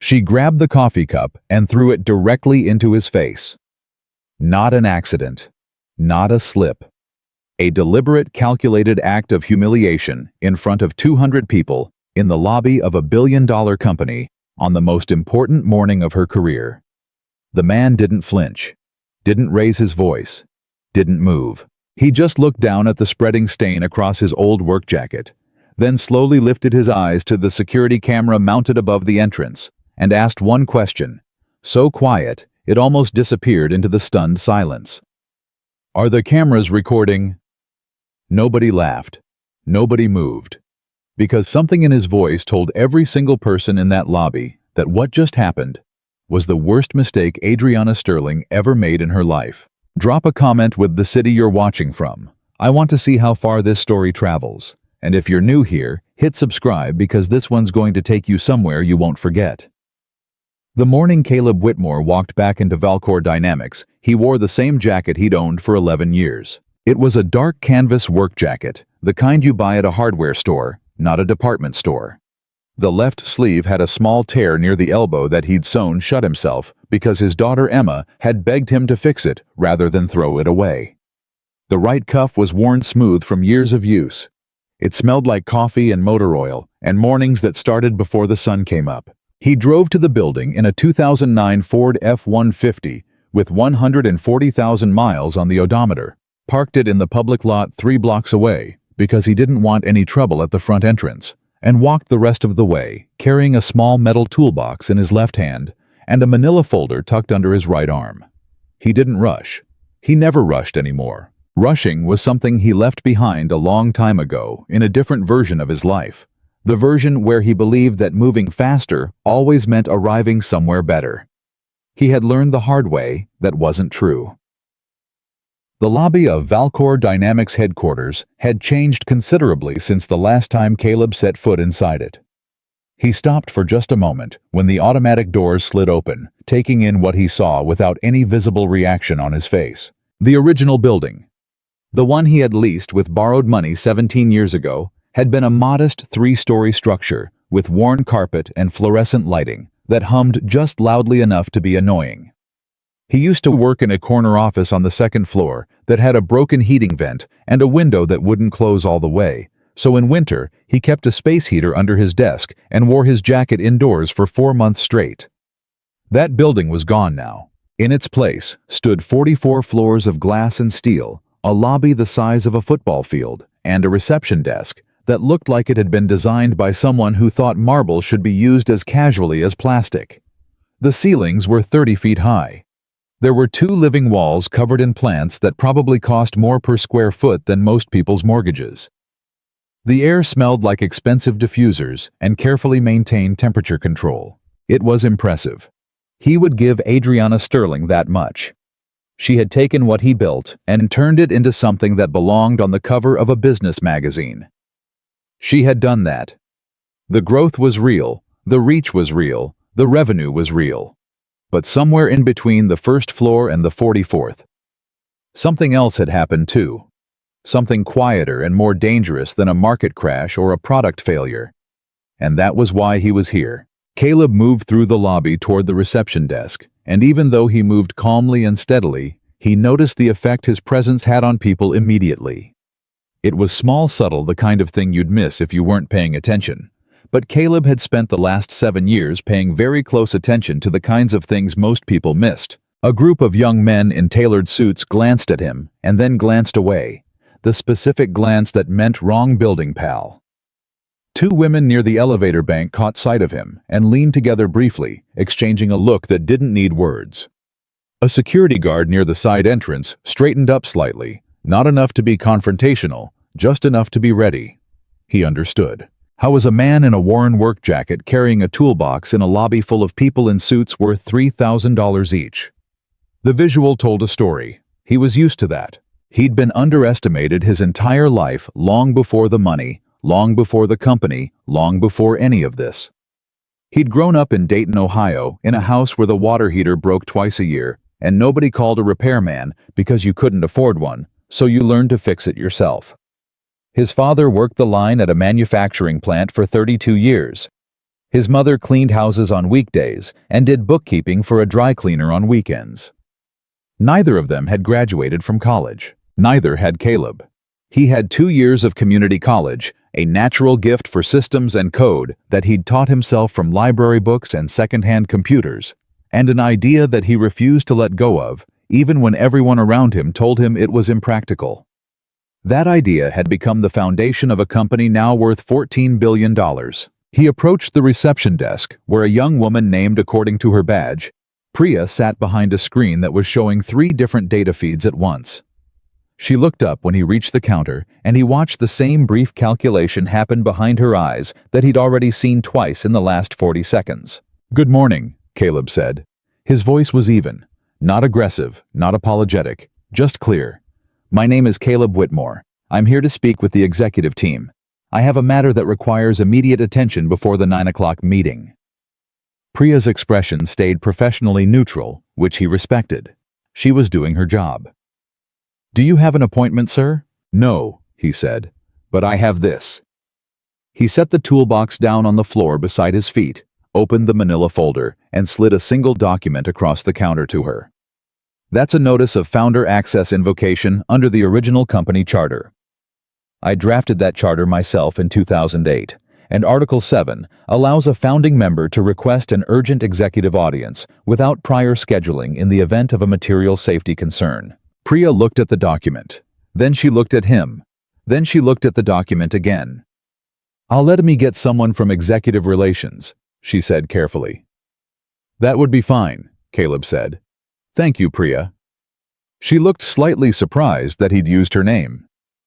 She grabbed the coffee cup and threw it directly into his face. Not an accident. Not a slip. A deliberate, calculated act of humiliation in front of 200 people in the lobby of a billion-dollar company on the most important morning of her career. The man didn't flinch, didn't raise his voice, didn't move. He just looked down at the spreading stain across his old work jacket, then slowly lifted his eyes to the security camera mounted above the entrance and asked one question, so quiet it almost disappeared into the stunned silence. "Are the cameras recording?" Nobody laughed. Nobody moved. Because something in his voice told every single person in that lobby that what just happened was the worst mistake Adriana Sterling ever made in her life. Drop a comment with the city you're watching from. I want to see how far this story travels. And if you're new here, hit subscribe because this one's going to take you somewhere you won't forget. The morning Caleb Whitmore walked back into Valcor Dynamics, he wore the same jacket he'd owned for 11 years. It was a dark canvas work jacket, the kind you buy at a hardware store, not a department store. The left sleeve had a small tear near the elbow that he'd sewn shut himself because his daughter Emma had begged him to fix it rather than throw it away. The right cuff was worn smooth from years of use. It smelled like coffee and motor oil and mornings that started before the sun came up. He drove to the building in a 2009 Ford F-150 with 140,000 miles on the odometer, parked it in the public lot 3 blocks away because he didn't want any trouble at the front entrance, and walked the rest of the way, carrying a small metal toolbox in his left hand and a manila folder tucked under his right arm. He didn't rush. He never rushed anymore. Rushing was something he left behind a long time ago in a different version of his life, the version where he believed that moving faster always meant arriving somewhere better. He had learned the hard way that wasn't true. The lobby of Valcor Dynamics headquarters had changed considerably since the last time Caleb set foot inside it. He stopped for just a moment when the automatic doors slid open, taking in what he saw without any visible reaction on his face. The original building, the one he had leased with borrowed money 17 years ago, had been a modest 3-story structure with worn carpet and fluorescent lighting that hummed just loudly enough to be annoying. He used to work in a corner office on the 2nd floor that had a broken heating vent and a window that wouldn't close all the way, so in winter he kept a space heater under his desk and wore his jacket indoors for 4 months straight. That building was gone now. In its place stood 44 floors of glass and steel, a lobby the size of a football field, and a reception desk that looked like it had been designed by someone who thought marble should be used as casually as plastic. The ceilings were 30 feet high. There were 2 living walls covered in plants that probably cost more per square foot than most people's mortgages. The air smelled like expensive diffusers and carefully maintained temperature control. It was impressive. He would give Adriana Sterling that much. She had taken what he built and turned it into something that belonged on the cover of a business magazine. She had done that. The growth was real, the reach was real, the revenue was real. But somewhere in between the 1st floor and the 44th, something else had happened too. Something quieter and more dangerous than a market crash or a product failure. And that was why he was here. Caleb moved through the lobby toward the reception desk, and even though he moved calmly and steadily, he noticed the effect his presence had on people immediately. It was small, subtle, the kind of thing you'd miss if you weren't paying attention. But Caleb had spent the last 7 years paying very close attention to the kinds of things most people missed. A group of young men in tailored suits glanced at him and then glanced away, the specific glance that meant wrong building, pal. 2 women near the elevator bank caught sight of him and leaned together briefly, exchanging a look that didn't need words. A security guard near the side entrance straightened up slightly, not enough to be confrontational, just enough to be ready. He understood. How was a man in a worn work jacket carrying a toolbox in a lobby full of people in suits worth $3,000 each? The visual told a story. He was used to that. He'd been underestimated his entire life, long before the money, long before the company, long before any of this. He'd grown up in Dayton, Ohio, in a house where the water heater broke twice a year, and nobody called a repairman because you couldn't afford one, so you learned to fix it yourself. His father worked the line at a manufacturing plant for 32 years. His mother cleaned houses on weekdays and did bookkeeping for a dry cleaner on weekends. Neither of them had graduated from college. Neither had Caleb. He had 2 years of community college, a natural gift for systems and code that he'd taught himself from library books and secondhand computers, and an idea that he refused to let go of, even when everyone around him told him it was impractical. That idea had become the foundation of a company now worth $14 billion. He approached the reception desk, where a young woman named according to her badge, Priya, sat behind a screen that was showing 3 different data feeds at once. She looked up when he reached the counter, and he watched the same brief calculation happen behind her eyes that he'd already seen twice in the last 40 seconds. "Good morning," Caleb said. His voice was even, not aggressive, not apologetic, just clear. "My name is Caleb Whitmore. I'm here to speak with the executive team. I have a matter that requires immediate attention before the 9 o'clock meeting." Priya's expression stayed professionally neutral, which he respected. She was doing her job. "Do you have an appointment, sir?" "No," he said, "but I have this." He set the toolbox down on the floor beside his feet, opened the manila folder, and slid a single document across the counter to her. "That's a notice of founder access invocation under the original company charter. I drafted that charter myself in 2008, and Article 7 allows a founding member to request an urgent executive audience without prior scheduling in the event of a material safety concern." Priya looked at the document. Then she looked at him. Then she looked at the document again. "I'll let me get someone from executive relations," she said carefully. "That would be fine," Caleb said. "Thank you, Priya." She looked slightly surprised that he'd used her name.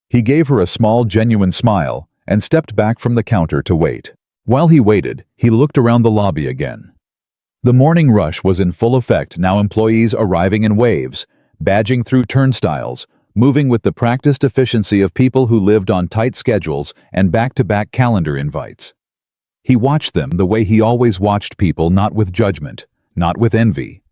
He gave her a small, genuine smile and stepped back from the counter to wait. While he waited, he looked around the lobby again. The morning rush was in full effect now, employees arriving in waves, badging through turnstiles, moving with the practiced efficiency of people who lived on tight schedules and back-to-back calendar invites. He watched them the way he always watched people, not with judgment, not with envy,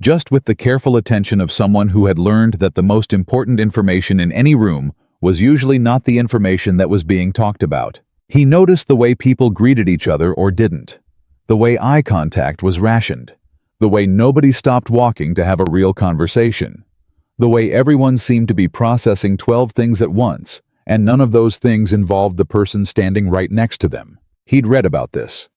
just with the careful attention of someone who had learned that the most important information in any room was usually not the information that was being talked about. He noticed the way people greeted each other or didn't, the way eye contact was rationed, the way nobody stopped walking to have a real conversation, the way everyone seemed to be processing 12 things at once, and none of those things involved the person standing right next to them. He'd read about this.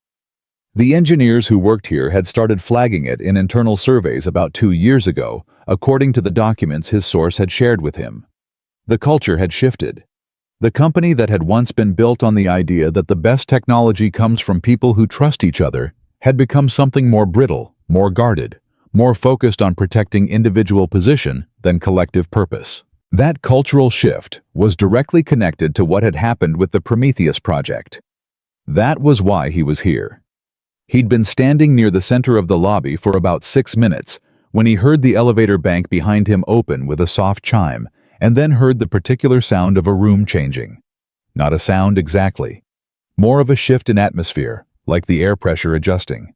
The engineers who worked here had started flagging it in internal surveys about 2 years ago, according to the documents his source had shared with him. The culture had shifted. The company that had once been built on the idea that the best technology comes from people who trust each other had become something more brittle, more guarded, more focused on protecting individual position than collective purpose. That cultural shift was directly connected to what had happened with the Prometheus project. That was why he was here. He'd been standing near the center of the lobby for about 6 minutes when he heard the elevator bank behind him open with a soft chime, and then heard the particular sound of a room changing. Not a sound exactly. More of a shift in atmosphere, like the air pressure adjusting.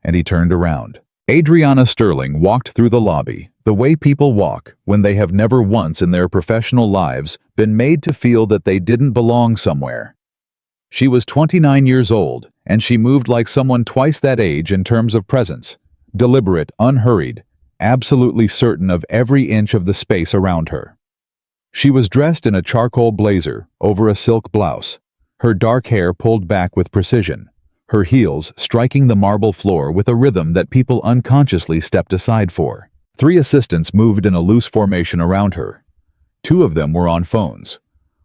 And he turned around. Adriana Sterling walked through the lobby, the way people walk when they have never once in their professional lives been made to feel that they didn't belong somewhere. She was 29 years old, and she moved like someone twice that age in terms of presence. Deliberate, unhurried, absolutely certain of every inch of the space around her. She was dressed in a charcoal blazer over a silk blouse, her dark hair pulled back with precision, her heels striking the marble floor with a rhythm that people unconsciously stepped aside for. 3 assistants moved in a loose formation around her. 2 of them were on phones.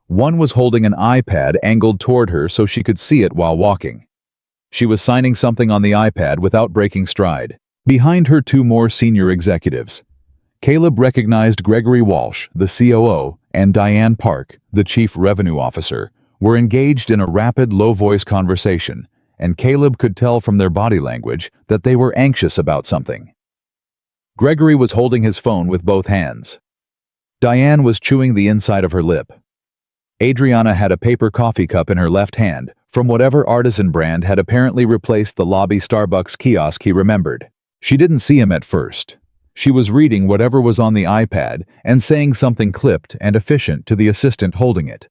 One was holding an iPad angled toward her so she could see it while walking. She was signing something on the iPad without breaking stride. Behind her, 2 more senior executives. Caleb recognized Gregory Walsh, the COO, and Diane Park, the Chief Revenue Officer, were engaged in a rapid, low-voice conversation, and Caleb could tell from their body language that they were anxious about something. Gregory was holding his phone with both hands. Diane was chewing the inside of her lip. Adriana had a paper coffee cup in her left hand from whatever artisan brand had apparently replaced the lobby Starbucks kiosk he remembered. She didn't see him at first. She was reading whatever was on the iPad and saying something clipped and efficient to the assistant holding it.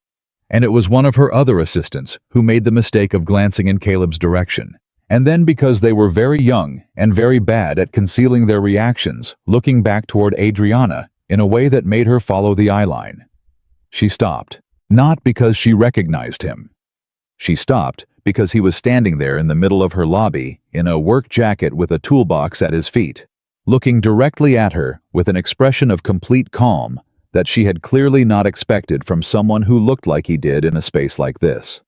And it was one of her other assistants who made the mistake of glancing in Caleb's direction, And then because they were very young and very bad at concealing their reactions, looking back toward Adriana in a way that made her follow the eyeline. She stopped, not because she recognized him. She stopped because he was standing there in the middle of her lobby in a work jacket with a toolbox at his feet, looking directly at her with an expression of complete calm that she had clearly not expected from someone who looked like he did in a space like this.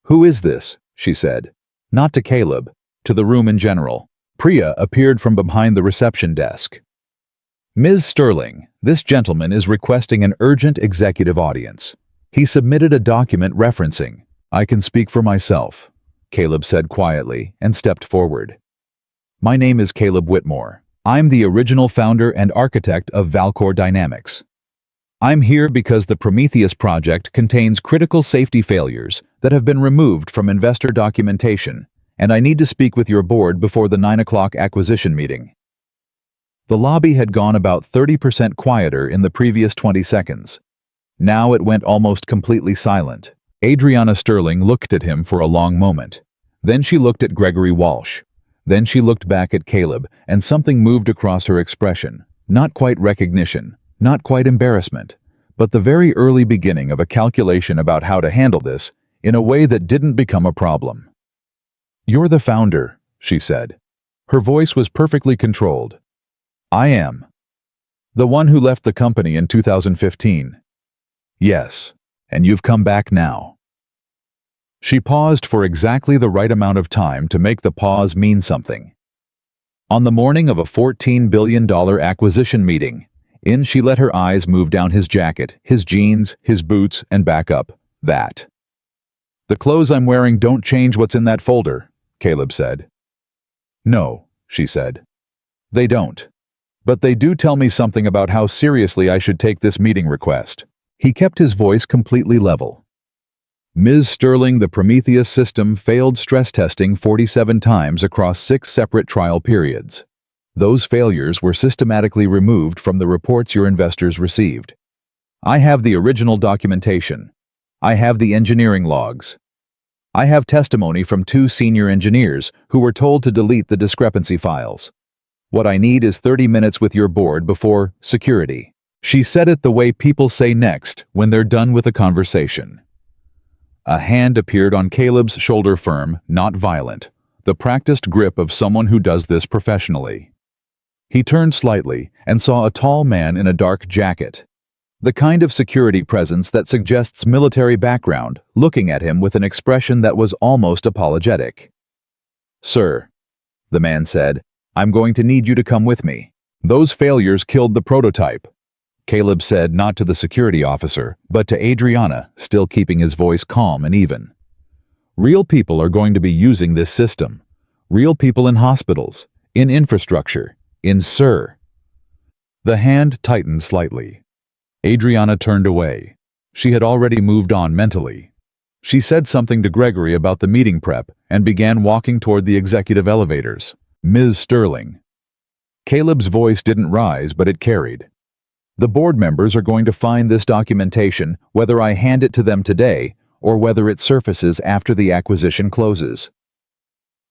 "Who is this?" she said. Not to Caleb, to the room in general. Priya appeared from behind the reception desk. "Ms. Sterling, this gentleman is requesting an urgent executive audience. He submitted a document referencing." "I can speak for myself," Caleb said quietly and stepped forward. "My name is Caleb Whitmore. I'm the original founder and architect of Valcor Dynamics. I'm here because the Prometheus project contains critical safety failures that have been removed from investor documentation, and I need to speak with your board before the 9 o'clock acquisition meeting." The lobby had gone about 30% quieter in the previous 20 seconds. Now it went almost completely silent. Adriana Sterling looked at him for a long moment. Then she looked at Gregory Walsh. Then she looked back at Caleb, and something moved across her expression. Not quite recognition, not quite embarrassment, but the very early beginning of a calculation about how to handle this in a way that didn't become a problem. "You're the founder," she said. Her voice was perfectly controlled. "I am. The one who left the company in 2015. "Yes, and you've come back now." She paused for exactly the right amount of time to make the pause mean something. On the morning of a $14 billion acquisition meeting, she let her eyes move down his jacket, his jeans, his boots, and back up. "That. The clothes I'm wearing don't change what's in that folder," Caleb said. "No," she said. "They don't. But they do tell me something about how seriously I should take this meeting request." He kept his voice completely level. "Ms. Sterling, the Prometheus system failed stress testing 47 times across 6 separate trial periods. Those failures were systematically removed from the reports your investors received. I have the original documentation. I have the engineering logs. I have testimony from 2 senior engineers who were told to delete the discrepancy files. What I need is 30 minutes with your board before security." She said it the way people say next when they're done with a conversation. A hand appeared on Caleb's shoulder, firm, not violent, the practiced grip of someone who does this professionally. He turned slightly and saw a tall man in a dark jacket, the kind of security presence that suggests military background, looking at him with an expression that was almost apologetic. "Sir," the man said, "I'm going to need you to come with me. Those failures killed the prototype." Caleb said, not to the security officer, but to Adriana, still keeping his voice calm and even. "Real people are going to be using this system. Real people in hospitals, in infrastructure, in SIR." The hand tightened slightly. Adriana turned away. She had already moved on mentally. She said something to Gregory about the meeting prep and began walking toward the executive elevators. "Ms. Sterling." Caleb's voice didn't rise, but it carried. "The board members are going to find this documentation whether I hand it to them today or whether it surfaces after the acquisition closes.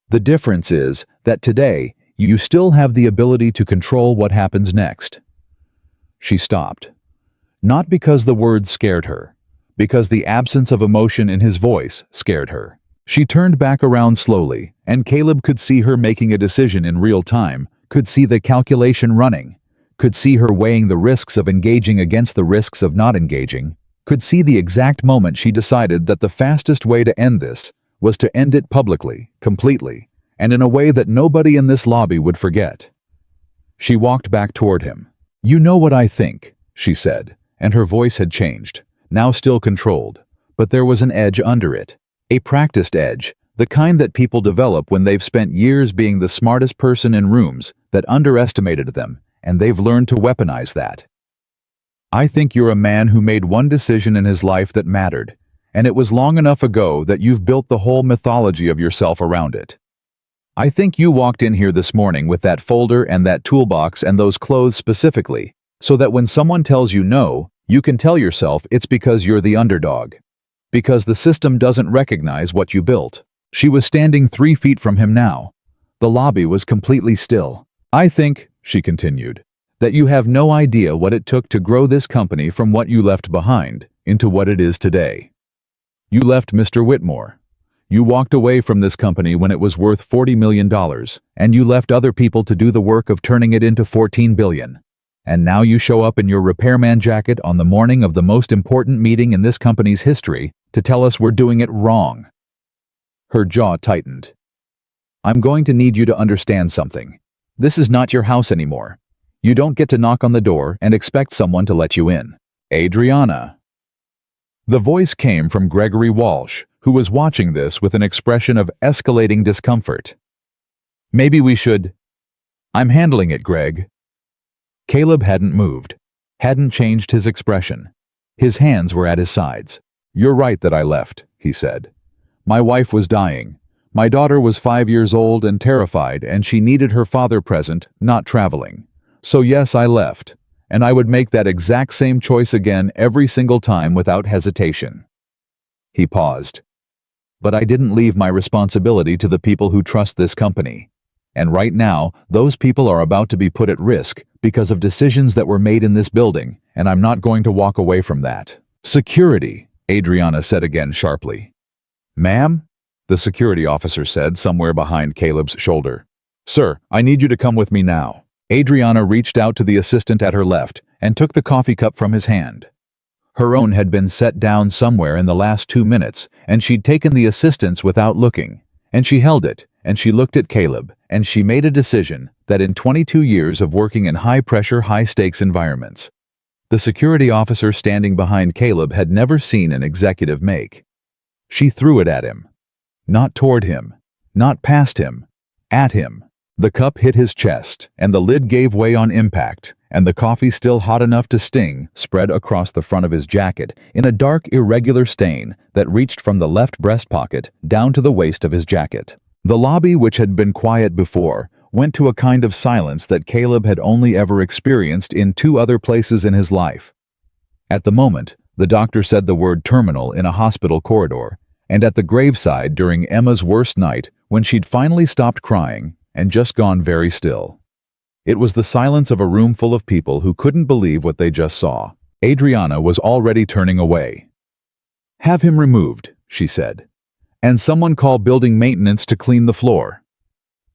The difference is that today you still have the ability to control what happens next." She stopped. Not because the words scared her, because the absence of emotion in his voice scared her. She turned back around slowly, and Caleb could see her making a decision in real time, could see the calculation running, could see her weighing the risks of engaging against the risks of not engaging, could see the exact moment she decided that the fastest way to end this was to end it publicly, completely, and in a way that nobody in this lobby would forget. She walked back toward him. "You know what I think," she said, and her voice had changed, now still controlled, but there was an edge under it, a practiced edge, the kind that people develop when they've spent years being the smartest person in rooms that underestimated them, and they've learned to weaponize that. "I think you're a man who made one decision in his life that mattered, and it was long enough ago that you've built the whole mythology of yourself around it. I think you walked in here this morning with that folder and that toolbox and those clothes specifically, so that when someone tells you no, you can tell yourself it's because you're the underdog. Because the system doesn't recognize what you built. She was standing 3 feet from him now. The lobby was completely still. "I think," she continued, "that you have no idea what it took to grow this company from what you left behind into what it is today. You left Mr. Whitmore. You walked away from this company when it was worth $40 million, and you left other people to do the work of turning it into $14 billion. And now you show up in your repairman jacket on the morning of the most important meeting in this company's history to tell us we're doing it wrong." Her jaw tightened. "I'm going to need you to understand something. This is not your house anymore. You don't get to knock on the door and expect someone to let you in." "Adriana." The voice came from Gregory Walsh, who was watching this with an expression of escalating discomfort. "Maybe we should—" "I'm handling it, Greg." Caleb hadn't moved, hadn't changed his expression. His hands were at his sides. "You're right that I left," he said. "My wife was dying. My daughter was 5 years old and terrified, and she needed her father present, not traveling. So yes, I left, and I would make that exact same choice again every single time without hesitation." He paused. "But I didn't leave my responsibility to the people who trust this company. And right now, those people are about to be put at risk because of decisions that were made in this building, and I'm not going to walk away from that." "Security," Adriana said again sharply. "Ma'am?" the security officer said somewhere behind Caleb's shoulder. "Sir, I need you to come with me now." Adriana reached out to the assistant at her left and took the coffee cup from his hand. Her own had been set down somewhere in the last 2 minutes, and she'd taken the assistant's without looking, and she held it, and she looked at Caleb, and she made a decision that in 22 years of working in high-pressure, high-stakes environments, the security officer standing behind Caleb had never seen an executive make. She threw it at him. Not toward him, not past him, at him. The cup hit his chest, and the lid gave way on impact, and the coffee, still hot enough to sting, spread across the front of his jacket in a dark, irregular stain that reached from the left breast pocket down to the waist of his jacket. The lobby, which had been quiet before, went to a kind of silence that Caleb had only ever experienced in 2 other places in his life. At the moment, the doctor said the word terminal in a hospital corridor, and at the graveside during Emma's worst night when she'd finally stopped crying and just gone very still. It was the silence of a room full of people who couldn't believe what they just saw. Adriana was already turning away. "Have him removed," she said. "And someone call building maintenance to clean the floor."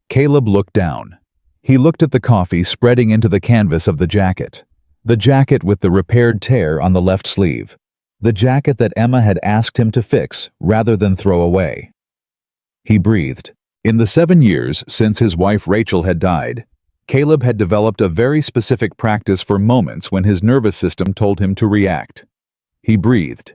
Caleb looked down. He looked at the coffee spreading into the canvas of the jacket with the repaired tear on the left sleeve, the jacket that Emma had asked him to fix rather than throw away. He breathed. In the 7 years since his wife Rachel had died, Caleb had developed a very specific practice for moments when his nervous system told him to react. He breathed.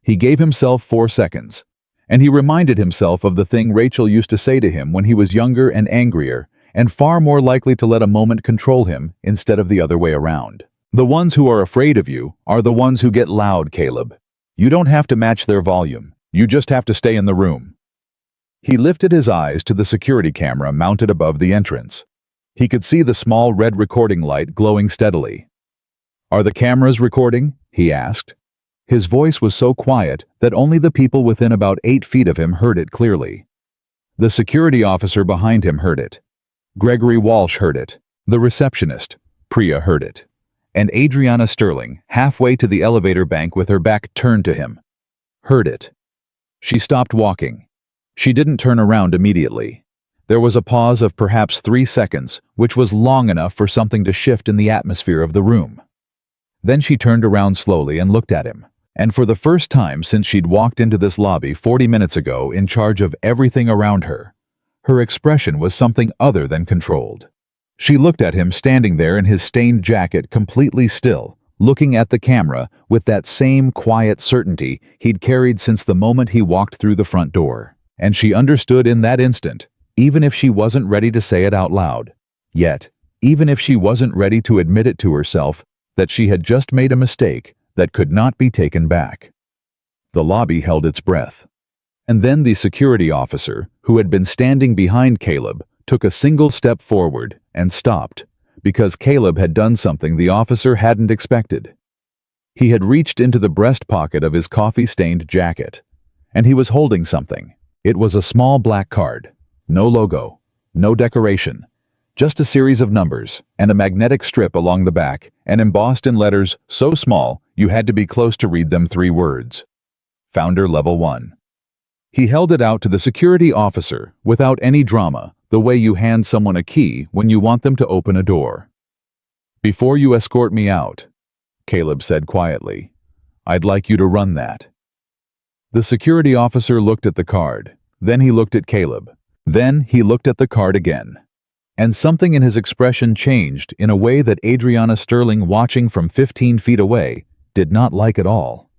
He gave himself 4 seconds, and he reminded himself of the thing Rachel used to say to him when he was younger and angrier, and far more likely to let a moment control him instead of the other way around. "The ones who are afraid of you are the ones who get loud, Caleb. You don't have to match their volume. You just have to stay in the room." He lifted his eyes to the security camera mounted above the entrance. He could see the small red recording light glowing steadily. "Are the cameras recording?" he asked. His voice was so quiet that only the people within about 8 feet of him heard it clearly. The security officer behind him heard it. Gregory Walsh heard it. The receptionist, Priya, heard it. And Adriana Sterling, halfway to the elevator bank with her back turned to him, heard it. She stopped walking. She didn't turn around immediately. There was a pause of perhaps 3 seconds, which was long enough for something to shift in the atmosphere of the room. Then she turned around slowly and looked at him. And for the first time since she'd walked into this lobby 40 minutes ago in charge of everything around her, her expression was something other than controlled. She looked at him standing there in his stained jacket, completely still, looking at the camera with that same quiet certainty he'd carried since the moment he walked through the front door. And she understood in that instant, even if she wasn't ready to say it out loud, yet, even if she wasn't ready to admit it to herself, that she had just made a mistake that could not be taken back. The lobby held its breath. And then the security officer, who had been standing behind Caleb, took a single step forward and stopped, because Caleb had done something the officer hadn't expected. He had reached into the breast pocket of his coffee-stained jacket, and he was holding something, It was a small black card. No logo, no decoration, just a series of numbers and a magnetic strip along the back, and embossed in letters so small you had to be close to read them 3 words. Founder Level 1. He held it out to the security officer without any drama, the way you hand someone a key when you want them to open a door. "Before you escort me out," Caleb said quietly, "I'd like you to run that." The security officer looked at the card, then he looked at Caleb, then he looked at the card again. And something in his expression changed in a way that Adriana Sterling, watching from 15 feet away, did not like at all.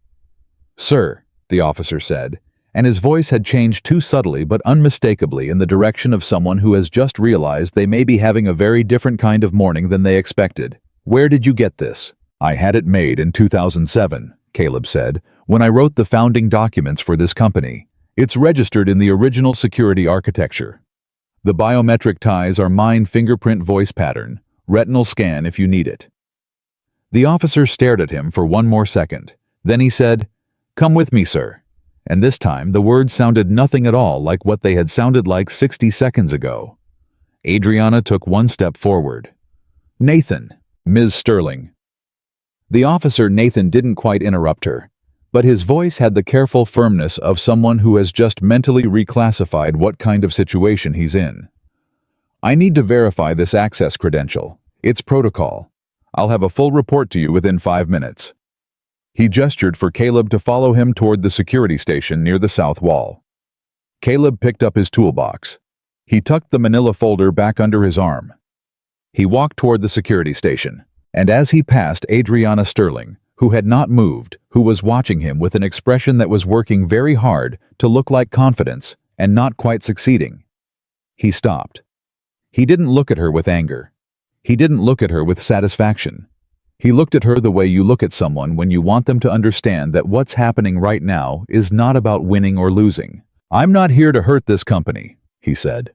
"Sir," the officer said, and his voice had changed too subtly but unmistakably in the direction of someone who has just realized they may be having a very different kind of morning than they expected. "Where did you get this?" "I had it made in 2007, Caleb said, "when I wrote the founding documents for this company. It's registered in the original security architecture. The biometric ties are mine, fingerprint voice pattern, retinal scan if you need it." The officer stared at him for one more second. Then he said, "Come with me, sir." And this time the words sounded nothing at all like what they had sounded like 60 seconds ago. Adriana took one step forward. "Nathan, Ms. Sterling." The officer Nathan didn't quite interrupt her, but his voice had the careful firmness of someone who has just mentally reclassified what kind of situation he's in. "I need to verify this access credential. It's protocol. I'll have a full report to you within 5 minutes." He gestured for Caleb to follow him toward the security station near the south wall. Caleb picked up his toolbox. He tucked the manila folder back under his arm. He walked toward the security station, and as he passed Adriana Sterling, who had not moved, who was watching him with an expression that was working very hard to look like confidence and not quite succeeding, he stopped. He didn't look at her with anger. He didn't look at her with satisfaction. He looked at her the way you look at someone when you want them to understand that what's happening right now is not about winning or losing. "I'm not here to hurt this company," he said.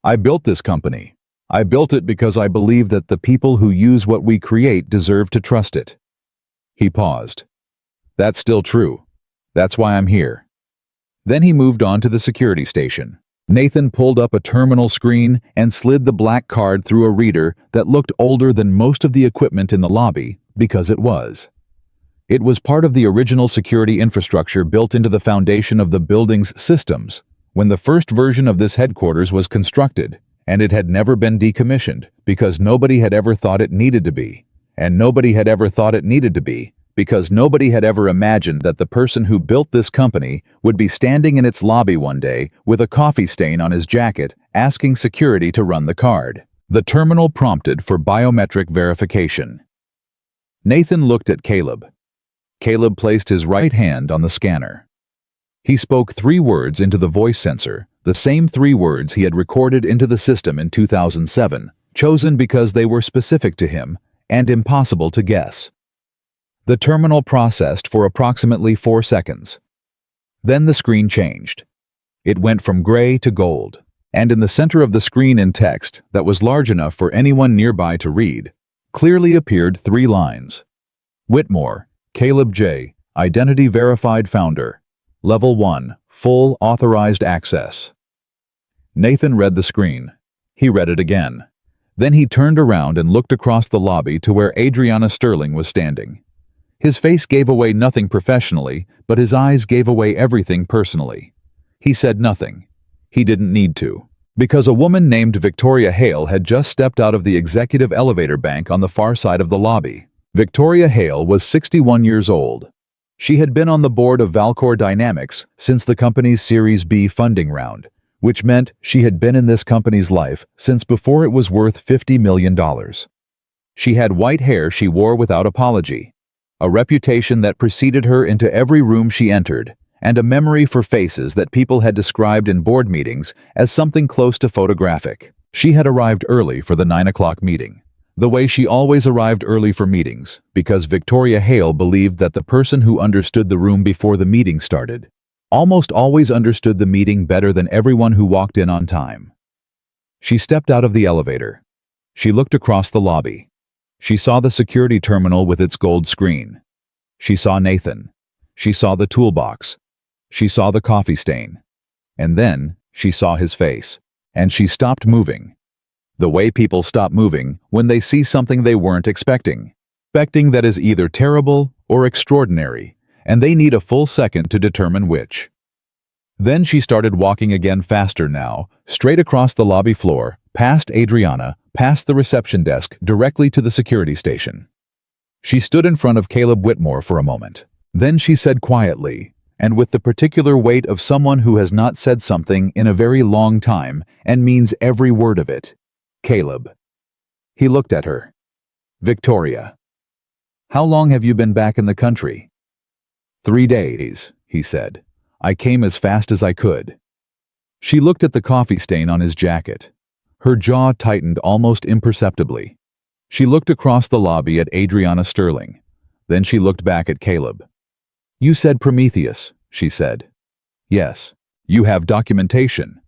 "I built this company. I built it because I believe that the people who use what we create deserve to trust it." He paused. "That's still true. That's why I'm here." Then he moved on to the security station. Nathan pulled up a terminal screen and slid the black card through a reader that looked older than most of the equipment in the lobby, because it was. It was part of the original security infrastructure built into the foundation of the building's systems when the first version of this headquarters was constructed, and it had never been decommissioned because nobody had ever thought it needed to be, and nobody had ever thought it needed to be because nobody had ever imagined that the person who built this company would be standing in its lobby one day with a coffee stain on his jacket asking security to run the card. The terminal prompted for biometric verification. Nathan looked at Caleb. Caleb placed his right hand on the scanner. He spoke 3 words into the voice sensor, the same 3 words he had recorded into the system in 2007, chosen because they were specific to him and impossible to guess. The terminal processed for approximately 4 seconds. Then the screen changed. It went from gray to gold, and in the center of the screen in text that was large enough for anyone nearby to read, clearly appeared 3 lines. "Whitmore, Caleb J., Identity Verified Founder. Level 1, Full Authorized Access." Nathan read the screen. He read it again. Then he turned around and looked across the lobby to where Adriana Sterling was standing. His face gave away nothing professionally, but his eyes gave away everything personally. He said nothing. He didn't need to, because a woman named Victoria Hale had just stepped out of the executive elevator bank on the far side of the lobby. Victoria Hale was 61 years old. She had been on the board of Valcor Dynamics since the company's Series B funding round, which meant she had been in this company's life since before it was worth $50 million. She had white hair she wore without apology, a reputation that preceded her into every room she entered, and a memory for faces that people had described in board meetings as something close to photographic. She had arrived early for the 9 o'clock meeting, the way she always arrived early for meetings, because Victoria Hale believed that the person who understood the room before the meeting started almost always understood the meeting better than everyone who walked in on time. She stepped out of the elevator. She looked across the lobby. She saw the security terminal with its gold screen. She saw Nathan. She saw the toolbox. She saw the coffee stain. And then she saw his face, and she stopped moving. The way people stop moving when they see something they weren't expecting. Expecting that is either terrible or extraordinary, and they need a full second to determine which. Then she started walking again, faster now, straight across the lobby floor, past Adriana, past the reception desk, directly to the security station. She stood in front of Caleb Whitmore for a moment. Then she said quietly, and with the particular weight of someone who has not said something in a very long time and means every word of it, "Caleb." He looked at her. "Victoria. How long have you been back in the country?" "3 days," he said. "I came as fast as I could." She looked at the coffee stain on his jacket. Her jaw tightened almost imperceptibly. She looked across the lobby at Adriana Sterling. Then she looked back at Caleb. "You said Prometheus," she said. "Yes. You have documentation.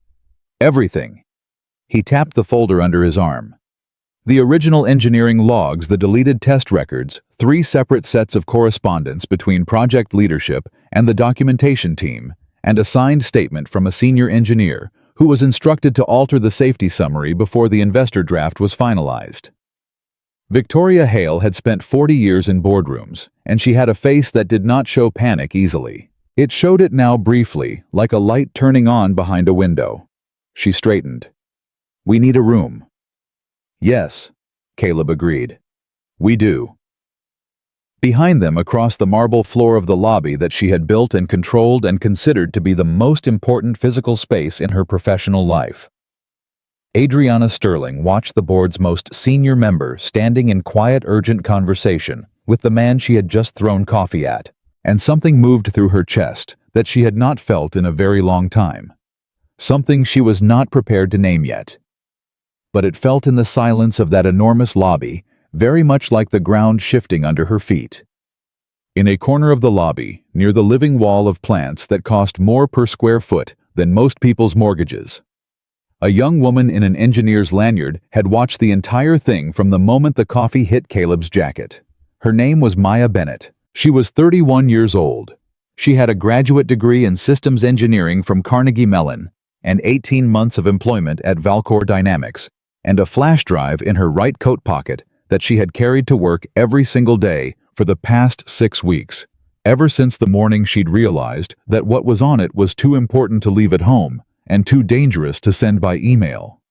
Everything." He tapped the folder under his arm. The original engineering logs, the deleted test records, 3 separate sets of correspondence between project leadership and the documentation team, and a signed statement from a senior engineer who was instructed to alter the safety summary before the investor draft was finalized. Victoria Hale had spent 40 years in boardrooms, and she had a face that did not show panic easily. It showed it now briefly, like a light turning on behind a window. She straightened. "We need a room." "Yes," Caleb agreed. "We do." Behind them, across the marble floor of the lobby that she had built and controlled and considered to be the most important physical space in her professional life, Adriana Sterling watched the board's most senior member standing in quiet, urgent conversation with the man she had just thrown coffee at, and something moved through her chest that she had not felt in a very long time. Something she was not prepared to name yet. But it felt in the silence of that enormous lobby, very much like the ground shifting under her feet. In a corner of the lobby, near the living wall of plants that cost more per square foot than most people's mortgages, a young woman in an engineer's lanyard had watched the entire thing from the moment the coffee hit Caleb's jacket. Her name was Maya Bennett. She was 31 years old. She had a graduate degree in systems engineering from Carnegie Mellon and 18 months of employment at Valcor Dynamics, and a flash drive in her right coat pocket that she had carried to work every single day for the past 6 weeks, ever since the morning she'd realized that what was on it was too important to leave at home and too dangerous to send by email.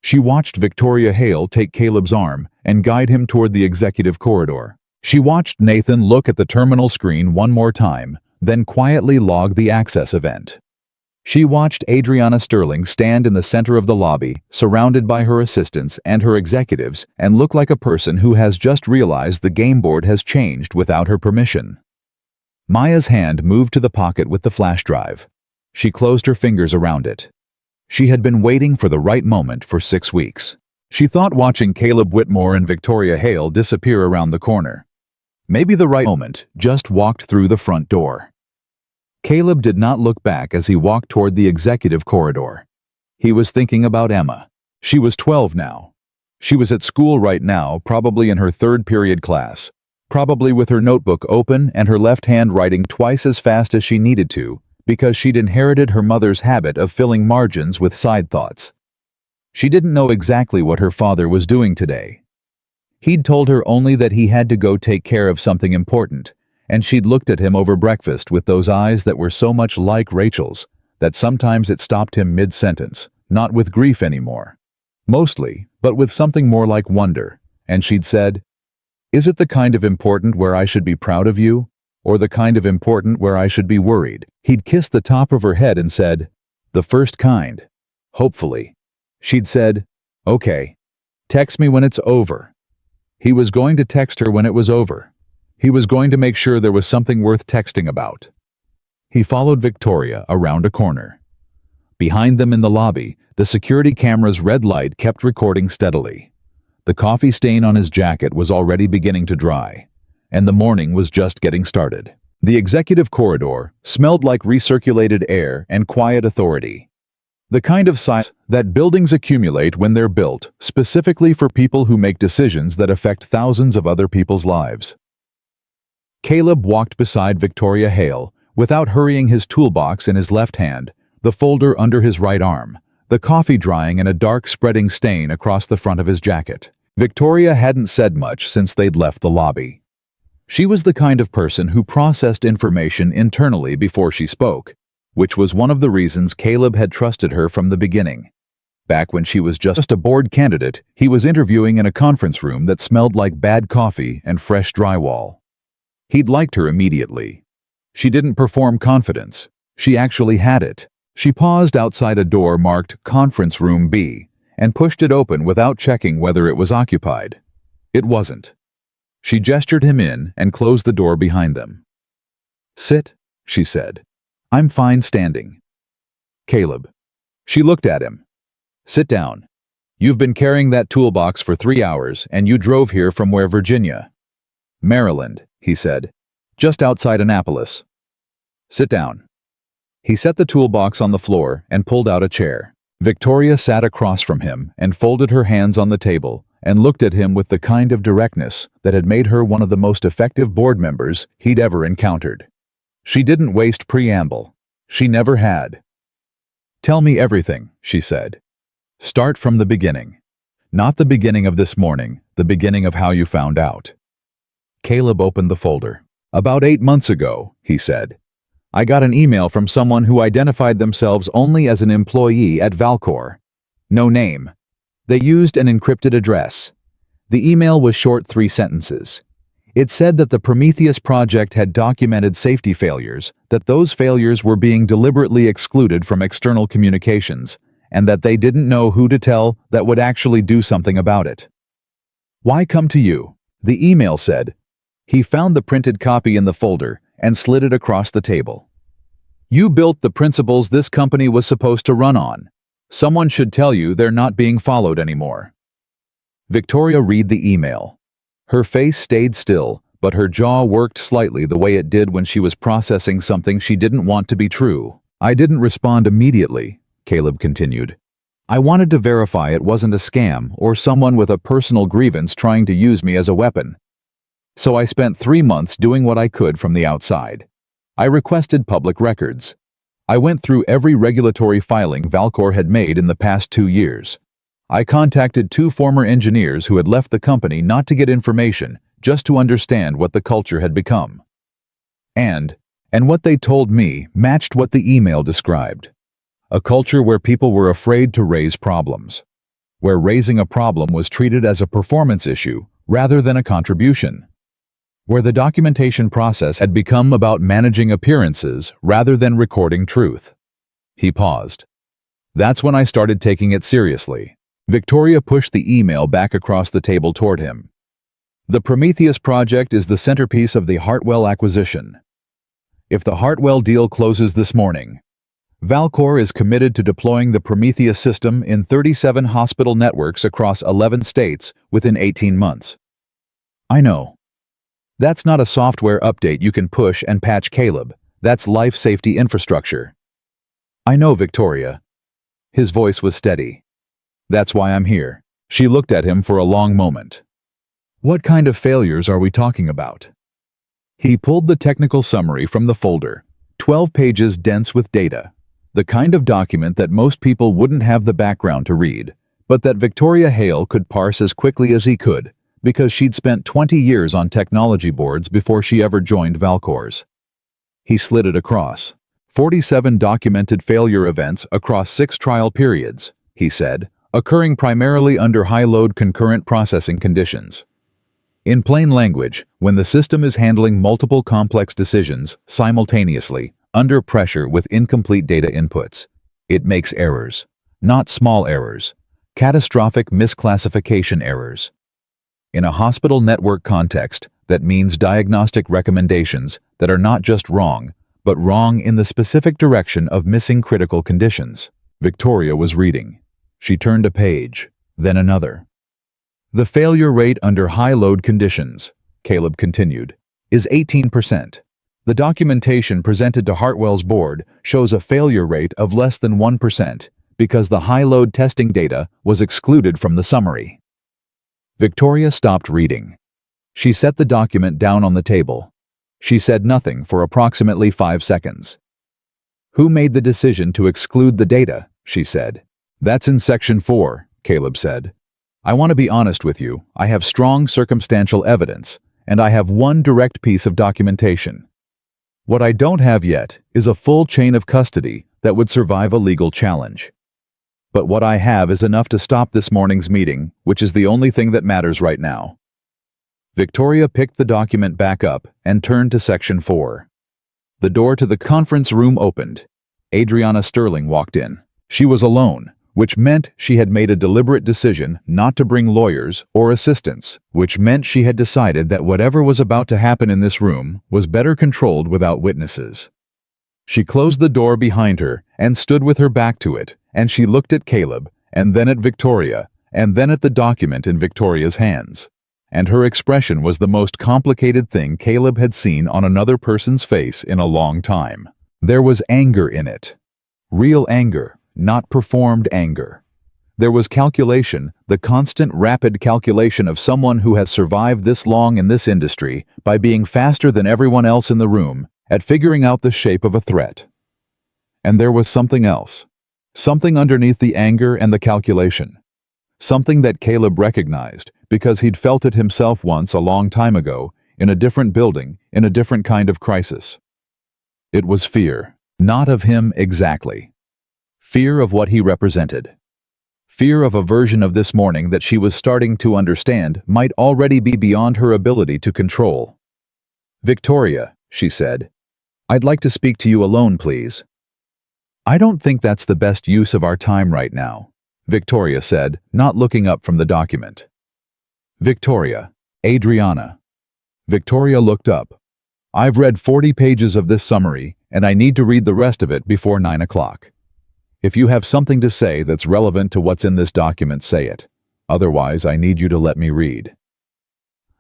She watched Victoria Hale take Caleb's arm and guide him toward the executive corridor. She watched Nathan look at the terminal screen one more time, then quietly log the access event. She watched Adriana Sterling stand in the center of the lobby, surrounded by her assistants and her executives, and look like a person who has just realized the game board has changed without her permission. Maya's hand moved to the pocket with the flash drive. She closed her fingers around it. She had been waiting for the right moment for 6 weeks. She thought watching Caleb Whitmore and Victoria Hale disappear around the corner. Maybe the right moment just walked through the front door. Caleb did not look back as he walked toward the executive corridor. He was thinking about Emma. She was 12 now. She was at school right now, probably in her 3rd period class, probably with her notebook open and her left hand writing twice as fast as she needed to, because she'd inherited her mother's habit of filling margins with side thoughts. She didn't know exactly what her father was doing today. He'd told her only that he had to go take care of something important, and she'd looked at him over breakfast with those eyes that were so much like Rachel's that sometimes it stopped him mid-sentence, not with grief anymore. Mostly, but with something more like wonder, and she'd said, "Is it the kind of important where I should be proud of you, or the kind of important where I should be worried?" He'd kissed the top of her head and said, "The first kind, hopefully." She'd said, "Okay, text me when it's over." He was going to text her when it was over. He was going to make sure there was something worth texting about. He followed Victoria around a corner. Behind them in the lobby, the security camera's red light kept recording steadily. The coffee stain on his jacket was already beginning to dry, and the morning was just getting started. The executive corridor smelled like recirculated air and quiet authority. The kind of silence that buildings accumulate when they're built specifically for people who make decisions that affect thousands of other people's lives. Caleb walked beside Victoria Hale without hurrying, his toolbox in his left hand, the folder under his right arm, the coffee drying in a dark spreading stain across the front of his jacket. Victoria hadn't said much since they'd left the lobby. She was the kind of person who processed information internally before she spoke, which was one of the reasons Caleb had trusted her from the beginning. Back when she was just a board candidate, he was interviewing in a conference room that smelled like bad coffee and fresh drywall. He'd liked her immediately. She didn't perform confidence. She actually had it. She paused outside a door marked Conference Room B and pushed it open without checking whether it was occupied. It wasn't. She gestured him in and closed the door behind them. "Sit," she said. "I'm fine standing." "Caleb." She looked at him. "Sit down. You've been carrying that toolbox for 3 hours, and you drove here from where, Virginia?" "Maryland," he said. "Just outside Annapolis." "Sit down." He set the toolbox on the floor and pulled out a chair. Victoria sat across from him and folded her hands on the table and looked at him with the kind of directness that had made her one of the most effective board members he'd ever encountered. She didn't waste preamble. She never had. "Tell me everything," she said. "Start from the beginning. Not the beginning of this morning, the beginning of how you found out." Caleb opened the folder. "About 8 months ago," he said, "I got an email from someone who identified themselves only as an employee at Valcor. No name. They used an encrypted address. The email was short 3 sentences. It said that the Prometheus project had documented safety failures, that those failures were being deliberately excluded from external communications, and that they didn't know who to tell that would actually do something about it. "Why come to you?" the email said. He found the printed copy in the folder and slid it across the table. "You built the principles this company was supposed to run on. Someone should tell you they're not being followed anymore." Victoria read the email. Her face stayed still, but her jaw worked slightly the way it did when she was processing something she didn't want to be true. "I didn't respond immediately," Caleb continued. "I wanted to verify it wasn't a scam or someone with a personal grievance trying to use me as a weapon. So I spent 3 months doing what I could from the outside. I requested public records. I went through every regulatory filing Valcor had made in the past 2 years. I contacted 2 former engineers who had left the company not to get information, just to understand what the culture had become. And what they told me matched what the email described. A culture where people were afraid to raise problems. Where raising a problem was treated as a performance issue rather than a contribution. Where the documentation process had become about managing appearances rather than recording truth." He paused. "That's when I started taking it seriously." Victoria pushed the email back across the table toward him. "The Prometheus project is the centerpiece of the Hartwell acquisition. If the Hartwell deal closes this morning, Valcor is committed to deploying the Prometheus system in 37 hospital networks across 11 states within 18 months. "I know. That's not a software update you can push and patch, Caleb. That's life safety infrastructure." "I know, Victoria." His voice was steady. "That's why I'm here." She looked at him for a long moment. "What kind of failures are we talking about?" He pulled the technical summary from the folder, 12 pages dense with data, the kind of document that most people wouldn't have the background to read, but that Victoria Hale could parse as quickly as he could, because she'd spent 20 years on technology boards before she ever joined Valcor's. He slid it across. 47 documented failure events across 6 trial periods, he said, occurring primarily under high-load concurrent processing conditions. In plain language, when the system is handling multiple complex decisions simultaneously, under pressure with incomplete data inputs, it makes errors. Not small errors. Catastrophic misclassification errors. In a hospital network context, that means diagnostic recommendations that are not just wrong, but wrong in the specific direction of missing critical conditions. Victoria was reading. She turned a page, then another. "The failure rate under high-load conditions," Caleb continued, "is 18%. The documentation presented to Hartwell's board shows a failure rate of less than 1% because the high-load testing data was excluded from the summary." Victoria stopped reading. She set the document down on the table. She said nothing for approximately 5 seconds. Who made the decision to exclude the data? She said. That's in Section 4, Caleb said. I want to be honest with you. I have strong circumstantial evidence, and I have one direct piece of documentation. What I don't have yet is a full chain of custody that would survive a legal challenge. But what I have is enough to stop this morning's meeting, which is the only thing that matters right now. Victoria picked the document back up and turned to Section 4. The door to the conference room opened. Adriana Sterling walked in. She was alone, which meant she had made a deliberate decision not to bring lawyers or assistants, which meant she had decided that whatever was about to happen in this room was better controlled without witnesses. She closed the door behind her and stood with her back to it, and she looked at Caleb, and then at Victoria, and then at the document in Victoria's hands. And her expression was the most complicated thing Caleb had seen on another person's face in a long time. There was anger in it. Real anger, not performed anger. There was calculation, the constant rapid calculation of someone who has survived this long in this industry by being faster than everyone else in the room at figuring out the shape of a threat. And there was something else. Something underneath the anger and the calculation. Something that Caleb recognized because he'd felt it himself once a long time ago, in a different building, in a different kind of crisis. It was fear, not of him exactly. Fear of what he represented. Fear of a version of this morning that she was starting to understand might already be beyond her ability to control. "Victoria," she said, "I'd like to speak to you alone, please." "I don't think that's the best use of our time right now," Victoria said, not looking up from the document. "Victoria, Adriana." Victoria looked up. "I've read 40 pages of this summary, and I need to read the rest of it before 9 o'clock. If you have something to say that's relevant to what's in this document, say it. Otherwise, I need you to let me read."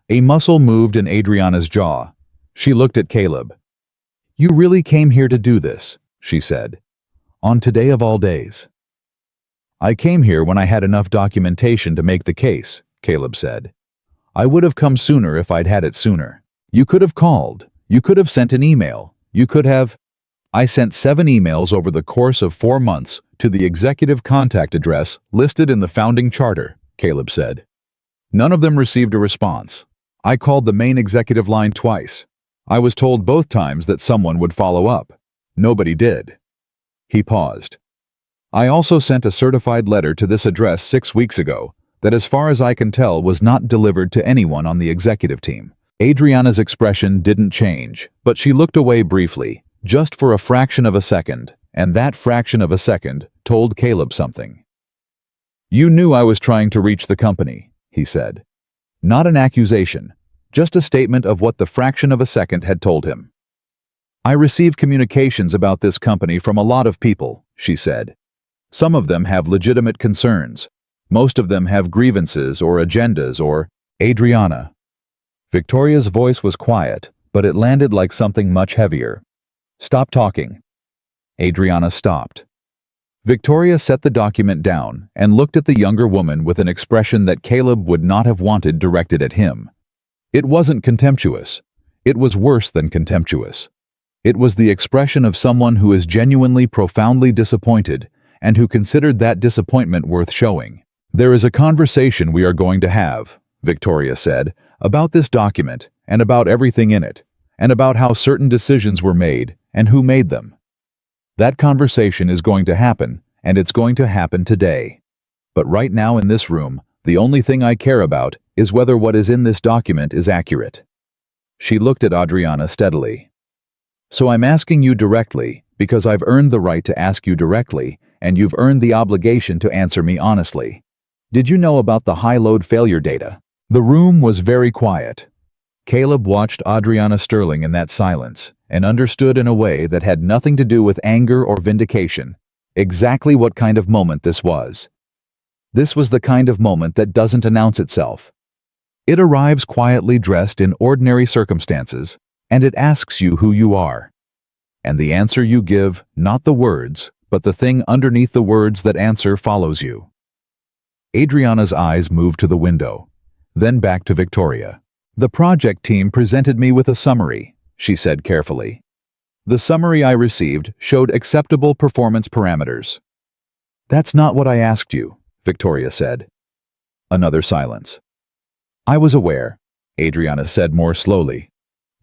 A muscle moved in Adriana's jaw. She looked at Caleb. "You really came here to do this," she said. "On today of all days." "I came here when I had enough documentation to make the case," Caleb said. "I would have come sooner if I'd had it sooner. You could have called. You could have sent an email. You could have—" "I sent 7 emails over the course of 4 months to the executive contact address listed in the founding charter," Caleb said. "None of them received a response. I called the main executive line twice. I was told both times that someone would follow up. Nobody did." He paused. "I also sent a certified letter to this address 6 weeks ago that, as far as I can tell, was not delivered to anyone on the executive team." Adriana's expression didn't change, but she looked away briefly, just for a fraction of a second, and that fraction of a second told Caleb something. "You knew I was trying to reach the company," he said. Not an accusation, just a statement of what the fraction of a second had told him. "I receive communications about this company from a lot of people," she said. "Some of them have legitimate concerns. Most of them have grievances or agendas or—" "Adriana." Victoria's voice was quiet, but it landed like something much heavier. "Stop talking." Adriana stopped. Victoria set the document down and looked at the younger woman with an expression that Caleb would not have wanted directed at him. It wasn't contemptuous. It was worse than contemptuous. It was the expression of someone who is genuinely profoundly disappointed and who considered that disappointment worth showing. "There is a conversation we are going to have," Victoria said, "about this document and about everything in it, and about how certain decisions were made and who made them. That conversation is going to happen, and it's going to happen today. But right now in this room, the only thing I care about is whether what is in this document is accurate." She looked at Adriana steadily. "So I'm asking you directly, because I've earned the right to ask you directly, and you've earned the obligation to answer me honestly. Did you know about the high-load failure data?" The room was very quiet. Caleb watched Adriana Sterling in that silence and understood in a way that had nothing to do with anger or vindication exactly what kind of moment this was. This was the kind of moment that doesn't announce itself. It arrives quietly dressed in ordinary circumstances, and it asks you who you are. And the answer you give, not the words, but the thing underneath the words that answer follows you. Adriana's eyes moved to the window, then back to Victoria. "The project team presented me with a summary," she said carefully. The summary I received showed acceptable performance parameters. That's not what I asked you, Victoria said. Another silence. I was aware, Adriana said more slowly,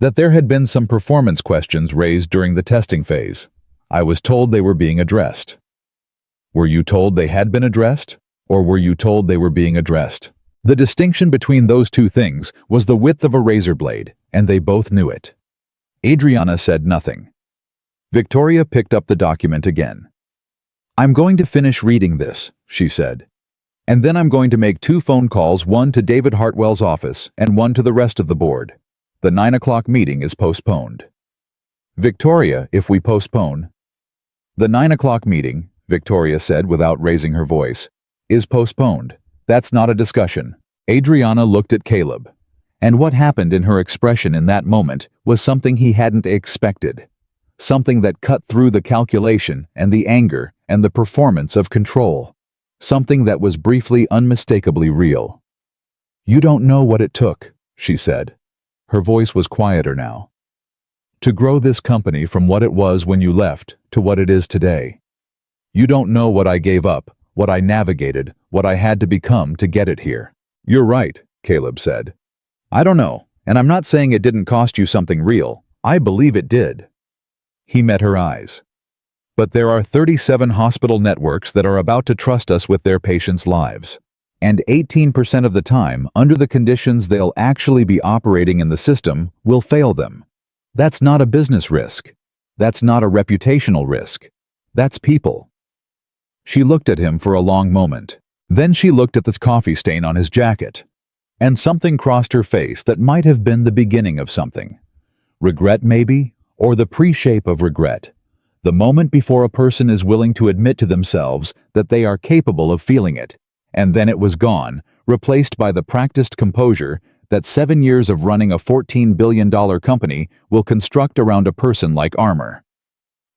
that there had been some performance questions raised during the testing phase. I was told they were being addressed. Were you told they had been addressed, or were you told they were being addressed? The distinction between those two things was the width of a razor blade, and they both knew it. Adriana said nothing. Victoria picked up the document again. I'm going to finish reading this, she said. And then I'm going to make 2 phone calls, one to David Hartwell's office and one to the rest of the board. The 9 o'clock meeting is postponed. Victoria, if we postpone. The 9 o'clock meeting, Victoria said without raising her voice, is postponed. That's not a discussion. Adriana looked at Caleb. And what happened in her expression in that moment was something he hadn't expected. Something that cut through the calculation and the anger and the performance of control. Something that was briefly unmistakably real. You don't know what it took, she said. Her voice was quieter now. To grow this company from what it was when you left to what it is today. You don't know what I gave up, what I navigated, what I had to become to get it here. You're right, Caleb said. I don't know, and I'm not saying it didn't cost you something real. I believe it did. He met her eyes. But there are 37 hospital networks that are about to trust us with their patients' lives. And 18% of the time, under the conditions they'll actually be operating in the system, will fail them. That's not a business risk. That's not a reputational risk. That's people. She looked at him for a long moment. Then she looked at this coffee stain on his jacket. And something crossed her face that might have been the beginning of something. Regret, maybe, or the pre-shape of regret. The moment before a person is willing to admit to themselves that they are capable of feeling it. And then it was gone, replaced by the practiced composure that 7 years of running a $14 billion company will construct around a person like armor.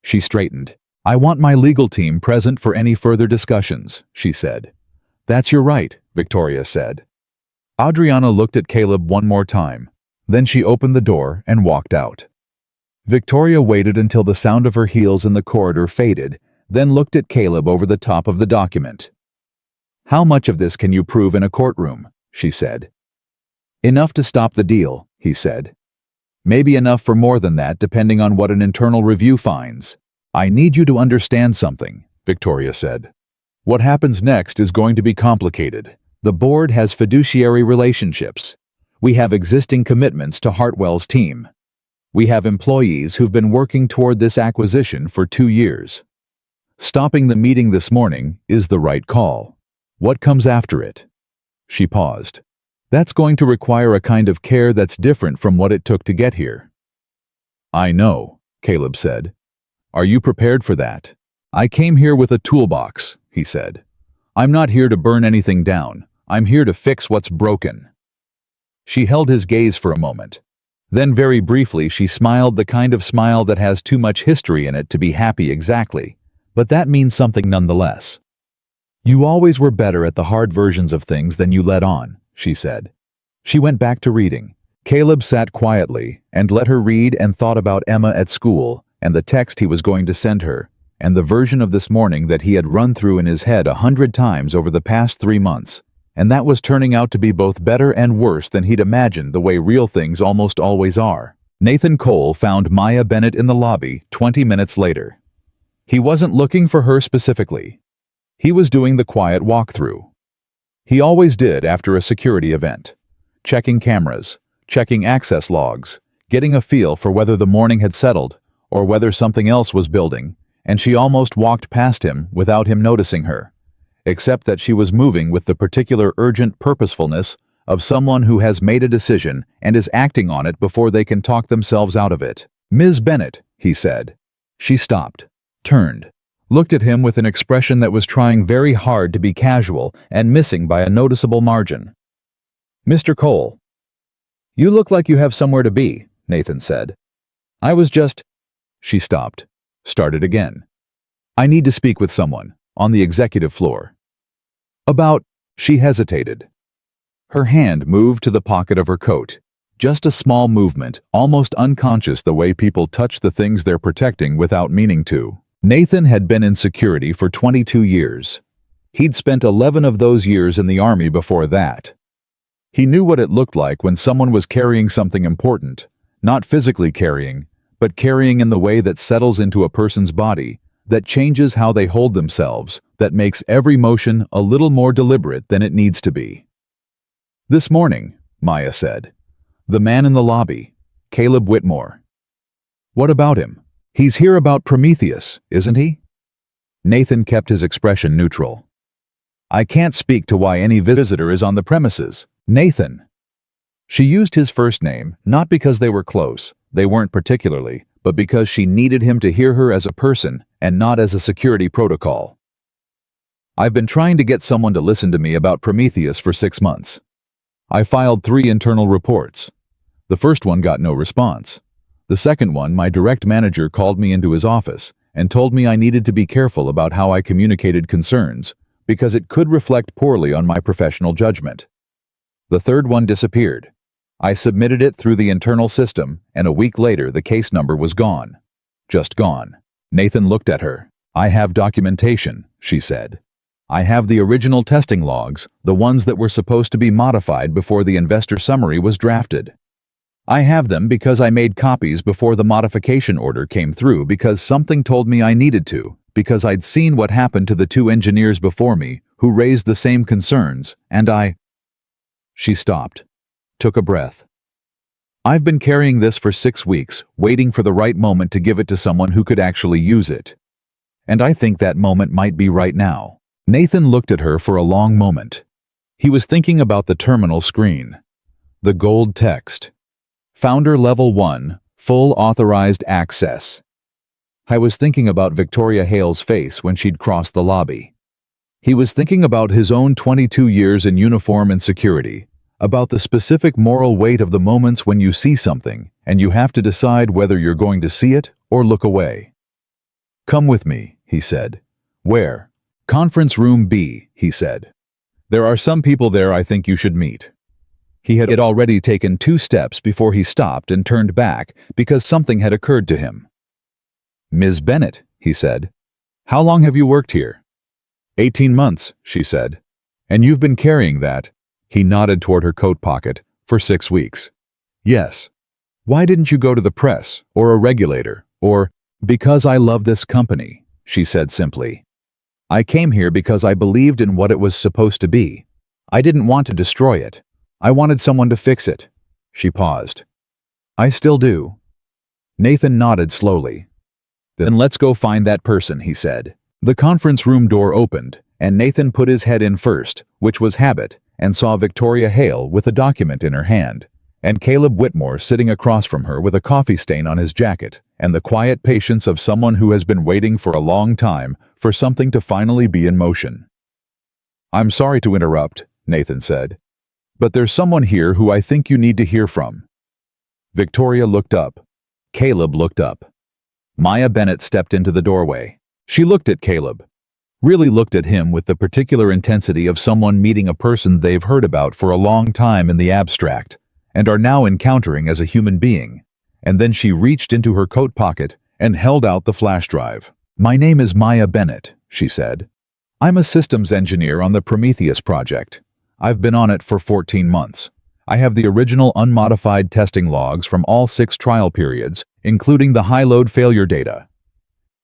She straightened. I want my legal team present for any further discussions, she said. That's your right, Victoria said. Adriana looked at Caleb one more time. Then she opened the door and walked out. Victoria waited until the sound of her heels in the corridor faded, then looked at Caleb over the top of the document. How much of this can you prove in a courtroom? She said. Enough to stop the deal, he said. Maybe enough for more than that, depending on what an internal review finds. I need you to understand something, Victoria said. What happens next is going to be complicated. The board has fiduciary relationships. We have existing commitments to Hartwell's team. We have employees who've been working toward this acquisition for 2 years. Stopping the meeting this morning is the right call. What comes after it? She paused. That's going to require a kind of care that's different from what it took to get here. I know, Caleb said. Are you prepared for that? I came here with a toolbox, he said. I'm not here to burn anything down. I'm here to fix what's broken. She held his gaze for a moment. Then very briefly she smiled, the kind of smile that has too much history in it to be happy exactly, but that means something nonetheless. You always were better at the hard versions of things than you let on, she said. She went back to reading. Caleb sat quietly and let her read and thought about Emma at school and the text he was going to send her and the version of this morning that he had run through in his head 100 times over the past 3 months. And that was turning out to be both better and worse than he'd imagined, the way real things almost always are. Nathan Cole found Maya Bennett in the lobby 20 minutes later. He wasn't looking for her specifically. He was doing the quiet walkthrough. He always did after a security event. Checking cameras, checking access logs, getting a feel for whether the morning had settled or whether something else was building, and she almost walked past him without him noticing her. Except that she was moving with the particular urgent purposefulness of someone who has made a decision and is acting on it before they can talk themselves out of it. Ms. Bennett, he said. She stopped, turned, looked at him with an expression that was trying very hard to be casual and missing by a noticeable margin. Mr. Cole. You look like you have somewhere to be, Nathan said. I was just... She stopped, started again. I need to speak with someone. On the executive floor. About, she hesitated. Her hand moved to the pocket of her coat. Just a small movement, almost unconscious the way people touch the things they're protecting without meaning to. Nathan had been in security for 22 years. He'd spent 11 of those years in the army before that. He knew what it looked like when someone was carrying something important, not physically carrying, but carrying in the way that settles into a person's body, that changes how they hold themselves, that makes every motion a little more deliberate than it needs to be. "This morning," Maya said. "The man in the lobby, Caleb Whitmore." "What about him? He's here about Prometheus, isn't he?" Nathan kept his expression neutral. "I can't speak to why any visitor is on the premises, Nathan." She used his first name, not because they were close, they weren't particularly, but because she needed him to hear her as a person and not as a security protocol. "I've been trying to get someone to listen to me about Prometheus for 6 months. I filed 3 internal reports. The first one got no response. The second one, my direct manager called me into his office and told me I needed to be careful about how I communicated concerns, because it could reflect poorly on my professional judgment. The third one disappeared. I submitted it through the internal system, and a week later the case number was gone. Just gone." Nathan looked at her. "I have documentation," she said. "I have the original testing logs, the ones that were supposed to be modified before the investor summary was drafted. I have them because I made copies before the modification order came through, because something told me I needed to, because I'd seen what happened to the 2 engineers before me who raised the same concerns, and I—" She stopped, took a breath. "I've been carrying this for 6 weeks, waiting for the right moment to give it to someone who could actually use it. And I think that moment might be right now." Nathan looked at her for a long moment. He was thinking about the terminal screen. The gold text. "Founder Level 1, Full Authorized Access." I was thinking about Victoria Hale's face when she'd crossed the lobby. He was thinking about his own 22 years in uniform and security, about the specific moral weight of the moments when you see something and you have to decide whether you're going to see it or look away. "Come with me," he said. "Where?" "Conference room B," he said. "There are some people there I think you should meet." He had already taken 2 steps before he stopped and turned back because something had occurred to him. "Ms. Bennett," he said. "How long have you worked here?" 18 months, she said. "And you've been carrying that," he nodded toward her coat pocket, "for 6 weeks." "Yes." "Why didn't you go to the press, or a regulator, or—" "Because I love this company," she said simply. "I came here because I believed in what it was supposed to be. I didn't want to destroy it. I wanted someone to fix it." She paused. "I still do." Nathan nodded slowly. "Then let's go find that person," he said. The conference room door opened, and Nathan put his head in first, which was habit, and saw Victoria Hale with a document in her hand, and Caleb Whitmore sitting across from her with a coffee stain on his jacket, and the quiet patience of someone who has been waiting for a long time for something to finally be in motion. "I'm sorry to interrupt," Nathan said, "but there's someone here who I think you need to hear from." Victoria looked up. Caleb looked up. Maya Bennett stepped into the doorway. She looked at Caleb. Really looked at him with the particular intensity of someone meeting a person they've heard about for a long time in the abstract, and are now encountering as a human being. And then she reached into her coat pocket and held out the flash drive. "My name is Maya Bennett," she said. "I'm a systems engineer on the Prometheus project. I've been on it for 14 months. I have the original unmodified testing logs from all 6 trial periods, including the high-load failure data."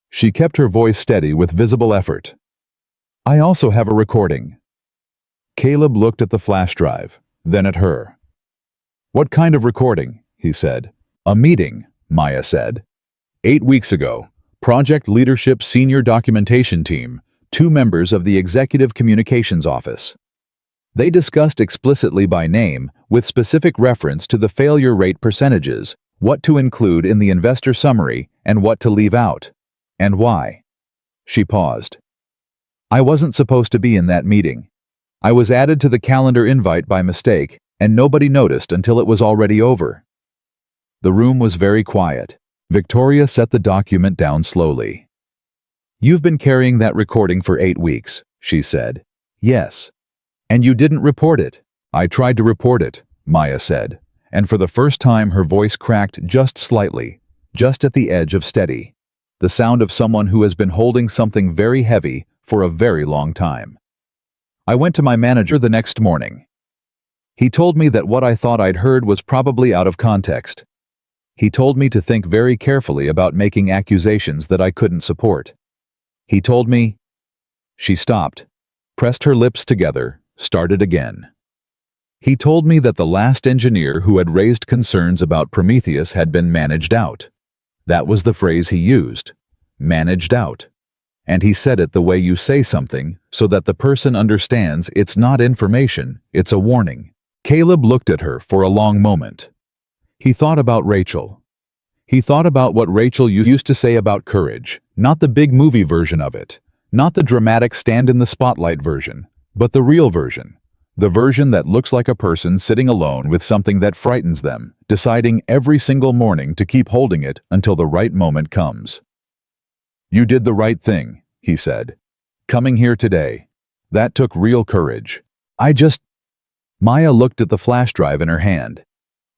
She kept her voice steady with visible effort. "I also have a recording." Caleb looked at the flash drive, then at her. "What kind of recording?" he said. "A meeting," Maya said. 8 weeks ago, Project Leadership Senior Documentation Team, 2 members of the Executive Communications Office. They discussed explicitly by name, with specific reference to the failure rate percentages, what to include in the investor summary and what to leave out. And why. She paused. "I wasn't supposed to be in that meeting. I was added to the calendar invite by mistake, and nobody noticed until it was already over." The room was very quiet. Victoria set the document down slowly. "You've been carrying that recording for 8 weeks, she said. "Yes. And you didn't report it." "I tried to report it," Maya said, and for the first time her voice cracked just slightly, just at the edge of steady. The sound of someone who has been holding something very heavy for a very long time. I went to my manager the next morning. He told me that what I thought I'd heard was probably out of context. He told me to think very carefully about making accusations that I couldn't support. He told me... She stopped, pressed her lips together, started again. He told me that the last engineer who had raised concerns about Prometheus had been managed out. That was the phrase he used. Managed out. And he said it the way you say something, so that the person understands it's not information, it's a warning. Caleb looked at her for a long moment. He thought about Rachel. He thought about what Rachel used to say about courage, not the big movie version of it, not the dramatic stand-in-the-spotlight version, but the real version. The version that looks like a person sitting alone with something that frightens them, deciding every single morning to keep holding it until the right moment comes. "You did the right thing," he said. "Coming here today. That took real courage. Maya looked at the flash drive in her hand.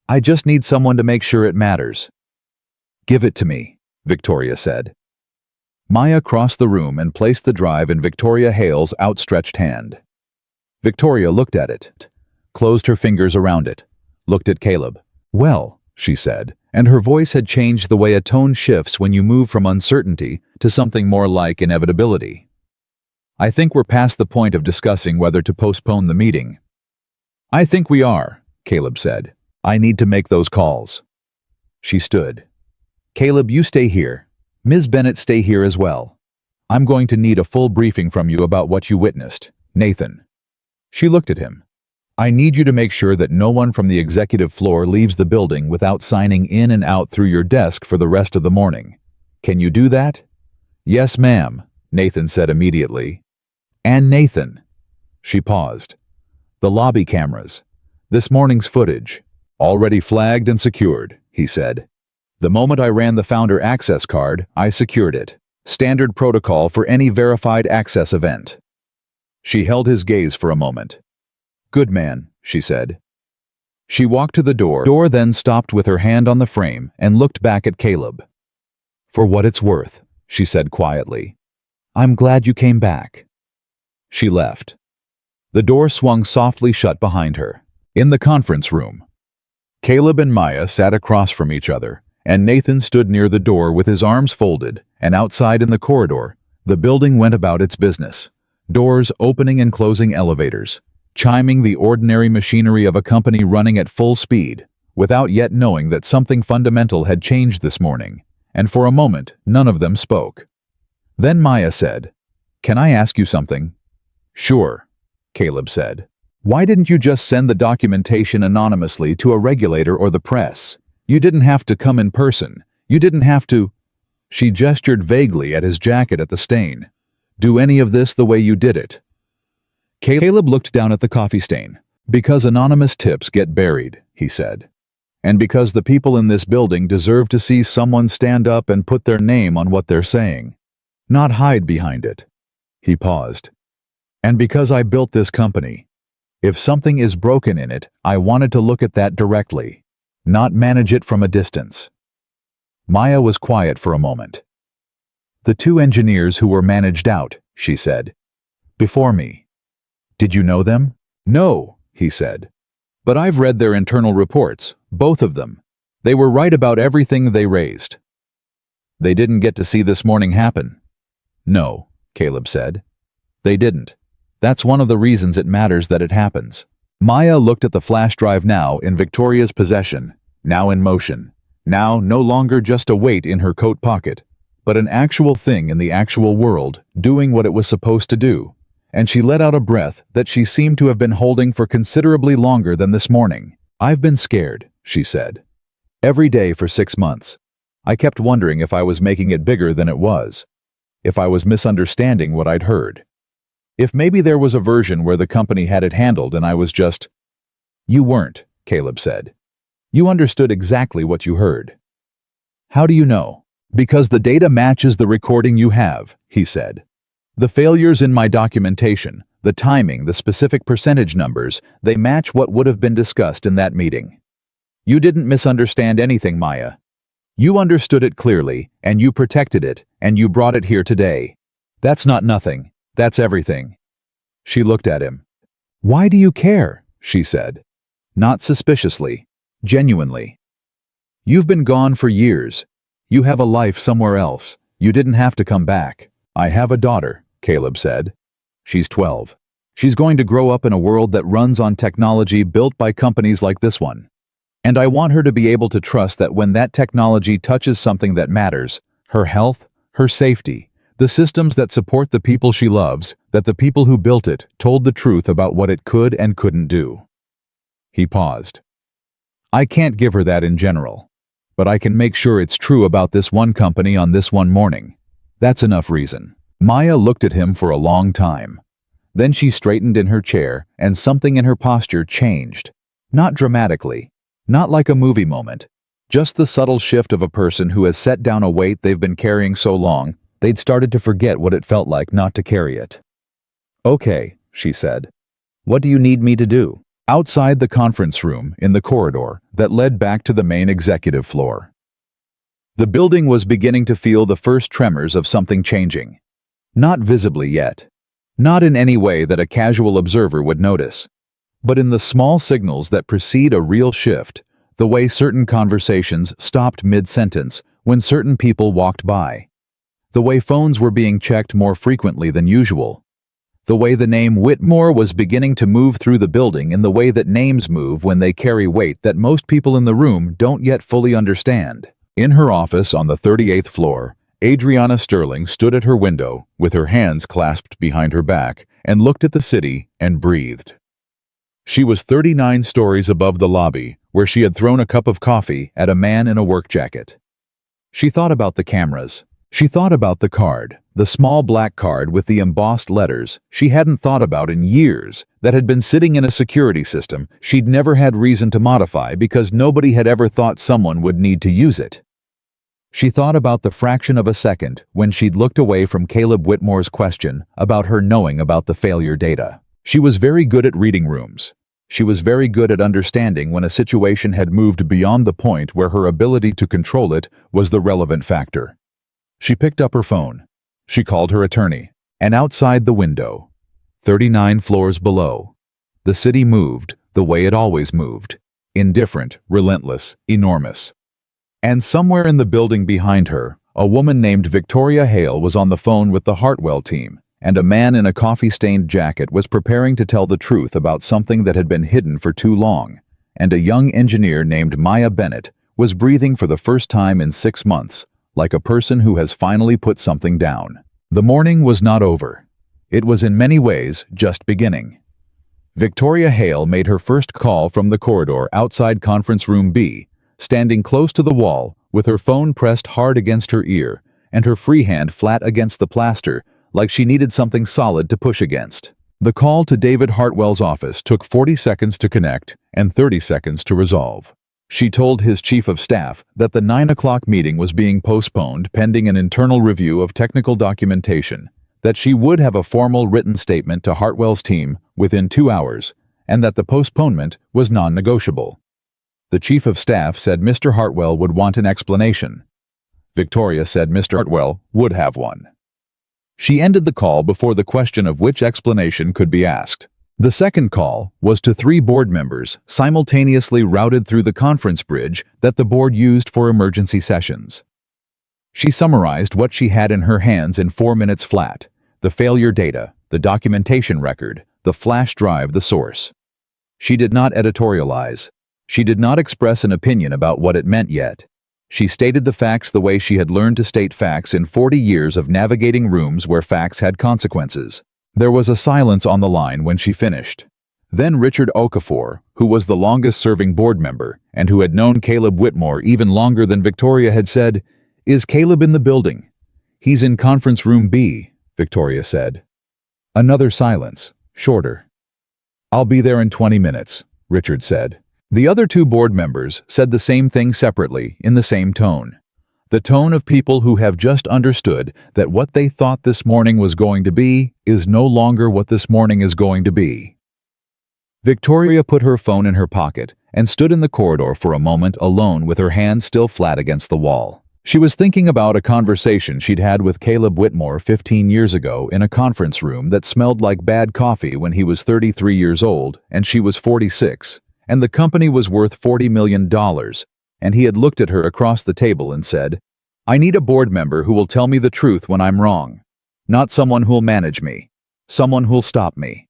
"I just need someone to make sure it matters." "Give it to me," Victoria said. Maya crossed the room and placed the drive in Victoria Hale's outstretched hand. Victoria looked at it, closed her fingers around it, looked at Caleb. "Well," she said, and her voice had changed the way a tone shifts when you move from uncertainty to something more like inevitability. "I think we're past the point of discussing whether to postpone the meeting." "I think we are," Caleb said. "I need to make those calls." She stood. "Caleb, you stay here. Ms. Bennett, stay here as well. I'm going to need a full briefing from you about what you witnessed, Nathan." She looked at him. "I need you to make sure that no one from the executive floor leaves the building without signing in and out through your desk for the rest of the morning. Can you do that?" "Yes, ma'am," Nathan said immediately. "And Nathan." She paused. "The lobby cameras. This morning's footage. Already flagged and secured," he said. "The moment I ran the founder access card, I secured it. Standard protocol for any verified access event." She held his gaze for a moment. "Good man," she said. She walked to the door, then stopped with her hand on the frame and looked back at Caleb. "For what it's worth," she said quietly. "I'm glad you came back." She left. The door swung softly shut behind her. In the conference room, Caleb and Maya sat across from each other, and Nathan stood near the door with his arms folded, and outside in the corridor, the building went about its business. Doors opening and closing elevators, chiming the ordinary machinery of a company running at full speed, without yet knowing that something fundamental had changed this morning, and for a moment none of them spoke. Then Maya said, "Can I ask you something?" "Sure," Caleb said. "Why didn't you just send the documentation anonymously to a regulator or the press? You didn't have to come in person. You didn't have to..." She gestured vaguely at his jacket at the stain. "Do any of this the way you did it." Caleb looked down at the coffee stain. "Because anonymous tips get buried," he said. "And because the people in this building deserve to see someone stand up and put their name on what they're saying. Not hide behind it." He paused. "And because I built this company. If something is broken in it, I wanted to look at that directly, not manage it from a distance." Maya was quiet for a moment. "The two engineers who were managed out," she said. "Before me. Did you know them?" "No," he said. "But I've read their internal reports, both of them. They were right about everything they raised." "They didn't get to see this morning happen." "No," Caleb said. "They didn't. That's one of the reasons it matters that it happens." Maya looked at the flash drive now in Victoria's possession, now in motion, now no longer just a weight in her coat pocket, but an actual thing in the actual world, doing what it was supposed to do, and she let out a breath that she seemed to have been holding for considerably longer than this morning. "I've been scared," she said. "Every day for 6 months. I kept wondering if I was making it bigger than it was, if I was misunderstanding what I'd heard. If maybe there was a version where the company had it handled and I was just..." "You weren't," Caleb said. "You understood exactly what you heard." "How do you know?" "Because the data matches the recording you have," he said. "The failures in my documentation, the timing, the specific percentage numbers, they match what would have been discussed in that meeting." You didn't misunderstand anything, Maya. You understood it clearly, and you protected it, and you brought it here today. That's not nothing. That's everything. She looked at him. Why do you care? She said. Not suspiciously. Genuinely. You've been gone for years. You have a life somewhere else. You didn't have to come back. I have a daughter, Caleb said. She's 12. She's going to grow up in a world that runs on technology built by companies like this one. And I want her to be able to trust that when that technology touches something that matters, her health, her safety, the systems that support the people she loves, that the people who built it told the truth about what it could and couldn't do. He paused. I can't give her that in general, but I can make sure it's true about this one company on this one morning. That's enough reason. Maya looked at him for a long time. Then she straightened in her chair, and something in her posture changed. Not dramatically. Not like a movie moment. Just the subtle shift of a person who has set down a weight they've been carrying so long, they'd started to forget what it felt like not to carry it. Okay, she said. What do you need me to do? Outside the conference room, in the corridor that led back to the main executive floor. The building was beginning to feel the first tremors of something changing. Not visibly yet. Not in any way that a casual observer would notice. But in the small signals that precede a real shift, the way certain conversations stopped mid-sentence when certain people walked by, the way phones were being checked more frequently than usual, the way the name Whitmore was beginning to move through the building in the way that names move when they carry weight that most people in the room don't yet fully understand. In her office on the 38th floor, Adriana Sterling stood at her window with her hands clasped behind her back and looked at the city and breathed. She was 39 stories above the lobby, where she had thrown a cup of coffee at a man in a work jacket. She thought about the cameras. She thought about the card, the small black card with the embossed letters she hadn't thought about in years, that had been sitting in a security system she'd never had reason to modify because nobody had ever thought someone would need to use it. She thought about the fraction of a second when she'd looked away from Caleb Whitmore's question about her knowing about the failure data. She was very good at reading rooms. She was very good at understanding when a situation had moved beyond the point where her ability to control it was the relevant factor. She picked up her phone. She called her attorney. And outside the window, 39 floors below, the city moved the way it always moved. Indifferent, relentless, enormous. And somewhere in the building behind her, a woman named Victoria Hale was on the phone with the Hartwell team, and a man in a coffee-stained jacket was preparing to tell the truth about something that had been hidden for too long, and a young engineer named Maya Bennett was breathing for the first time in 6 months, like a person who has finally put something down. The morning was not over. It was in many ways just beginning. Victoria Hale made her first call from the corridor outside Conference Room B, standing close to the wall with her phone pressed hard against her ear and her free hand flat against the plaster, like she needed something solid to push against. The call to David Hartwell's office took 40 seconds to connect and 30 seconds to resolve. She told his chief of staff that the 9 o'clock meeting was being postponed pending an internal review of technical documentation, that she would have a formal written statement to Hartwell's team within 2 hours, and that the postponement was non-negotiable. The chief of staff said Mr. Hartwell would want an explanation. Victoria said Mr. Hartwell would have one. She ended the call before the question of which explanation could be asked. The second call was to 3 board members simultaneously routed through the conference bridge that the board used for emergency sessions. She summarized what she had in her hands in 4 minutes flat: the failure data, the documentation record, the flash drive, the source. She did not editorialize. She did not express an opinion about what it meant yet. She stated the facts the way she had learned to state facts in 40 years of navigating rooms where facts had consequences. There was a silence on the line when she finished. Then Richard Okafor, who was the longest-serving board member and who had known Caleb Whitmore even longer than Victoria, had said, "Is Caleb in the building?" "He's in Conference Room B," Victoria said. Another silence, shorter. "I'll be there in 20 minutes, Richard said. The other 2 board members said the same thing separately, in the same tone. The tone of people who have just understood that what they thought this morning was going to be is no longer what this morning is going to be. Victoria put her phone in her pocket and stood in the corridor for a moment alone with her hand still flat against the wall. She was thinking about a conversation she'd had with Caleb Whitmore 15 years ago in a conference room that smelled like bad coffee when he was 33 years old and she was 46, and the company was worth $40 million, and he had looked at her across the table and said, "I need a board member who will tell me the truth when I'm wrong. Not someone who'll manage me. Someone who'll stop me."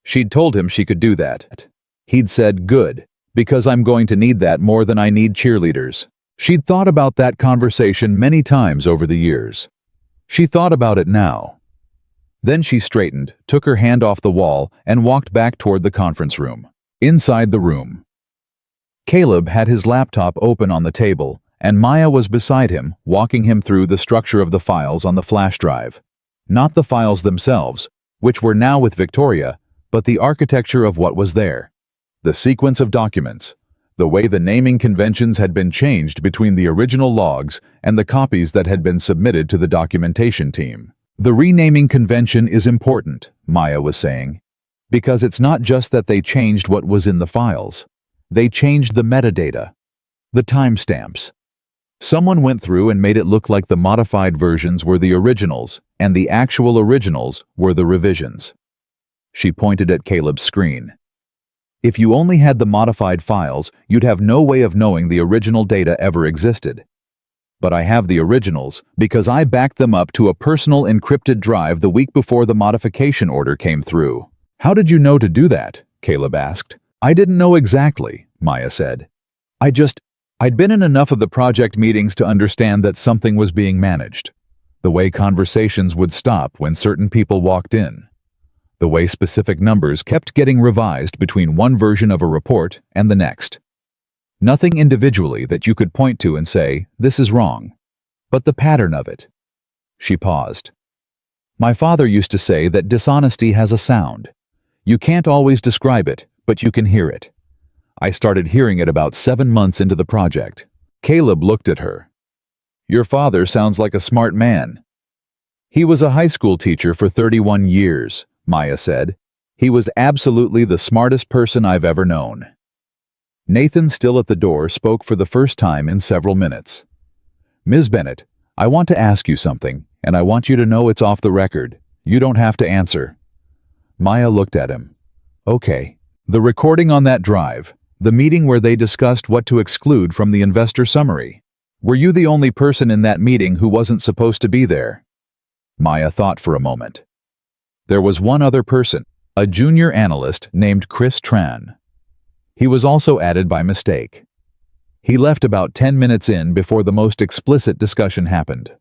She'd told him she could do that. He'd said, "Good, because I'm going to need that more than I need cheerleaders." She'd thought about that conversation many times over the years. She thought about it now. Then she straightened, took her hand off the wall, and walked back toward the conference room. Inside the room, Caleb had his laptop open on the table, and Maya was beside him, walking him through the structure of the files on the flash drive. Not the files themselves, which were now with Victoria, but the architecture of what was there. The sequence of documents. The way the naming conventions had been changed between the original logs and the copies that had been submitted to the documentation team. The renaming convention is important, Maya was saying, because it's not just that they changed what was in the files. They changed the metadata, the timestamps. Someone went through and made it look like the modified versions were the originals and the actual originals were the revisions. She pointed at Caleb's screen. If you only had the modified files, you'd have no way of knowing the original data ever existed. But I have the originals because I backed them up to a personal encrypted drive the week before the modification order came through. How did you know to do that? Caleb asked. I didn't know exactly, Maya said. I'd been in enough of the project meetings to understand that something was being managed. The way conversations would stop when certain people walked in. The way specific numbers kept getting revised between one version of a report and the next. Nothing individually that you could point to and say, this is wrong, but the pattern of it. She paused. My father used to say that dishonesty has a sound. You can't always describe it, but you can hear it. I started hearing it about 7 months into the project. Caleb looked at her. Your father sounds like a smart man. He was a high school teacher for 31 years. Maya said. He was absolutely the smartest person I've ever known. Nathan, still at the door, spoke for the first time in several minutes. Ms. Bennett, I want to ask you something, and I want you to know it's off the record. You don't have to answer. Maya looked at him. Okay. The recording on that drive, the meeting where they discussed what to exclude from the investor summary. Were you the only person in that meeting who wasn't supposed to be there? Maya thought for a moment. There was one other person, a junior analyst named Chris Tran. He was also added by mistake. He left about 10 minutes in before the most explicit discussion happened.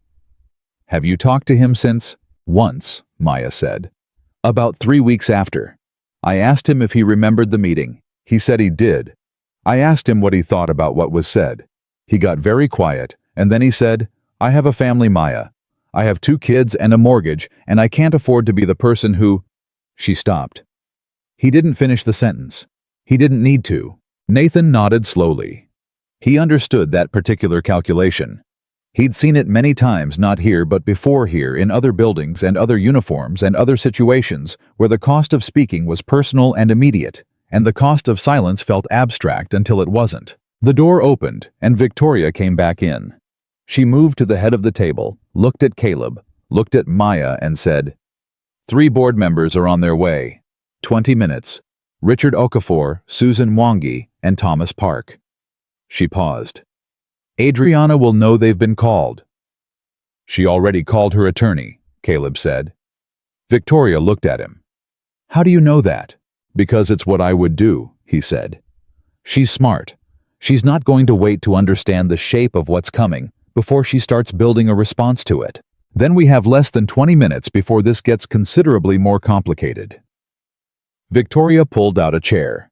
Have you talked to him since? Once, Maya said. About 3 weeks after. I asked him if he remembered the meeting. He said he did. I asked him what he thought about what was said. He got very quiet, and then he said, I have a family, Maya. I have 2 kids and a mortgage, and I can't afford to be the person who... She stopped. He didn't finish the sentence. He didn't need to. Nathan nodded slowly. He understood that particular calculation. He'd seen it many times, not here but before here, in other buildings and other uniforms and other situations where the cost of speaking was personal and immediate, and the cost of silence felt abstract until it wasn't. The door opened, and Victoria came back in. She moved to the head of the table, looked at Caleb, looked at Maya, and said, 3 board members are on their way. 20 minutes. Richard Okafor, Susan Mwangi, and Thomas Park. She paused. Adriana will know they've been called. She already called her attorney, Caleb said. Victoria looked at him. How do you know that? Because it's what I would do, he said. She's smart. She's not going to wait to understand the shape of what's coming before she starts building a response to it. Then we have less than 20 minutes before this gets considerably more complicated. Victoria pulled out a chair.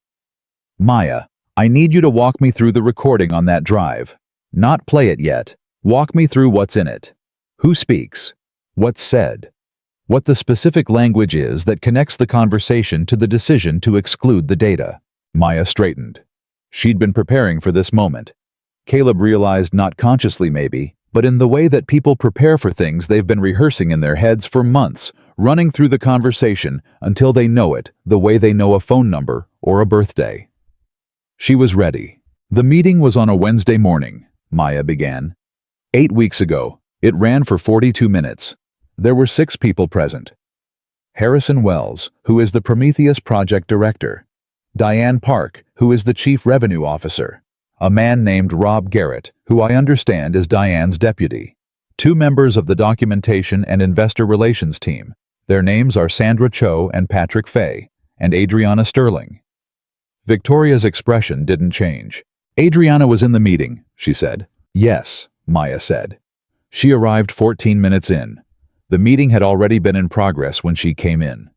Maya, I need you to walk me through the recording on that drive. Not play it yet. Walk me through what's in it. Who speaks? What's said? What the specific language is that connects the conversation to the decision to exclude the data. Maya straightened. She'd been preparing for this moment. Caleb realized, not consciously maybe, but in the way that people prepare for things they've been rehearsing in their heads for months, running through the conversation until they know it, the way they know a phone number or a birthday. She was ready. The meeting was on a Wednesday morning, Maya began. 8 weeks ago, it ran for 42 minutes. There were 6 people present. Harrison Wells, who is the Prometheus project director. Diane Park, who is the chief revenue officer. A man named Rob Garrett, who I understand is Diane's deputy. 2 members of the documentation and investor relations team. Their names are Sandra Cho and Patrick Fay, and Adriana Sterling. Victoria's expression didn't change. Adriana was in the meeting, she said. Yes, Maya said. She arrived 14 minutes in. The meeting had already been in progress when she came in.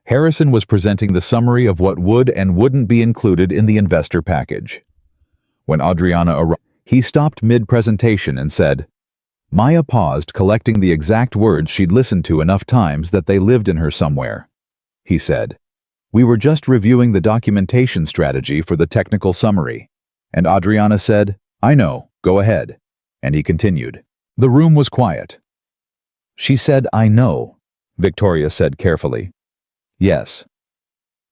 Harrison was presenting the summary of what would and wouldn't be included in the investor package. When Adriana arrived, he stopped mid-presentation and said, Maya paused, collecting the exact words she'd listened to enough times that they lived in her somewhere. He said, We were just reviewing the documentation strategy for the technical summary. And Adriana said, I know, go ahead. And he continued. The room was quiet. She said, I know, Victoria said carefully. Yes.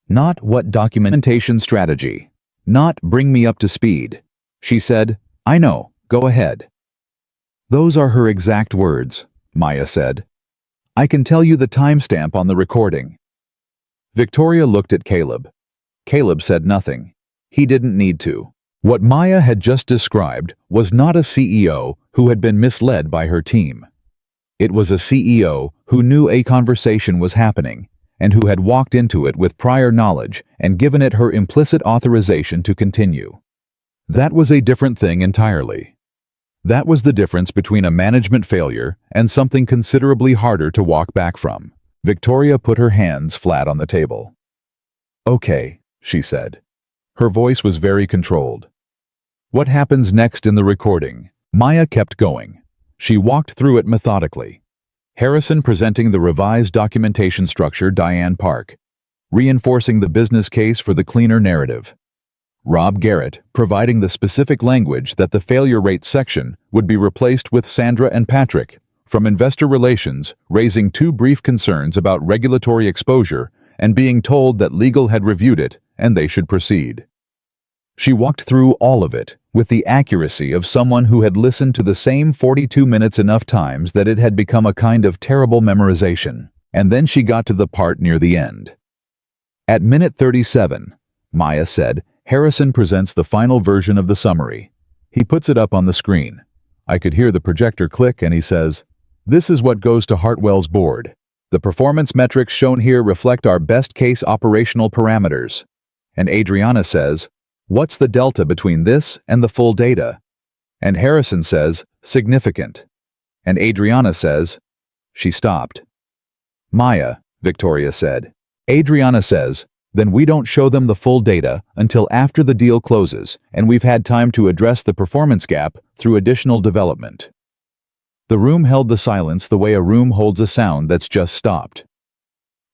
Not what documentation strategy. Not bring me up to speed. She said, I know, go ahead. Those are her exact words, Maya said. I can tell you the timestamp on the recording. Victoria looked at Caleb. Caleb said nothing. He didn't need to. What Maya had just described was not a CEO who had been misled by her team. It was a CEO who knew a conversation was happening and who had walked into it with prior knowledge and given it her implicit authorization to continue. That was a different thing entirely. That was the difference between a management failure and something considerably harder to walk back from. Victoria put her hands flat on the table. Okay, she said. Her voice was very controlled. What happens next in the recording? Maya kept going. She walked through it methodically. Harrison presenting the revised documentation structure, Diane Park, reinforcing the business case for the cleaner narrative. Rob Garrett providing the specific language that the failure rate section would be replaced with Sandra and Patrick from investor relations raising 2 brief concerns about regulatory exposure and being told that legal had reviewed it and they should proceed. She walked through all of it with the accuracy of someone who had listened to the same 42 minutes enough times that it had become a kind of terrible memorization, and then she got to the part near the end. At minute 37, Maya said, Harrison presents the final version of the summary. He puts it up on the screen. I could hear the projector click and he says, This is what goes to Hartwell's board. The performance metrics shown here reflect our best case operational parameters. And Adriana says, What's the delta between this and the full data? And Harrison says, Significant. And Adriana says, She stopped. Maya, Victoria said. Adriana says, Then we don't show them the full data until after the deal closes and we've had time to address the performance gap through additional development. The room held the silence the way a room holds a sound that's just stopped.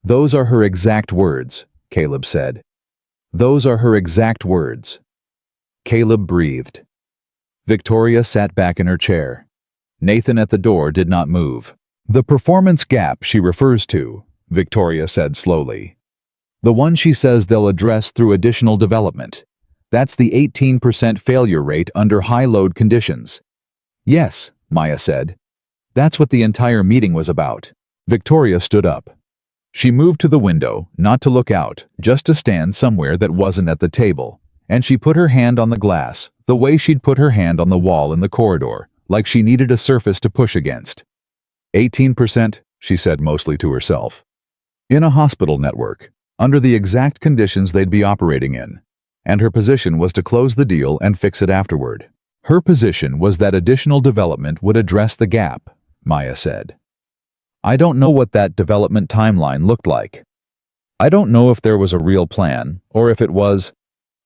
Those are her exact words, Caleb said. Those are her exact words. Caleb breathed. Victoria sat back in her chair. Nathan at the door did not move. The performance gap she refers to, Victoria said slowly. The one she says they'll address through additional development. That's the 18% failure rate under high-load conditions. Yes, Maya said. That's what the entire meeting was about. Victoria stood up. She moved to the window, not to look out, just to stand somewhere that wasn't at the table, and she put her hand on the glass, the way she'd put her hand on the wall in the corridor, like she needed a surface to push against. 18%, she said mostly to herself. In a hospital network, under the exact conditions they'd be operating in, and her position was to close the deal and fix it afterward. Her position was that additional development would address the gap, Maya said. I don't know what that development timeline looked like. I don't know if there was a real plan, or if it was...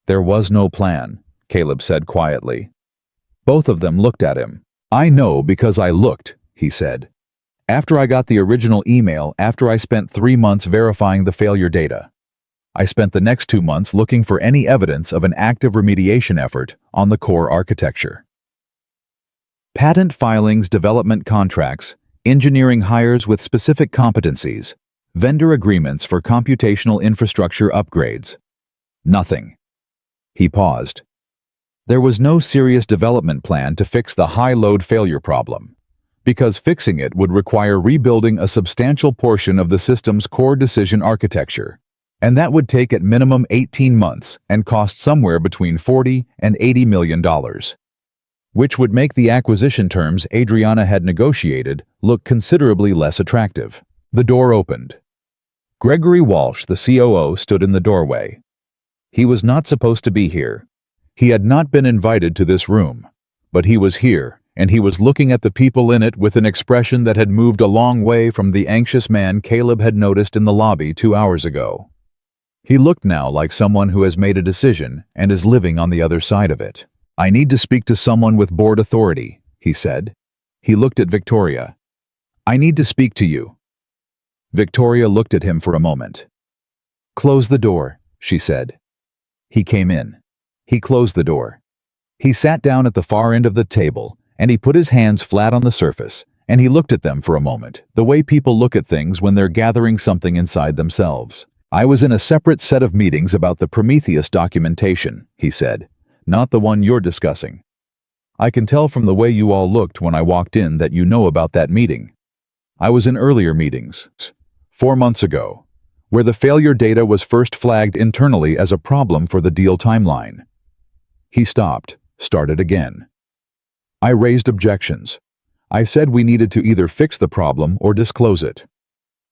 There was no plan, Caleb said quietly. Both of them looked at him. I know because I looked, he said. After I got the original email, after I spent 3 months verifying the failure data. I spent the next 2 months looking for any evidence of an active remediation effort on the core architecture. Patent filings, development contracts, engineering hires with specific competencies, vendor agreements for computational infrastructure upgrades. Nothing. He paused. There was no serious development plan to fix the high-load failure problem, because fixing it would require rebuilding a substantial portion of the system's core decision architecture, and that would take at minimum 18 months and cost somewhere between $40 and $80 million, which would make the acquisition terms Adriana had negotiated look considerably less attractive. The door opened. Gregory Walsh, the COO, stood in the doorway. He was not supposed to be here. He had not been invited to this room, but he was here, and he was looking at the people in it with an expression that had moved a long way from the anxious man Caleb had noticed in the lobby 2 hours ago. He looked now like someone who has made a decision and is living on the other side of it. "I need to speak to someone with board authority," he said. He looked at Victoria. "I need to speak to you." Victoria looked at him for a moment. "Close the door," she said. He came in. He closed the door. He sat down at the far end of the table, and he put his hands flat on the surface, and he looked at them for a moment, the way people look at things when they're gathering something inside themselves. "I was in a separate set of meetings about the Prometheus documentation," he said, "not the one you're discussing. I can tell from the way you all looked when I walked in that you know about that meeting. I was in earlier meetings, 4 months ago, where the failure data was first flagged internally as a problem for the deal timeline." He stopped, started again. "I raised objections. I said we needed to either fix the problem or disclose it.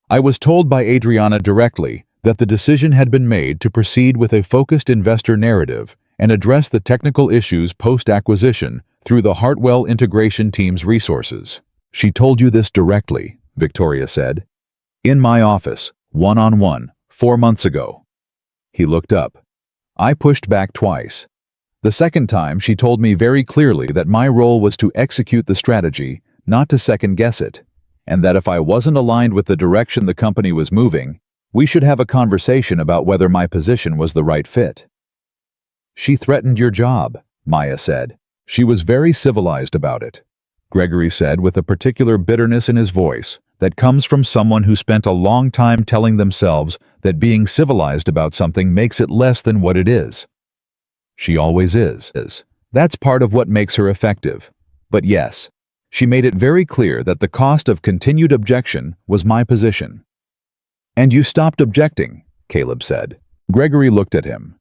I was told by Adriana directly that the decision had been made to proceed with a focused investor narrative and address the technical issues post-acquisition through the Hartwell integration team's resources." "She told you this directly," Victoria said. "In my office, one-on-one, 4 months ago." He looked up. "I pushed back twice. The second time she told me very clearly that my role was to execute the strategy, not to second-guess it, and that if I wasn't aligned with the direction the company was moving, we should have a conversation about whether my position was the right fit." "She threatened your job," Maya said. "She was very civilized about it," Gregory said with a particular bitterness in his voice that comes from someone who spent a long time telling themselves that being civilized about something makes it less than what it is. "She always is. That's part of what makes her effective. But yes, she made it very clear that the cost of continued objection was my position." "And you stopped objecting," Caleb said. Gregory looked at him.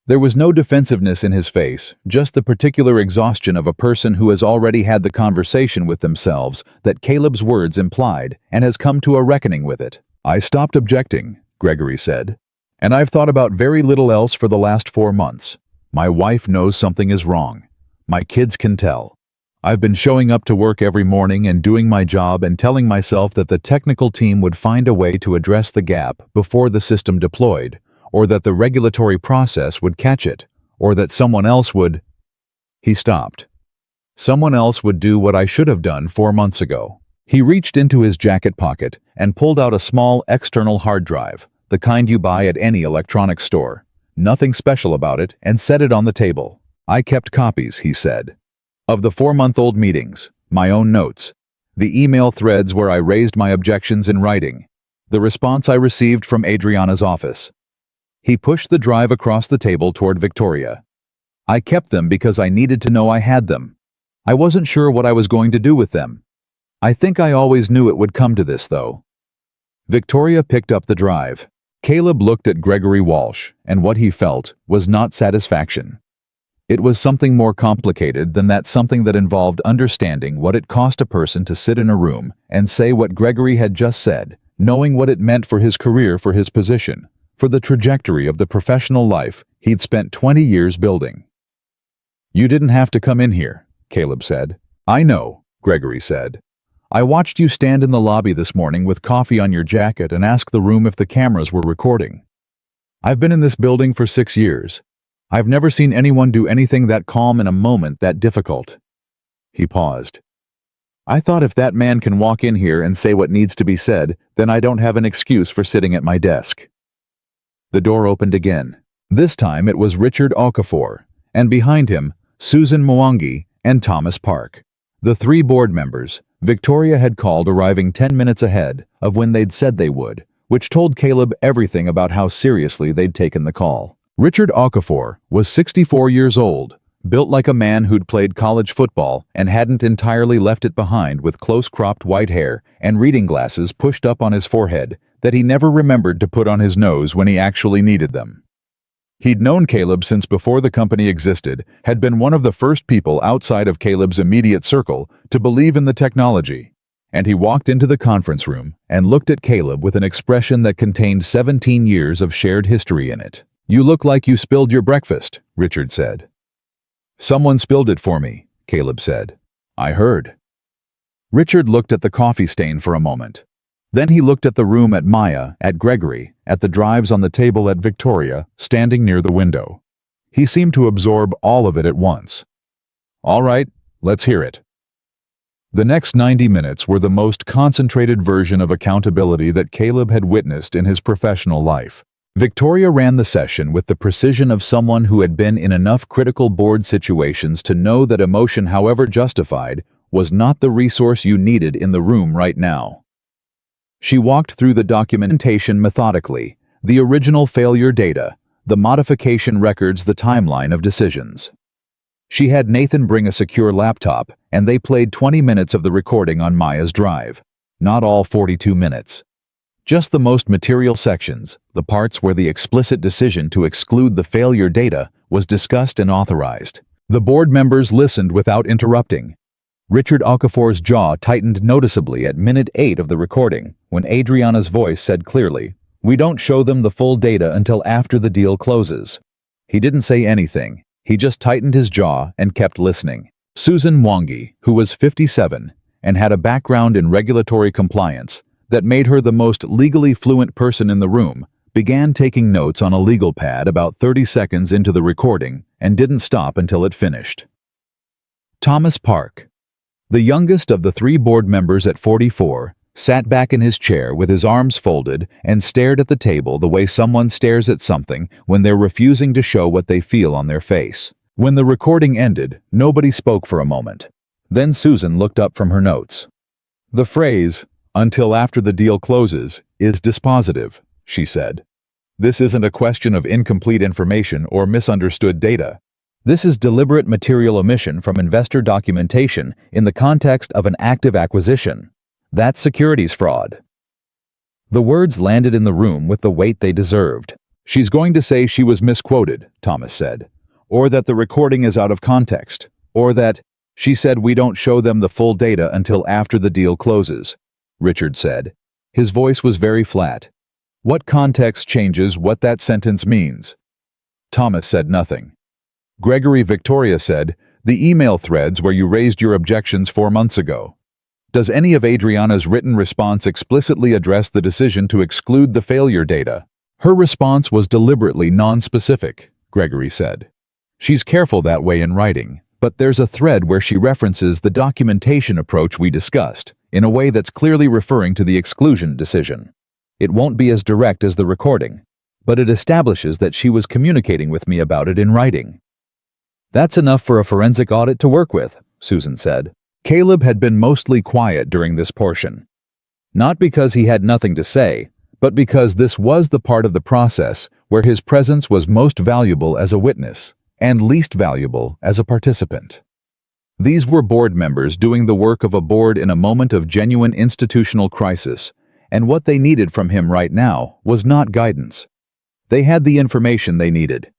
There was no defensiveness in his face, just the particular exhaustion of a person who has already had the conversation with themselves that Caleb's words implied and has come to a reckoning with it. "I stopped objecting," Gregory said, "and I've thought about very little else for the last 4 months. My wife knows something is wrong. My kids can tell. I've been showing up to work every morning and doing my job and telling myself that the technical team would find a way to address the gap before the system deployed, or that the regulatory process would catch it, or that someone else would—" He stopped. "Someone else would do what I should have done 4 months ago." He reached into his jacket pocket and pulled out a small external hard drive, the kind you buy at any electronics store. Nothing special about it, and set it on the table. "I kept copies," he said, "of the 4-month-old meetings, my own notes, the email threads where I raised my objections in writing, the response I received from Adriana's office." He pushed the drive across the table toward Victoria. "I kept them because I needed to know I had them. I wasn't sure what I was going to do with them. I think I always knew it would come to this, though." Victoria picked up the drive. Caleb looked at Gregory Walsh, and what he felt was not satisfaction. It was something more complicated than that, something that involved understanding what it cost a person to sit in a room and say what Gregory had just said, knowing what it meant for his career, for his position, for the trajectory of the professional life he'd spent 20 years building. "You didn't have to come in here," Caleb said. "I know," Gregory said. "I watched you stand in the lobby this morning with coffee on your jacket and ask the room if the cameras were recording. I've been in this building for 6 years. I've never seen anyone do anything that calm in a moment that difficult." He paused. "I thought if that man can walk in here and say what needs to be said, then I don't have an excuse for sitting at my desk." The door opened again. This time it was Richard Okafor, and behind him, Susan Mwangi and Thomas Park. The 3 board members Victoria had called arriving 10 minutes ahead of when they'd said they would, which told Caleb everything about how seriously they'd taken the call. Richard Okafor was 64 years old, built like a man who'd played college football and hadn't entirely left it behind, with close-cropped white hair and reading glasses pushed up on his forehead that he never remembered to put on his nose when he actually needed them. He'd known Caleb since before the company existed, had been one of the first people outside of Caleb's immediate circle to believe in the technology, and he walked into the conference room and looked at Caleb with an expression that contained 17 years of shared history in it. "You look like you spilled your breakfast," Richard said. "Someone spilled it for me," Caleb said. "I heard." Richard looked at the coffee stain for a moment. Then he looked at the room, at Maya, at Gregory, at the drives on the table, at Victoria, standing near the window. He seemed to absorb all of it at once. "All right, let's hear it." The next 90 minutes were the most concentrated version of accountability that Caleb had witnessed in his professional life. Victoria ran the session with the precision of someone who had been in enough critical board situations to know that emotion, however justified, was not the resource you needed in the room right now. She walked through the documentation methodically, the original failure data, the modification records, the timeline of decisions. She had Nathan bring a secure laptop, and they played 20 minutes of the recording on Maya's drive. Not all 42 minutes. Just the most material sections, the parts where the explicit decision to exclude the failure data was discussed and authorized. The board members listened without interrupting. Richard Okafor's jaw tightened noticeably at minute 8 of the recording, when Adriana's voice said clearly, "We don't show them the full data until after the deal closes." He didn't say anything. He just tightened his jaw and kept listening. Susan Mwangi, who was 57 and had a background in regulatory compliance that made her the most legally fluent person in the room, began taking notes on a legal pad about 30 seconds into the recording and didn't stop until it finished. Thomas Park, the youngest of the 3 board members at 44, sat back in his chair with his arms folded and stared at the table the way someone stares at something when they're refusing to show what they feel on their face. When the recording ended, nobody spoke for a moment. Then Susan looked up from her notes. "The phrase, 'until after the deal closes,' is dispositive," she said. "This isn't a question of incomplete information or misunderstood data. This is deliberate material omission from investor documentation in the context of an active acquisition. That's securities fraud." The words landed in the room with the weight they deserved. "She's going to say she was misquoted," Thomas said, "or that the recording is out of context, or that she said we don't show them the full data until after the deal closes," Richard said. His voice was very flat. "What context changes what that sentence means?" Thomas said nothing. Gregory, Victoria said, "The email threads where you raised your objections 4 months ago. Does any of Adriana's written response explicitly address the decision to exclude the failure data?" "Her response was deliberately non-specific," Gregory said. "She's careful that way in writing, but there's a thread where she references the documentation approach we discussed, in a way that's clearly referring to the exclusion decision. It won't be as direct as the recording, but it establishes that she was communicating with me about it in writing." "That's enough for a forensic audit to work with," Susan said. Caleb had been mostly quiet during this portion. Not because he had nothing to say, but because this was the part of the process where his presence was most valuable as a witness and least valuable as a participant. These were board members doing the work of a board in a moment of genuine institutional crisis, and what they needed from him right now was not guidance. They had the information they needed.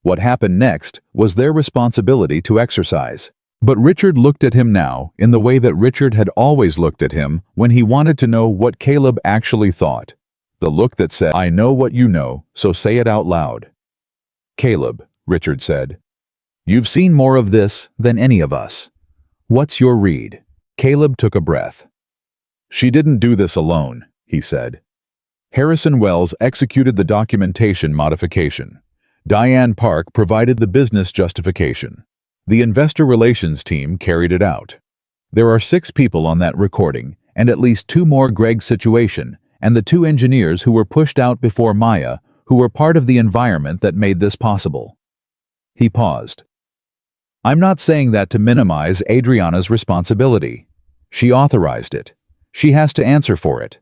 What happened next was their responsibility to exercise. But Richard looked at him now in the way that Richard had always looked at him when he wanted to know what Caleb actually thought. The look that said, "I know what you know, so say it out loud." "Caleb," Richard said, "you've seen more of this than any of us. What's your read?" Caleb took a breath. "She didn't do this alone," he said. "Harrison Wells executed the documentation modification. Diane Park provided the business justification. The investor relations team carried it out. There are 6 people on that recording, and at least 2 more Greg's situation, and the 2 engineers who were pushed out before Maya, who were part of the environment that made this possible." He paused. "I'm not saying that to minimize Adriana's responsibility. She authorized it. She has to answer for it.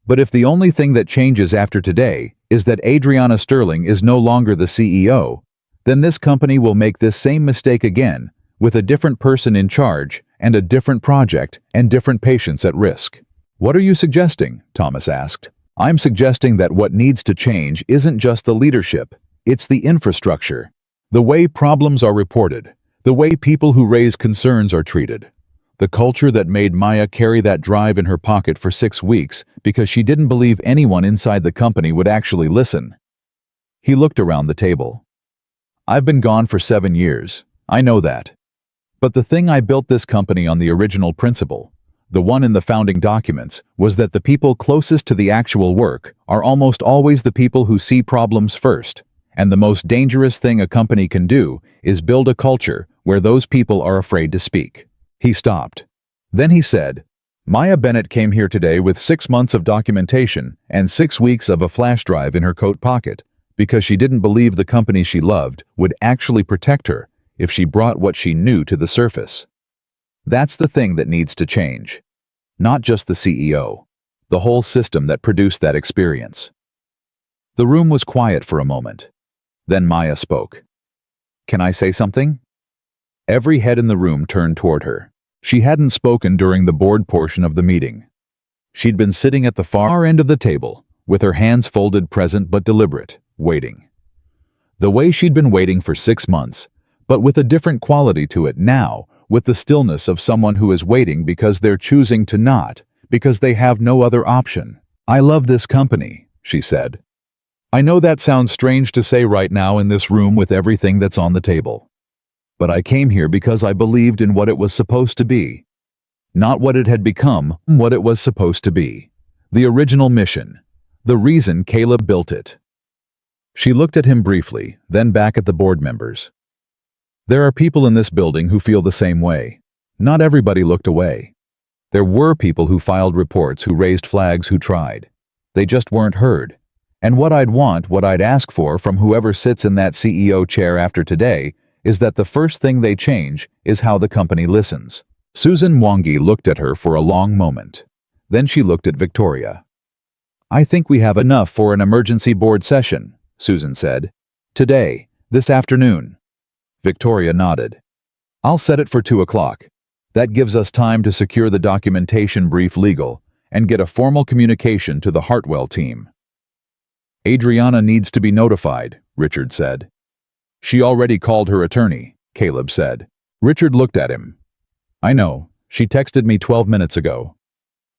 But if the only thing that changes after today is that Adriana Sterling is no longer the CEO, then this company will make this same mistake again, with a different person in charge, and a different project, and different patients at risk. What are you suggesting? Thomas asked. I'm suggesting that what needs to change isn't just the leadership, it's the infrastructure. The way problems are reported, the way people who raise concerns are treated. The culture that made Maya carry that drive in her pocket for 6 weeks because she didn't believe anyone inside the company would actually listen. He looked around the table. I've been gone for 7 years, I know that. But the thing I built this company on the original principle, the one in the founding documents, was that the people closest to the actual work are almost always the people who see problems first, and the most dangerous thing a company can do is build a culture where those people are afraid to speak. He stopped. Then he said, Maya Bennett came here today with 6 months of documentation and 6 weeks of a flash drive in her coat pocket because she didn't believe the company she loved would actually protect her if she brought what she knew to the surface. That's the thing that needs to change. Not just the CEO, the whole system that produced that experience. The room was quiet for a moment. Then Maya spoke. Can I say something? Every head in the room turned toward her. She hadn't spoken during the board portion of the meeting. She'd been sitting at the far end of the table, with her hands folded, present but deliberate, waiting. The way she'd been waiting for 6 months, but with a different quality to it now, with the stillness of someone who is waiting because they're choosing to not, because they have no other option. I love this company, she said. I know that sounds strange to say right now in this room with everything that's on the table. But I came here because I believed in what it was supposed to be. Not what it had become, what it was supposed to be. The original mission. The reason Caleb built it. She looked at him briefly, then back at the board members. There are people in this building who feel the same way. Not everybody looked away. There were people who filed reports, who raised flags, who tried. They just weren't heard. And what I'd ask for from whoever sits in that CEO chair after today is that the first thing they change is how the company listens. Susan Mwangi looked at her for a long moment. Then she looked at Victoria. I think we have enough for an emergency board session, Susan said. Today, this afternoon. Victoria nodded. I'll set it for 2 o'clock. That gives us time to secure the documentation, brief legal, and get a formal communication to the Hartwell team. Adriana needs to be notified, Richard said. She already called her attorney, Caleb said. Richard looked at him. I know, she texted me 12 minutes ago.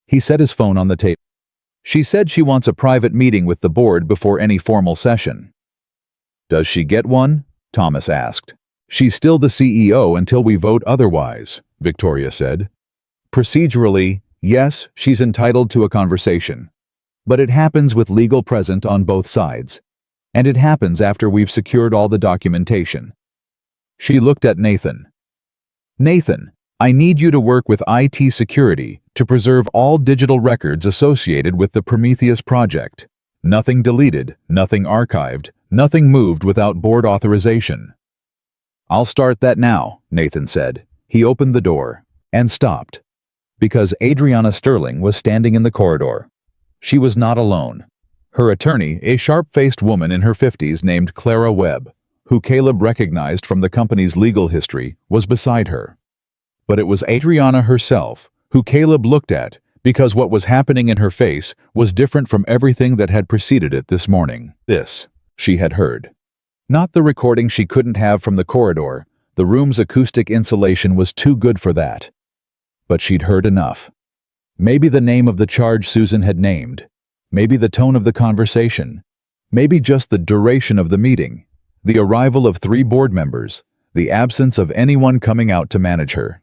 He set his phone on the table. She said she wants a private meeting with the board before any formal session. Does she get one? Thomas asked. She's still the CEO until we vote otherwise, Victoria said. Procedurally, yes, she's entitled to a conversation. But it happens with legal present on both sides. And it happens after we've secured all the documentation. She looked at Nathan. Nathan, I need you to work with IT security to preserve all digital records associated with the Prometheus project. Nothing deleted, nothing archived, nothing moved without board authorization. I'll start that now, Nathan said. He opened the door and stopped. Because Adriana Sterling was standing in the corridor. She was not alone. Her attorney, a sharp-faced woman in her 50s named Clara Webb, who Caleb recognized from the company's legal history, was beside her. But it was Adriana herself, who Caleb looked at, because what was happening in her face was different from everything that had preceded it this morning. This, she had heard. Not the recording she couldn't have from the corridor. The room's acoustic insulation was too good for that. But she'd heard enough. Maybe the name of the charge Susan had named. Maybe the tone of the conversation. Maybe just the duration of the meeting. The arrival of 3 board members. The absence of anyone coming out to manage her.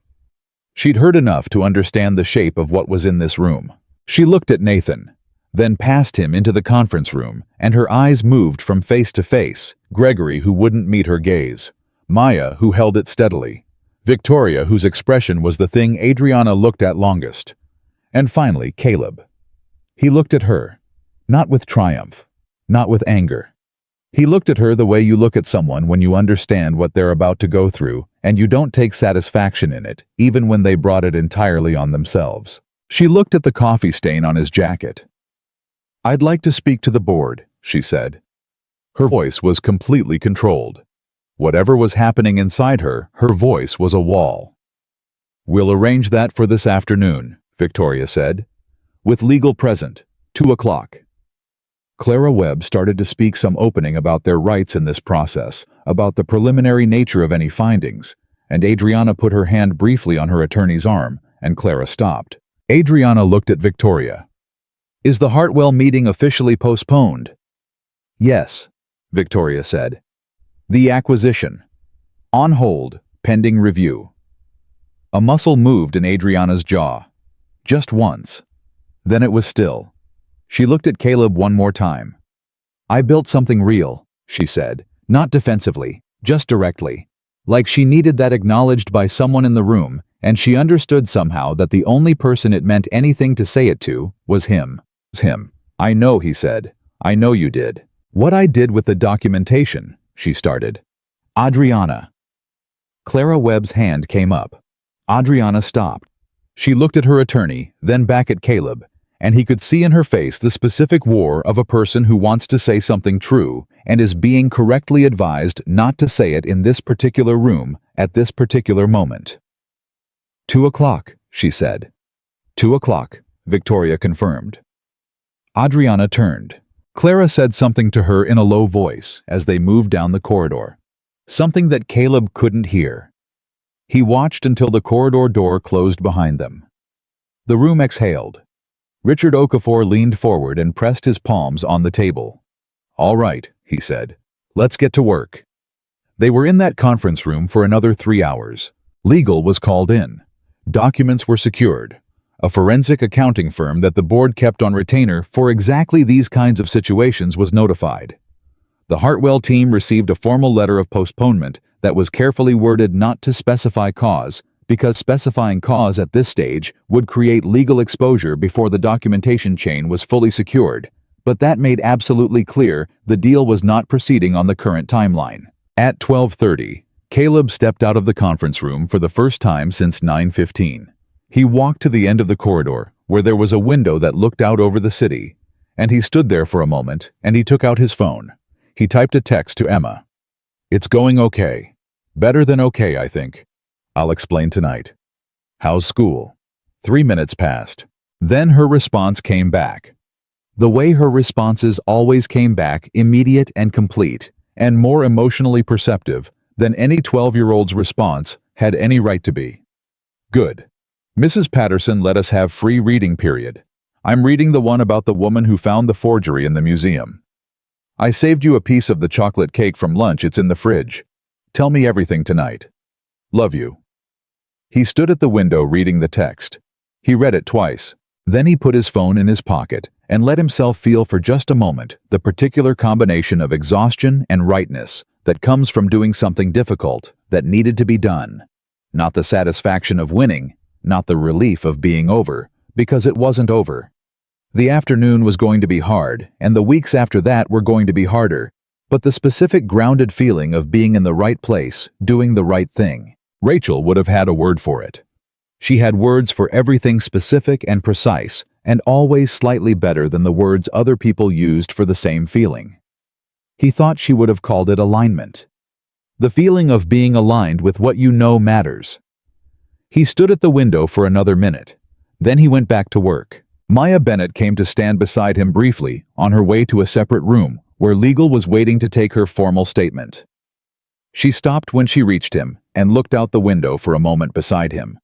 She'd heard enough to understand the shape of what was in this room. She looked at Nathan, then past him into the conference room, and her eyes moved from face to face. Gregory, who wouldn't meet her gaze. Maya, who held it steadily. Victoria, whose expression was the thing Adriana looked at longest. And finally, Caleb. He looked at her, not with triumph, not with anger. He looked at her the way you look at someone when you understand what they're about to go through, and you don't take satisfaction in it, even when they brought it entirely on themselves. She looked at the coffee stain on his jacket. I'd like to speak to the board, she said. Her voice was completely controlled. Whatever was happening inside her, her voice was a wall. "We'll arrange that for this afternoon," Victoria said. "With legal present, 2 o'clock. Clara Webb started to speak some opening about their rights in this process, about the preliminary nature of any findings, and Adriana put her hand briefly on her attorney's arm, and Clara stopped. Adriana looked at Victoria. "Is the Hartwell meeting officially postponed?" "Yes," Victoria said. "The acquisition. On hold, pending review." A muscle moved in Adriana's jaw. Just once. Then it was still. She looked at Caleb one more time. "I built something real," she said, not defensively, just directly. Like she needed that acknowledged by someone in the room, and she understood somehow that the only person it meant anything to say it to was him. Him. "I know," he said. "I know you did." "What I did with the documentation," she started. "Adriana." Clara Webb's hand came up. Adriana stopped. She looked at her attorney, then back at Caleb, and he could see in her face the specific war of a person who wants to say something true and is being correctly advised not to say it in this particular room at this particular moment. 2 o'clock, she said. 2 o'clock, Victoria confirmed. Adriana turned. Clara said something to her in a low voice as they moved down the corridor. Something that Caleb couldn't hear. He watched until the corridor door closed behind them. The room exhaled. Richard Okafor leaned forward and pressed his palms on the table. "All right," he said. "Let's get to work." They were in that conference room for another 3 hours. Legal was called in. Documents were secured. A forensic accounting firm that the board kept on retainer for exactly these kinds of situations was notified. The Hartwell team received a formal letter of postponement that was carefully worded not to specify cause, because specifying cause at this stage would create legal exposure before the documentation chain was fully secured, but that made absolutely clear the deal was not proceeding on the current timeline. At 12:30, Caleb stepped out of the conference room for the first time since 9:15. He walked to the end of the corridor, where there was a window that looked out over the city, and he stood there for a moment, and he took out his phone. He typed a text to Emma. "It's going okay. Better than okay, I think. I'll explain tonight. How's school?" 3 minutes passed. Then her response came back. The way her responses always came back, immediate and complete, and more emotionally perceptive than any 12-year-old's response had any right to be. "Good. Mrs. Patterson let us have free reading period. I'm reading the one about the woman who found the forgery in the museum. I saved you a piece of the chocolate cake from lunch. It's in the fridge. Tell me everything tonight. Love you." He stood at the window reading the text. He read it twice. Then he put his phone in his pocket and let himself feel for just a moment the particular combination of exhaustion and rightness that comes from doing something difficult that needed to be done. Not the satisfaction of winning, not the relief of being over, because it wasn't over. The afternoon was going to be hard, and the weeks after that were going to be harder, but the specific grounded feeling of being in the right place, doing the right thing. Rachel would have had a word for it. She had words for everything specific and precise, and always slightly better than the words other people used for the same feeling. He thought she would have called it alignment. The feeling of being aligned with what you know matters. He stood at the window for another minute. Then he went back to work. Maya Bennett came to stand beside him briefly, on her way to a separate room, where legal was waiting to take her formal statement. She stopped when she reached him and looked out the window for a moment beside him.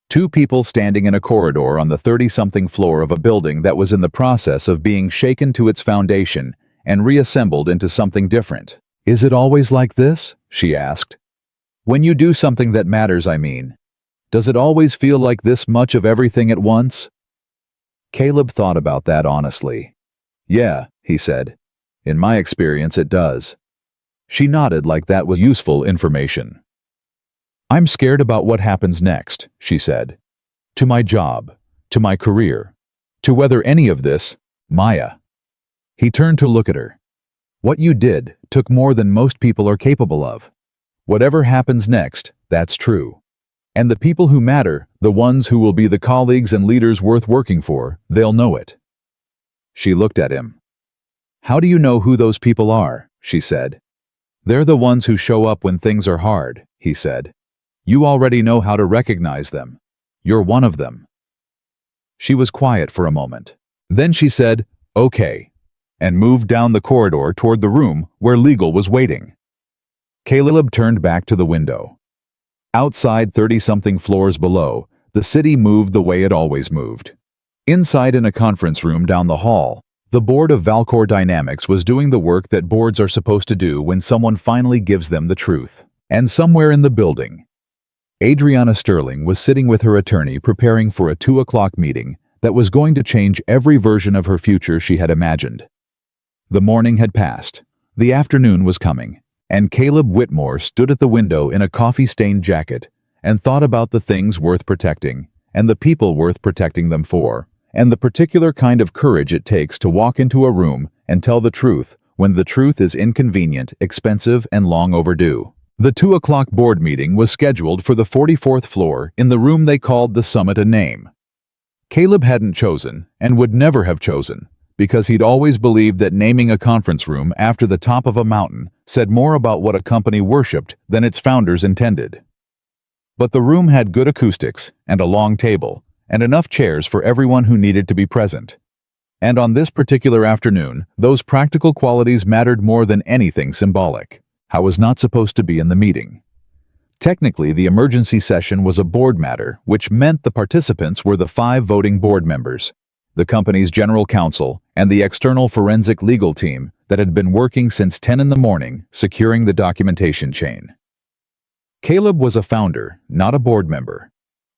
Two people standing in a corridor on the 30-something floor of a building that was in the process of being shaken to its foundation and reassembled into something different. "Is it always like this?" she asked. "When you do something that matters, I mean. Does it always feel like this much of everything at once?" Caleb thought about that honestly. "Yeah," he said. "In my experience, it does." She nodded like that was useful information. "I'm scared about what happens next," she said. "To my job, to my career, to whether any of this, Maya." He turned to look at her. "What you did took more than most people are capable of. Whatever happens next, that's true. And the people who matter, the ones who will be the colleagues and leaders worth working for, they'll know it." She looked at him. "How do you know who those people are?" she said. "They're the ones who show up when things are hard," he said. "You already know how to recognize them. You're one of them." She was quiet for a moment. Then she said, "Okay," and moved down the corridor toward the room where legal was waiting. Caleb turned back to the window. Outside 30-something floors below, the city moved the way it always moved. Inside in a conference room down the hall, the board of Valcor Dynamics was doing the work that boards are supposed to do when someone finally gives them the truth. And somewhere in the building, Adriana Sterling was sitting with her attorney preparing for a 2 o'clock meeting that was going to change every version of her future she had imagined. The morning had passed. The afternoon was coming, and Caleb Whitmore stood at the window in a coffee-stained jacket and thought about the things worth protecting and the people worth protecting them for, and the particular kind of courage it takes to walk into a room and tell the truth when the truth is inconvenient, expensive, and long overdue. The 2 o'clock board meeting was scheduled for the 44th floor in the room they called the Summit a name. Caleb hadn't chosen, and would never have chosen, because he'd always believed that naming a conference room after the top of a mountain said more about what a company worshipped than its founders intended. But the room had good acoustics, and a long table, and enough chairs for everyone who needed to be present. And on this particular afternoon, those practical qualities mattered more than anything symbolic. I was not supposed to be in the meeting. Technically, the emergency session was a board matter, which meant the participants were the 5 voting board members, the company's general counsel, and the external forensic legal team that had been working since 10 in the morning, securing the documentation chain. Caleb was a founder, not a board member.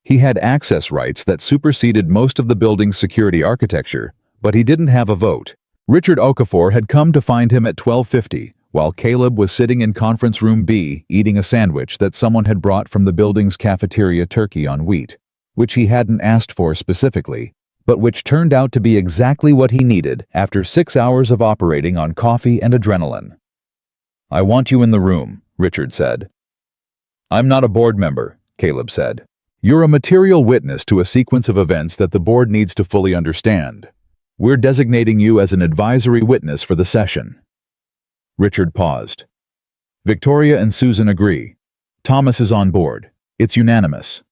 He had access rights that superseded most of the building's security architecture, but he didn't have a vote. Richard Okafor had come to find him at 12:50, while Caleb was sitting in conference room B eating a sandwich that someone had brought from the building's cafeteria, turkey on wheat, which he hadn't asked for specifically, but which turned out to be exactly what he needed after 6 hours of operating on coffee and adrenaline. "I want you in the room," Richard said. "I'm not a board member," Caleb said. "You're a material witness to a sequence of events that the board needs to fully understand. We're designating you as an advisory witness for the session." Richard paused. "Victoria and Susan agree. Thomas is on board. It's unanimous."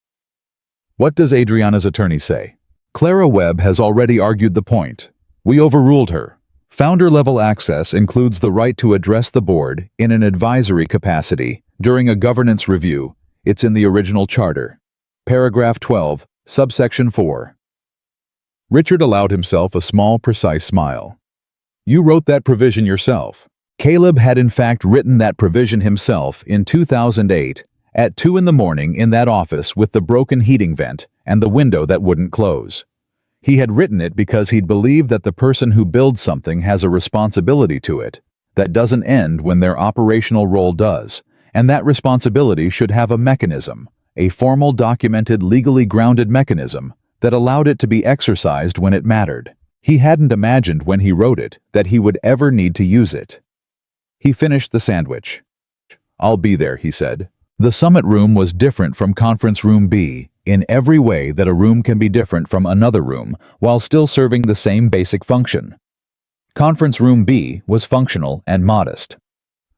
"What does Adriana's attorney say?" "Clara Webb has already argued the point. We overruled her. Founder-level access includes the right to address the board in an advisory capacity during a governance review. It's in the original charter. Paragraph 12, subsection 4. Richard allowed himself a small, precise smile. "You wrote that provision yourself." Caleb had in fact written that provision himself in 2008 at 2 in the morning in that office with the broken heating vent and the window that wouldn't close. He had written it because he'd believed that the person who builds something has a responsibility to it that doesn't end when their operational role does, and that responsibility should have a mechanism, a formal, documented, legally grounded mechanism that allowed it to be exercised when it mattered. He hadn't imagined when he wrote it that he would ever need to use it. He finished the sandwich. "I'll be there," he said. The summit room was different from conference room B in every way that a room can be different from another room while still serving the same basic function. Conference room B was functional and modest.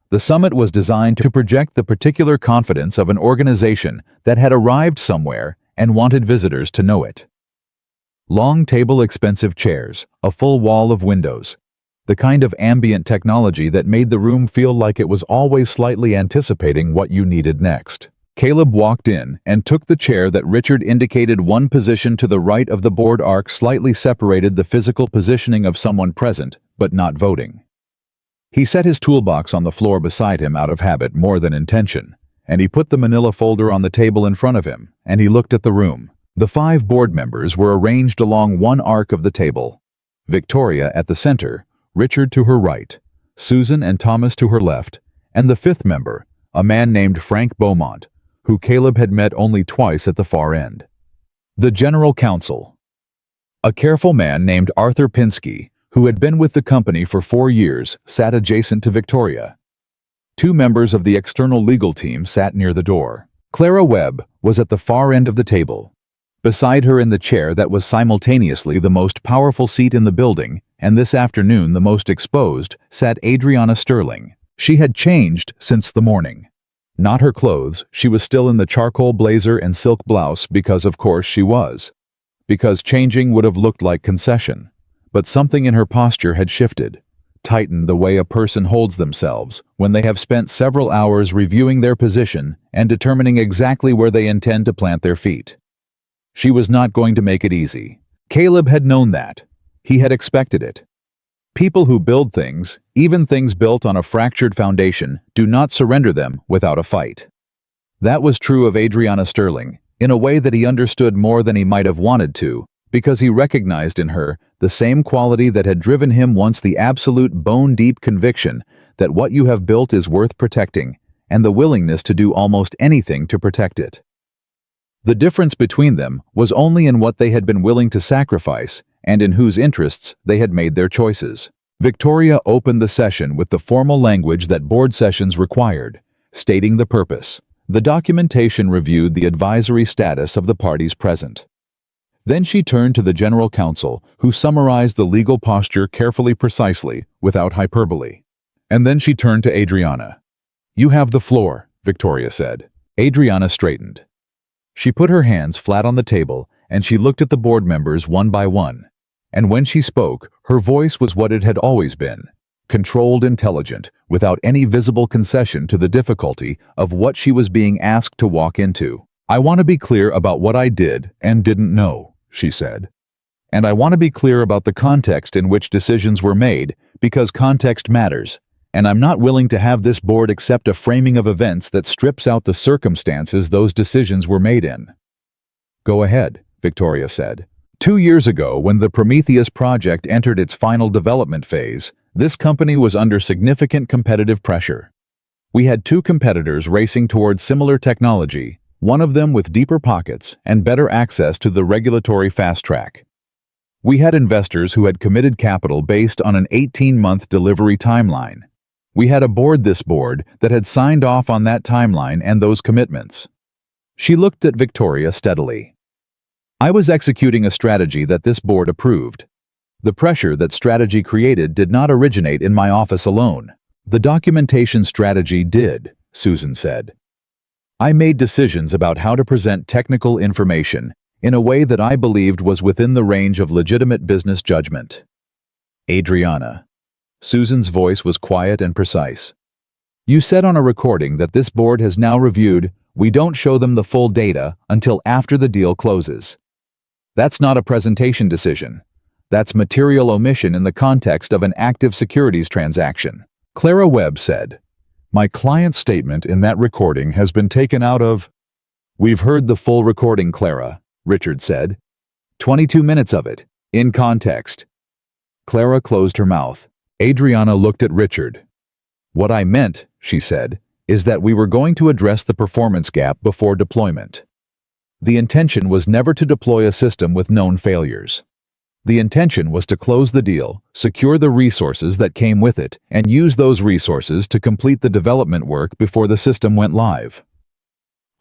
The summit was designed to project the particular confidence of an organization that had arrived somewhere and wanted visitors to know it. Long table, expensive chairs, a full wall of windows, the kind of ambient technology that made the room feel like it was always slightly anticipating what you needed next. Caleb walked in and took the chair that Richard indicated. One position to the right of the board arc slightly separated the physical positioning of someone present, but not voting. He set his toolbox on the floor beside him out of habit more than intention, and he put the manila folder on the table in front of him, and he looked at the room. The 5 board members were arranged along one arc of the table. Victoria at the center, Richard to her right, Susan and Thomas to her left, and the 5th member, a man named Frank Beaumont, who Caleb had met only twice at the far end. The general counsel, a careful man named Arthur Pinsky, who had been with the company for 4 years, sat adjacent to Victoria. 2 members of the external legal team sat near the door. Clara Webb was at the far end of the table. Beside her in the chair that was simultaneously the most powerful seat in the building, and this afternoon the most exposed, sat Adriana Sterling. She had changed since the morning. Not her clothes, she was still in the charcoal blazer and silk blouse because of course she was. Because changing would have looked like concession. But something in her posture had shifted, tightened the way a person holds themselves when they have spent several hours reviewing their position and determining exactly where they intend to plant their feet. She was not going to make it easy. Caleb had known that. He had expected it. People who build things, even things built on a fractured foundation, do not surrender them without a fight. That was true of Adriana Sterling, in a way that he understood more than he might have wanted to, because he recognized in her the same quality that had driven him once, the absolute bone-deep conviction that what you have built is worth protecting, and the willingness to do almost anything to protect it. The difference between them was only in what they had been willing to sacrifice and in whose interests they had made their choices. Victoria opened the session with the formal language that board sessions required, stating the purpose. The documentation reviewed the advisory status of the parties present. Then she turned to the general counsel, who summarized the legal posture carefully, precisely, without hyperbole. And then she turned to Adriana. "You have the floor," Victoria said. Adriana straightened. She put her hands flat on the table and she looked at the board members one by one. And when she spoke, her voice was what it had always been, controlled, intelligent, without any visible concession to the difficulty of what she was being asked to walk into. "I want to be clear about what I did and didn't know," she said. "And I want to be clear about the context in which decisions were made, because context matters. And I'm not willing to have this board accept a framing of events that strips out the circumstances those decisions were made in." "Go ahead," Victoria said. 2 years ago, when the Prometheus project entered its final development phase, this company was under significant competitive pressure. We had 2 competitors racing towards similar technology, one of them with deeper pockets and better access to the regulatory fast track. We had investors who had committed capital based on an 18-month delivery timeline. We had a board, this board, that had signed off on that timeline and those commitments. She looked at Victoria steadily. "I was executing a strategy that this board approved. The pressure that strategy created did not originate in my office alone. The documentation strategy did," Susan said. "I made decisions about how to present technical information in a way that I believed was within the range of legitimate business judgment." "Adriana." Susan's voice was quiet and precise. "You said on a recording that this board has now reviewed, we don't show them the full data until after the deal closes. That's not a presentation decision. That's material omission in the context of an active securities transaction." Clara Webb said, "My client's statement in that recording has been taken out of—" "We've heard the full recording, Clara," Richard said. 22 minutes of it, in context." Clara closed her mouth. Adriana looked at Richard. "What I meant," she said, "is that we were going to address the performance gap before deployment. The intention was never to deploy a system with known failures. The intention was to close the deal, secure the resources that came with it, and use those resources to complete the development work before the system went live."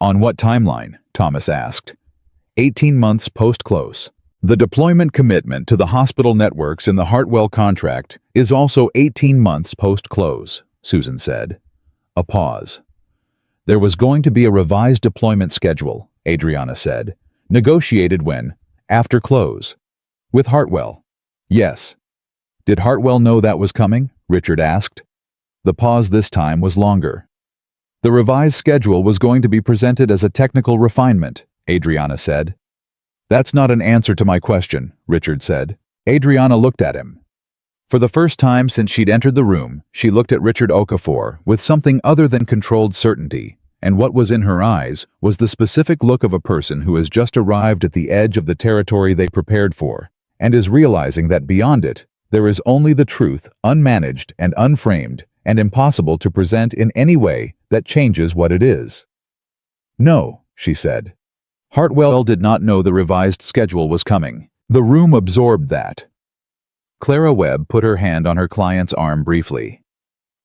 "On what timeline?" Thomas asked. 18 months post-close. The deployment commitment to the hospital networks in the Hartwell contract is also 18 months post-close, Susan said. A pause. "There was going to be a revised deployment schedule," Adriana said. "Negotiated when? After close." "With Hartwell?" "Yes." "Did Hartwell know that was coming?" Richard asked. The pause this time was longer. "The revised schedule was going to be presented as a technical refinement," Adriana said. "That's not an answer to my question," Richard said. Adriana looked at him. For the first time since she'd entered the room, she looked at Richard Okafor with something other than controlled certainty, and what was in her eyes was the specific look of a person who has just arrived at the edge of the territory they prepared for, and is realizing that beyond it, there is only the truth, unmanaged and unframed, and impossible to present in any way that changes what it is. "No," she said. Hartwell did not know the revised schedule was coming. The room absorbed that. Clara Webb put her hand on her client's arm briefly.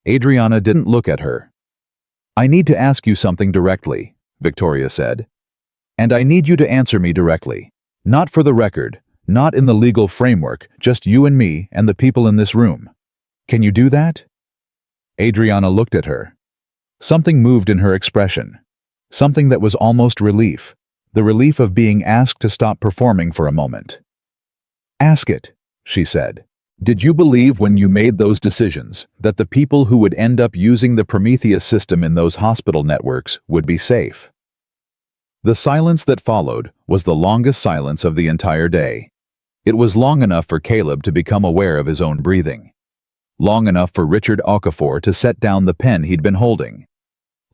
Adriana didn't look at her. "I need to ask you something directly," Victoria said. And I need you to answer me directly. Not for the record, not in the legal framework, just you and me and the people in this room. Can you do that? Adriana looked at her. Something moved in her expression. Something that was almost relief. The relief of being asked to stop performing for a moment. Ask it, she said. Did you believe when you made those decisions that the people who would end up using the Prometheus system in those hospital networks would be safe? The silence that followed was the longest silence of the entire day. It was long enough for Caleb to become aware of his own breathing. Long enough for Richard Okafor to set down the pen he'd been holding.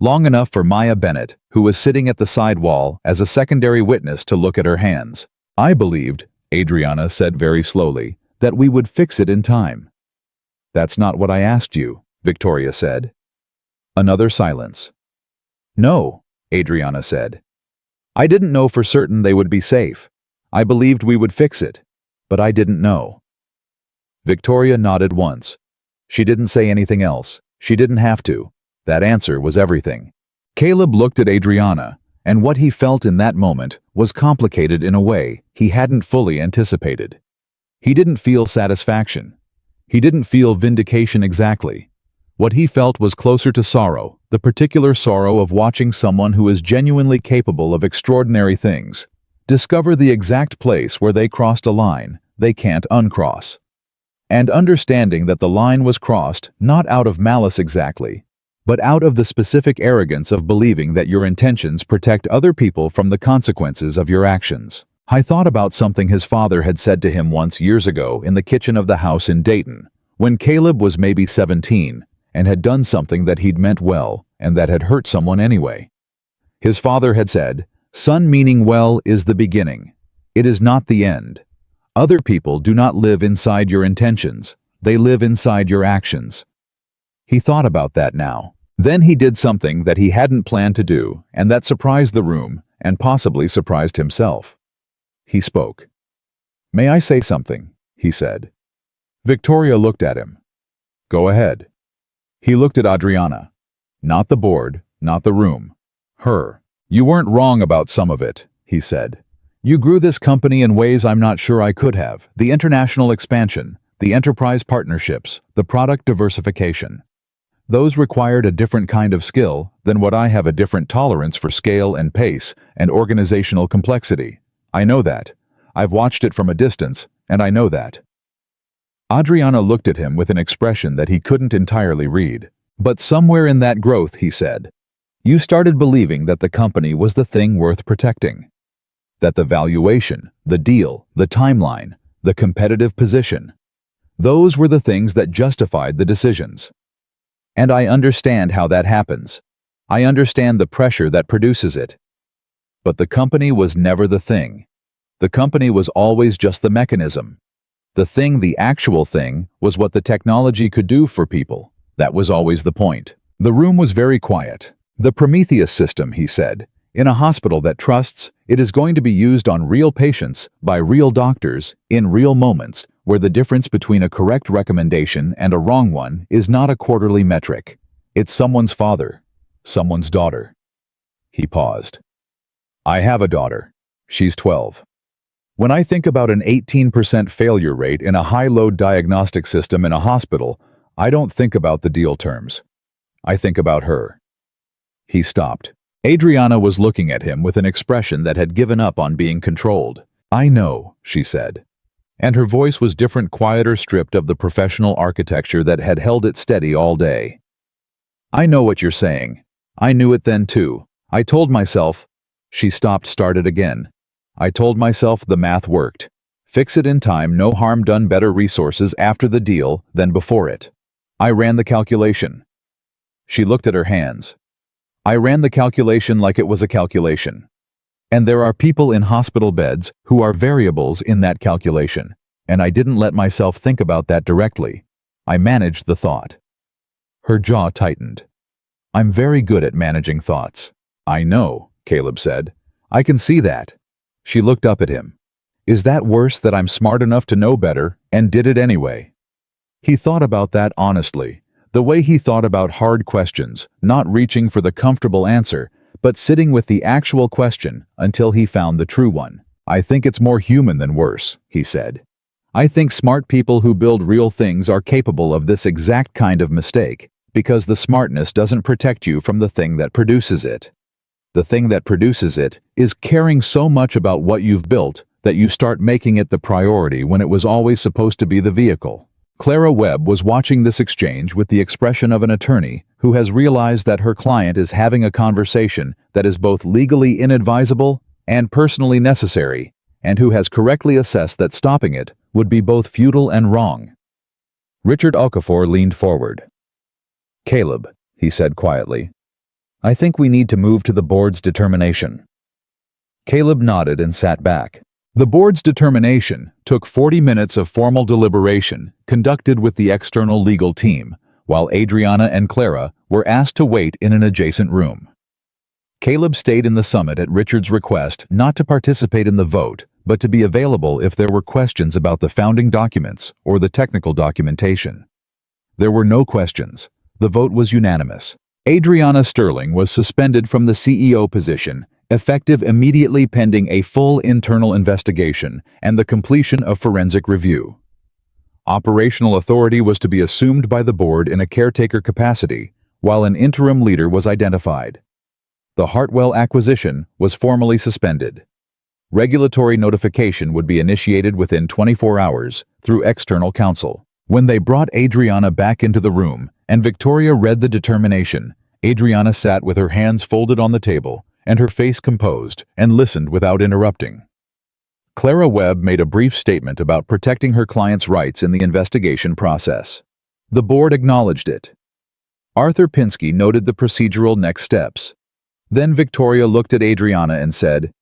Long enough for Maya Bennett, who was sitting at the side wall as a secondary witness, to look at her hands. I believed, Adriana said very slowly, that we would fix it in time. That's not what I asked you, Victoria said. Another silence. No, Adriana said. I didn't know for certain they would be safe. I believed we would fix it, but I didn't know. Victoria nodded once. She didn't say anything else. She didn't have to. That answer was everything. Caleb looked at Adriana, and what he felt in that moment was complicated in a way he hadn't fully anticipated. He didn't feel satisfaction. He didn't feel vindication exactly. What he felt was closer to sorrow, the particular sorrow of watching someone who is genuinely capable of extraordinary things discover the exact place where they crossed a line they can't uncross. And understanding that the line was crossed not out of malice exactly, but out of the specific arrogance of believing that your intentions protect other people from the consequences of your actions. I thought about something his father had said to him once years ago in the kitchen of the house in Dayton, when Caleb was maybe 17 and had done something that he'd meant well and that had hurt someone anyway. His father had said, "Son, meaning well is the beginning. It is not the end. Other people do not live inside your intentions. They live inside your actions." He thought about that now. Then he did something that he hadn't planned to do, and that surprised the room and possibly surprised himself. He spoke. "May I say something?" he said. Victoria looked at him. "Go ahead." He looked at Adriana. Not the board, not the room. Her. "You weren't wrong about some of it," he said. "You grew this company in ways I'm not sure I could have. The international expansion, the enterprise partnerships, the product diversification. Those required a different kind of skill than what I have, a different tolerance for scale and pace and organizational complexity. I know that. I've watched it from a distance, and I know that." Adriana looked at him with an expression that he couldn't entirely read. "But somewhere in that growth," he said, "you started believing that the company was the thing worth protecting. That the valuation, the deal, the timeline, the competitive position, those were the things that justified the decisions. And I understand how that happens. I understand the pressure that produces it. But the company was never the thing. The company was always just the mechanism. The thing, the actual thing, was what the technology could do for people. That was always the point." The room was very quiet. "The Prometheus system," he said, "in a hospital that trusts it is going to be used on real patients by real doctors in real moments, where the difference between a correct recommendation and a wrong one is not a quarterly metric. It's someone's father, someone's daughter." He paused. "I have a daughter. She's 12. When I think about an 18% failure rate in a high-load diagnostic system in a hospital, I don't think about the deal terms. I think about her." He stopped. Adriana was looking at him with an expression that had given up on being controlled. "I know," she said. And her voice was different, quieter, stripped of the professional architecture that had held it steady all day. "I know what you're saying. I knew it then too. I told myself—" She stopped, started again. "I told myself the math worked. Fix it in time, no harm done, better resources after the deal than before it. I ran the calculation." She looked at her hands. "I ran the calculation like it was a calculation. And there are people in hospital beds who are variables in that calculation, and I didn't let myself think about that directly. I managed the thought." Her jaw tightened. "I'm very good at managing thoughts." "I know," Caleb said. "I can see that." She looked up at him. "Is that worse, that I'm smart enough to know better and did it anyway?" He thought about that honestly, the way he thought about hard questions, not reaching for the comfortable answer, but sitting with the actual question until he found the true one. "I think it's more human than worse," he said. "I think smart people who build real things are capable of this exact kind of mistake, because the smartness doesn't protect you from the thing that produces it. The thing that produces it is caring so much about what you've built that you start making it the priority when it was always supposed to be the vehicle." Clara Webb was watching this exchange with the expression of an attorney who has realized that her client is having a conversation that is both legally inadvisable and personally necessary, and who has correctly assessed that stopping it would be both futile and wrong. Richard Okafor leaned forward. "Caleb," he said quietly, "I think we need to move to the board's determination." Caleb nodded and sat back. The board's determination took 40 minutes of formal deliberation conducted with the external legal team, while Adriana and Clara were asked to wait in an adjacent room. Caleb stayed in the summit at Richard's request not to participate in the vote, but to be available if there were questions about the founding documents or the technical documentation. There were no questions. The vote was unanimous. Adriana Sterling was suspended from the CEO position, effective immediately pending a full internal investigation and the completion of forensic review. Operational authority was to be assumed by the board in a caretaker capacity, while an interim leader was identified. The Hartwell acquisition was formally suspended. Regulatory notification would be initiated within 24 hours through external counsel. When they brought Adriana back into the room and Victoria read the determination, Adriana sat with her hands folded on the table and her face composed and listened without interrupting. Clara Webb made a brief statement about protecting her client's rights in the investigation process. The board acknowledged it. Arthur Pinsky noted the procedural next steps. Then Victoria looked at Adriana and said,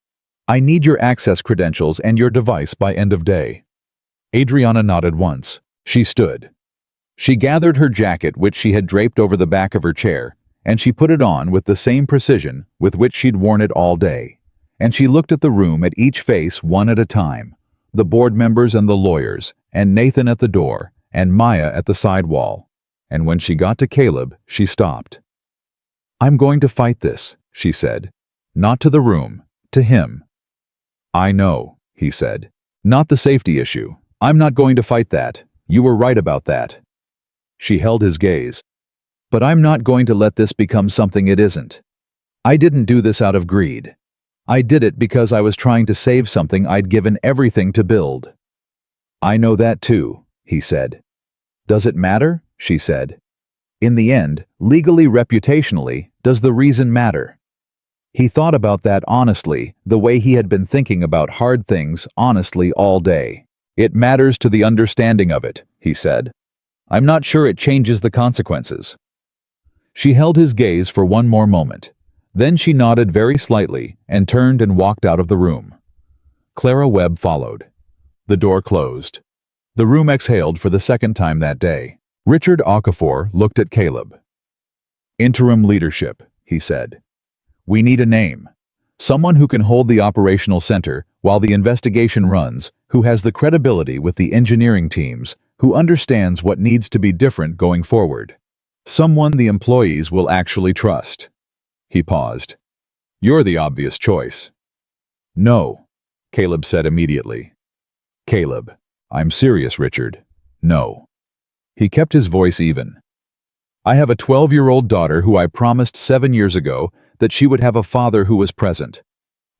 "I need your access credentials and your device by end of day." Adriana nodded once. She stood. She gathered her jacket, which she had draped over the back of her chair, and she put it on with the same precision with which she'd worn it all day. And she looked at the room at each face one at a time, the board members and the lawyers, and Nathan at the door, and Maya at the side wall. And when she got to Caleb, she stopped. "I'm going to fight this," she said. "Not to the room, to him." "I know," he said. "Not the safety issue. I'm not going to fight that. You were right about that." She held his gaze. "But I'm not going to let this become something it isn't. I didn't do this out of greed. I did it because I was trying to save something I'd given everything to build." "I know that too," he said. "Does it matter?" she said. "In the end, legally, reputationally, does the reason matter?" He thought about that honestly, the way he had been thinking about hard things honestly all day. "It matters to the understanding of it," he said. "I'm not sure it changes the consequences." She held his gaze for one more moment. Then she nodded very slightly and turned and walked out of the room. Clara Webb followed. The door closed. The room exhaled for the second time that day. Richard Okafor looked at Caleb. "Interim leadership," he said. "We need a name. Someone who can hold the operational center while the investigation runs, who has the credibility with the engineering teams, who understands what needs to be different going forward. Someone the employees will actually trust." He paused. "You're the obvious choice." "No," Caleb said immediately. "Caleb, I'm serious, Richard. No." He kept his voice even. "I have a 12-year-old daughter who I promised 7 years ago that she would have a father who was present.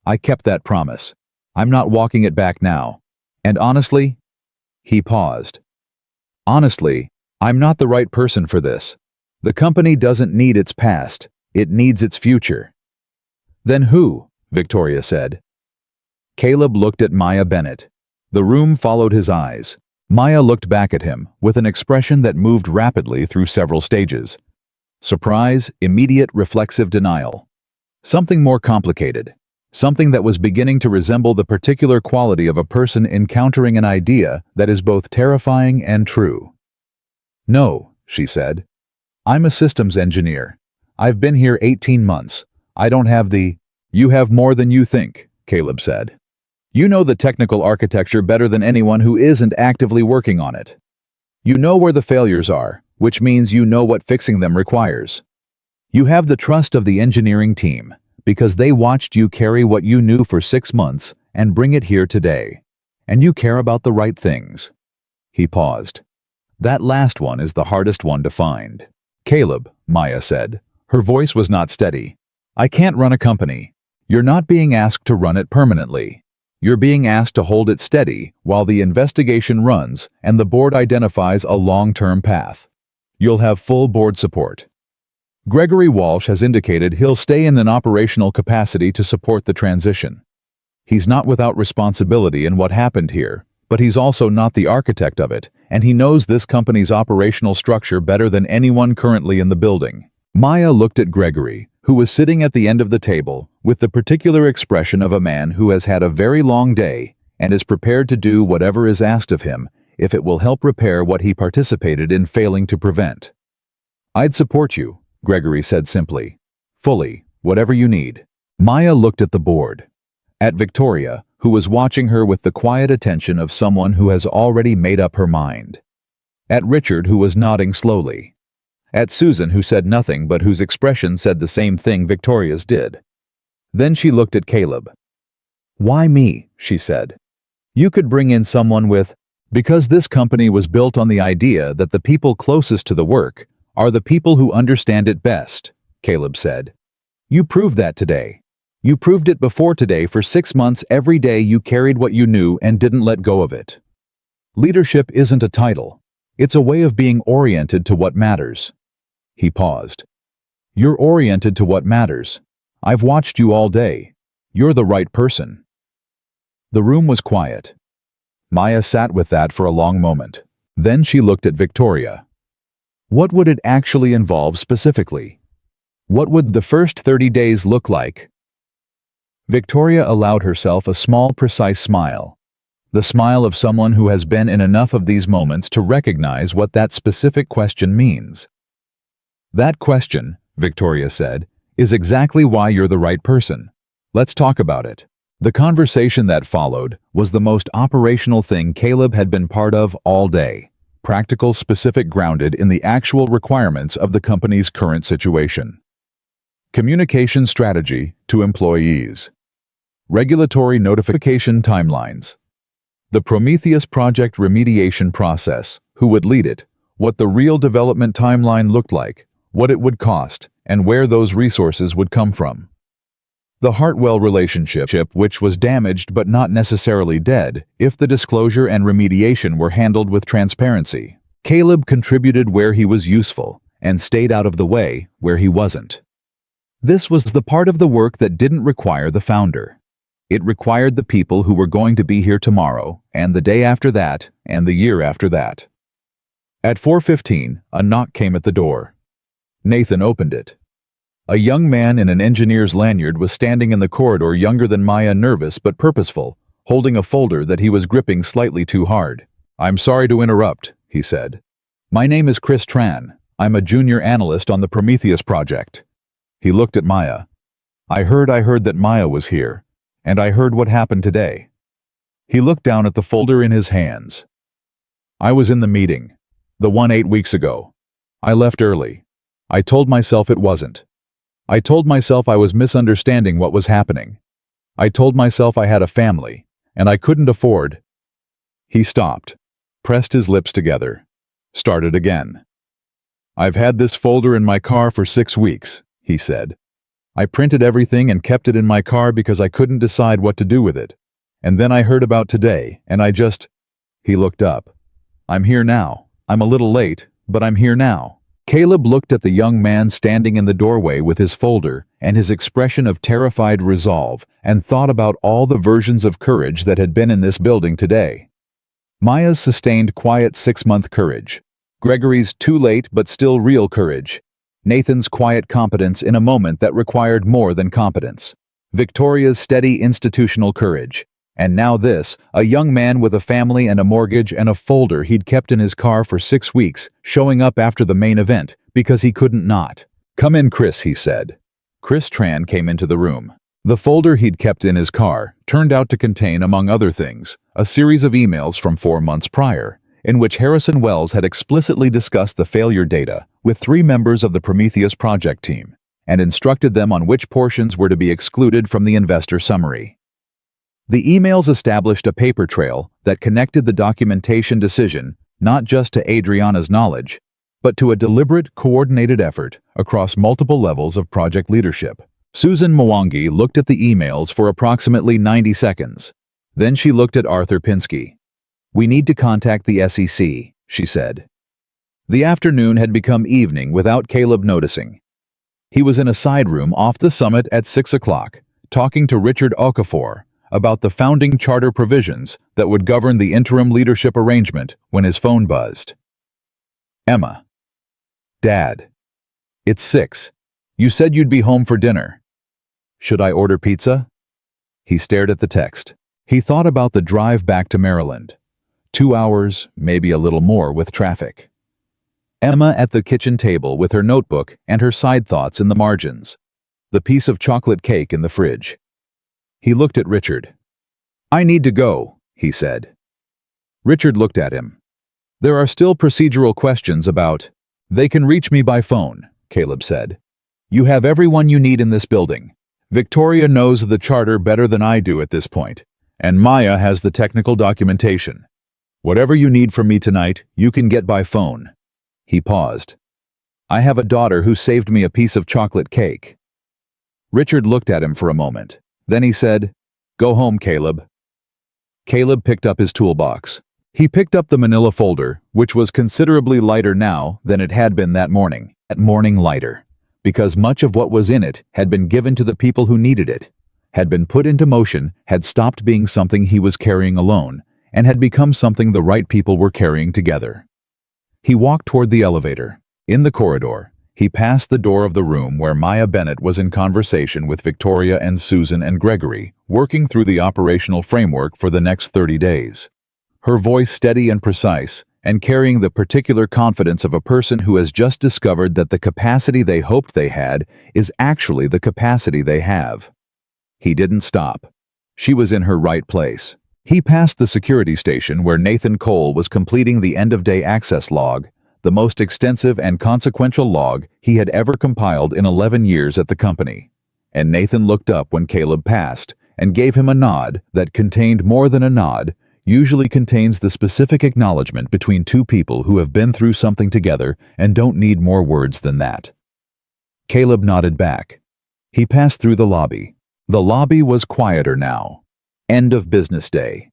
I kept that promise. I'm not walking it back now. And honestly," he paused. "Honestly, I'm not the right person for this. The company doesn't need its past. It needs its future." "Then who?" Victoria said. Caleb looked at Maya Bennett. The room followed his eyes. Maya looked back at him with an expression that moved rapidly through several stages. Surprise, immediate reflexive denial. Something more complicated. Something that was beginning to resemble the particular quality of a person encountering an idea that is both terrifying and true. "No," she said. "I'm a systems engineer. I've been here 18 months. I don't have the—" "You have more than you think," Caleb said. "You know the technical architecture better than anyone who isn't actively working on it. You know where the failures are, which means you know what fixing them requires. You have the trust of the engineering team, Because they watched you carry what you knew for 6 months and bring it here today. And you care about the right things. He paused. That last one is the hardest one to find. Caleb, Maya said. Her voice was not steady. I can't run a company. You're not being asked to run it permanently. You're being asked to hold it steady while the investigation runs and the board identifies a long-term path. You'll have full board support. Gregory Walsh has indicated he'll stay in an operational capacity to support the transition. He's not without responsibility in what happened here, but he's also not the architect of it, and he knows this company's operational structure better than anyone currently in the building. Maya looked at Gregory, who was sitting at the end of the table, with the particular expression of a man who has had a very long day and is prepared to do whatever is asked of him if it will help repair what he participated in failing to prevent. I'd support you, Gregory said simply. Fully, whatever you need. Maya looked at the board. At Victoria, who was watching her with the quiet attention of someone who has already made up her mind. At Richard, who was nodding slowly. At Susan, who said nothing but whose expression said the same thing Victoria's did. Then she looked at Caleb. Why me? She said. You could bring in someone with... Because this company was built on the idea that the people closest to the work are the people who understand it best, Caleb said. You proved that today. You proved it before today. For 6 months every day you carried what you knew and didn't let go of it. Leadership isn't a title. It's a way of being oriented to what matters. He paused. You're oriented to what matters. I've watched you all day. You're the right person. The room was quiet. Maya sat with that for a long moment. Then she looked at Victoria. What would it actually involve specifically? What would the first 30 days look like? Victoria allowed herself a small, precise smile. The smile of someone who has been in enough of these moments to recognize what that specific question means. That question, Victoria said, is exactly why you're the right person. Let's talk about it. The conversation that followed was the most operational thing Caleb had been part of all day. Practical, specific, grounded in the actual requirements of the company's current situation. Communication strategy to employees. Regulatory notification timelines. The Prometheus project remediation process, who would lead it, what the real development timeline looked like, what it would cost, and where those resources would come from. The Hartwell relationship, which was damaged but not necessarily dead, if the disclosure and remediation were handled with transparency. Caleb contributed where he was useful, and stayed out of the way where he wasn't. This was the part of the work that didn't require the founder. It required the people who were going to be here tomorrow, and the day after that, and the year after that. At 4:15, a knock came at the door. Nathan opened it. A young man in an engineer's lanyard was standing in the corridor, younger than Maya, nervous but purposeful, holding a folder that he was gripping slightly too hard. I'm sorry to interrupt, he said. My name is Chris Tran. I'm a junior analyst on the Prometheus project. He looked at Maya. I heard that Maya was here, and I heard what happened today. He looked down at the folder in his hands. I was in the meeting, the one 8 weeks ago. I left early. I told myself it wasn't. I told myself I was misunderstanding what was happening. I told myself I had a family, and I couldn't afford. He stopped, pressed his lips together, started again. I've had this folder in my car for 6 weeks, he said. I printed everything and kept it in my car because I couldn't decide what to do with it. And then I heard about today, and I just... He looked up. I'm here now. I'm a little late, but I'm here now. Caleb looked at the young man standing in the doorway with his folder and his expression of terrified resolve, and thought about all the versions of courage that had been in this building today. Maya's sustained quiet 6-month courage. Gregory's too late but still real courage. Nathan's quiet competence in a moment that required more than competence. Victoria's steady institutional courage. And now this, a young man with a family and a mortgage and a folder he'd kept in his car for 6 weeks, showing up after the main event, because he couldn't not. Come in, Chris, he said. Chris Tran came into the room. The folder he'd kept in his car turned out to contain, among other things, a series of emails from 4 months prior, in which Harrison Wells had explicitly discussed the failure data with 3 members of the Prometheus project team, and instructed them on which portions were to be excluded from the investor summary. The emails established a paper trail that connected the documentation decision not just to Adriana's knowledge, but to a deliberate, coordinated effort across multiple levels of project leadership. Susan Mwangi looked at the emails for approximately 90 seconds. Then she looked at Arthur Pinsky. "We need to contact the SEC," she said. The afternoon had become evening without Caleb noticing. He was in a side room off the summit at 6 o'clock, talking to Richard Okafor about the founding charter provisions that would govern the interim leadership arrangement when his phone buzzed. "Emma. Dad. It's 6. You said you'd be home for dinner. Should I order pizza?" He stared at the text. He thought about the drive back to Maryland. 2 hours, maybe a little more with traffic. Emma at the kitchen table with her notebook and her side thoughts in the margins. The piece of chocolate cake in the fridge. He looked at Richard. "I need to go," he said. Richard looked at him. "There are still procedural questions about—" "They can reach me by phone," Caleb said. "You have everyone you need in this building. Victoria knows the charter better than I do at this point, and Maya has the technical documentation. Whatever you need from me tonight, you can get by phone." He paused. "I have a daughter who saved me a piece of chocolate cake." Richard looked at him for a moment. Then he said, "Go home, Caleb." Caleb picked up his toolbox. He picked up the manila folder, which was considerably lighter now than it had been that morning. That morning lighter, because much of what was in it had been given to the people who needed it, had been put into motion, had stopped being something he was carrying alone, and had become something the right people were carrying together. He walked toward the elevator. In the corridor, he passed the door of the room where Maya Bennett was in conversation with Victoria and Susan and Gregory, working through the operational framework for the next 30 days. Her voice steady and precise, and carrying the particular confidence of a person who has just discovered that the capacity they hoped they had is actually the capacity they have. He didn't stop. She was in her right place. He passed the security station where Nathan Cole was completing the end-of-day access log, the most extensive and consequential log he had ever compiled in 11 years at the company. And Nathan looked up when Caleb passed and gave him a nod that contained more than a nod, usually contains the specific acknowledgement between two people who have been through something together and don't need more words than that. Caleb nodded back. He passed through the lobby. The lobby was quieter now. End of business day.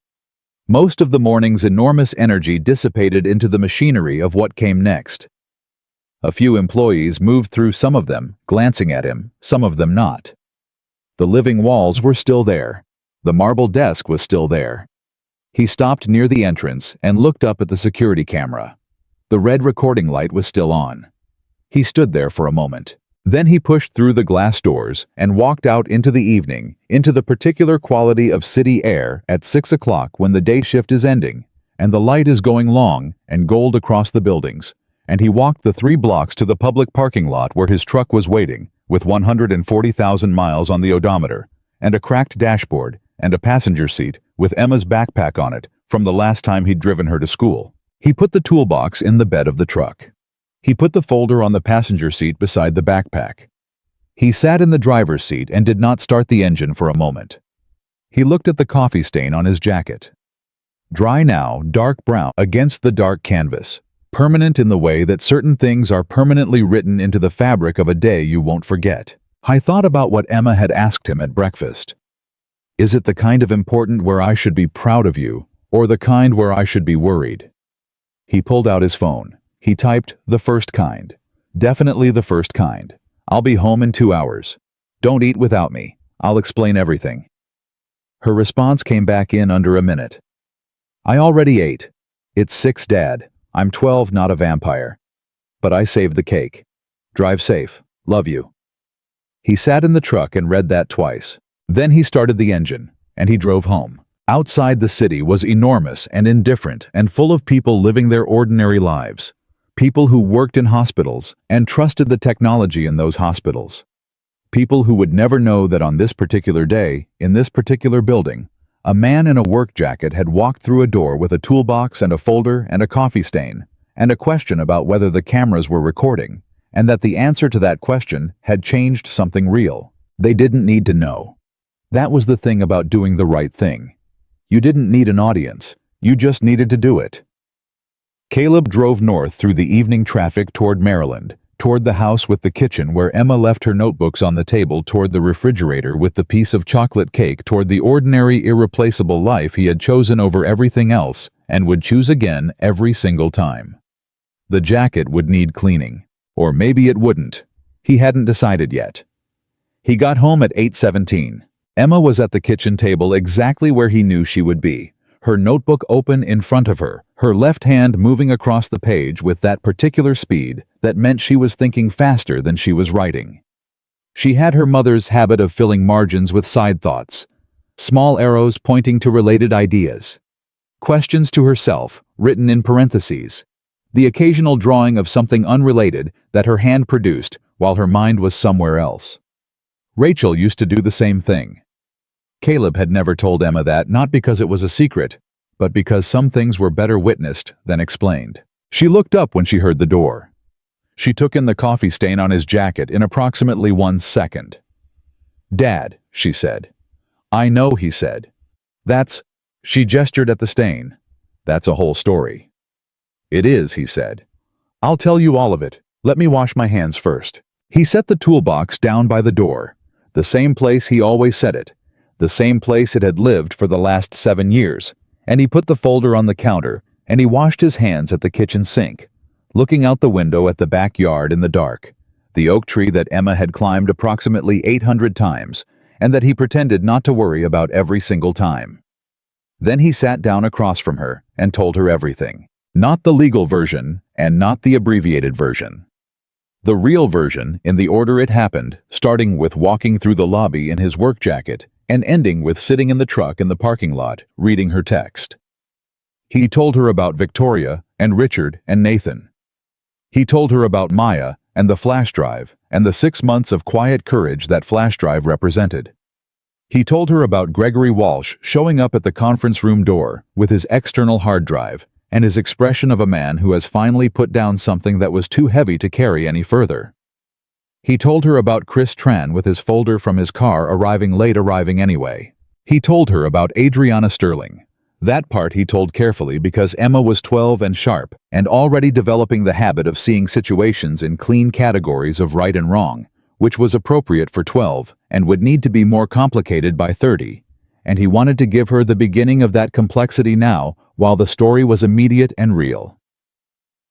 Most of the morning's enormous energy dissipated into the machinery of what came next. A few employees moved through some of them, glancing at him, some of them not. The living walls were still there. The marble desk was still there. He stopped near the entrance and looked up at the security camera. The red recording light was still on. He stood there for a moment. Then he pushed through the glass doors and walked out into the evening, into the particular quality of city air at 6 o'clock when the day shift is ending, and the light is going long and gold across the buildings, and he walked the 3 blocks to the public parking lot where his truck was waiting, with 140,000 miles on the odometer, and a cracked dashboard, and a passenger seat with Emma's backpack on it from the last time he'd driven her to school. He put the toolbox in the bed of the truck. He put the folder on the passenger seat beside the backpack. He sat in the driver's seat and did not start the engine for a moment. He looked at the coffee stain on his jacket. Dry now, dark brown against the dark canvas, permanent in the way that certain things are permanently written into the fabric of a day you won't forget. I thought about what Emma had asked him at breakfast. Is it the kind of important where I should be proud of you, or the kind where I should be worried? He pulled out his phone. He typed, the first kind. Definitely the first kind. I'll be home in 2 hours. Don't eat without me. I'll explain everything. Her response came back in under a minute. I already ate. It's 6, Dad. I'm 12, not a vampire. But I saved the cake. Drive safe. Love you. He sat in the truck and read that twice. Then he started the engine, and he drove home. Outside the city was enormous and indifferent and full of people living their ordinary lives. People who worked in hospitals and trusted the technology in those hospitals. People who would never know that on this particular day, in this particular building, a man in a work jacket had walked through a door with a toolbox and a folder and a coffee stain, and a question about whether the cameras were recording, and that the answer to that question had changed something real. They didn't need to know. That was the thing about doing the right thing. You didn't need an audience. You just needed to do it. Caleb drove north through the evening traffic toward Maryland, toward the house with the kitchen where Emma left her notebooks on the table, toward the refrigerator with the piece of chocolate cake, toward the ordinary, irreplaceable life he had chosen over everything else and would choose again every single time. The jacket would need cleaning. Or maybe it wouldn't. He hadn't decided yet. He got home at 8:17. Emma was at the kitchen table exactly where he knew she would be, her notebook open in front of her, her left hand moving across the page with that particular speed that meant she was thinking faster than she was writing. She had her mother's habit of filling margins with side thoughts, small arrows pointing to related ideas, questions to herself written in parentheses, the occasional drawing of something unrelated that her hand produced while her mind was somewhere else. Rachel used to do the same thing. Caleb had never told Emma that, not because it was a secret, but because some things were better witnessed than explained. She looked up when she heard the door. She took in the coffee stain on his jacket in approximately 1 second. "Dad," she said. "I know," he said. She gestured at the stain. "That's a whole story." "It is," he said. "I'll tell you all of it. Let me wash my hands first." He set the toolbox down by the door, the same place he always set it, the same place it had lived for the last 7 years, and he put the folder on the counter, and he washed his hands at the kitchen sink, looking out the window at the backyard in the dark, the oak tree that Emma had climbed approximately 800 times, and that he pretended not to worry about every single time. Then he sat down across from her and told her everything. Not the legal version, and not the abbreviated version. The real version in the order it happened, starting with walking through the lobby in his work jacket and ending with sitting in the truck in the parking lot reading her text. He told her about Victoria and Richard and Nathan. He told her about Maya and the flash drive and the 6 months of quiet courage that flash drive represented. He told her about Gregory Walsh showing up at the conference room door with his external hard drive and his expression of a man who has finally put down something that was too heavy to carry any further. He told her about Chris Tran with his folder from his car arriving anyway. He told her about Adriana Sterling. That part he told carefully because Emma was 12 and sharp and already developing the habit of seeing situations in clean categories of right and wrong, which was appropriate for 12 and would need to be more complicated by 30. And he wanted to give her the beginning of that complexity now, while the story was immediate and real.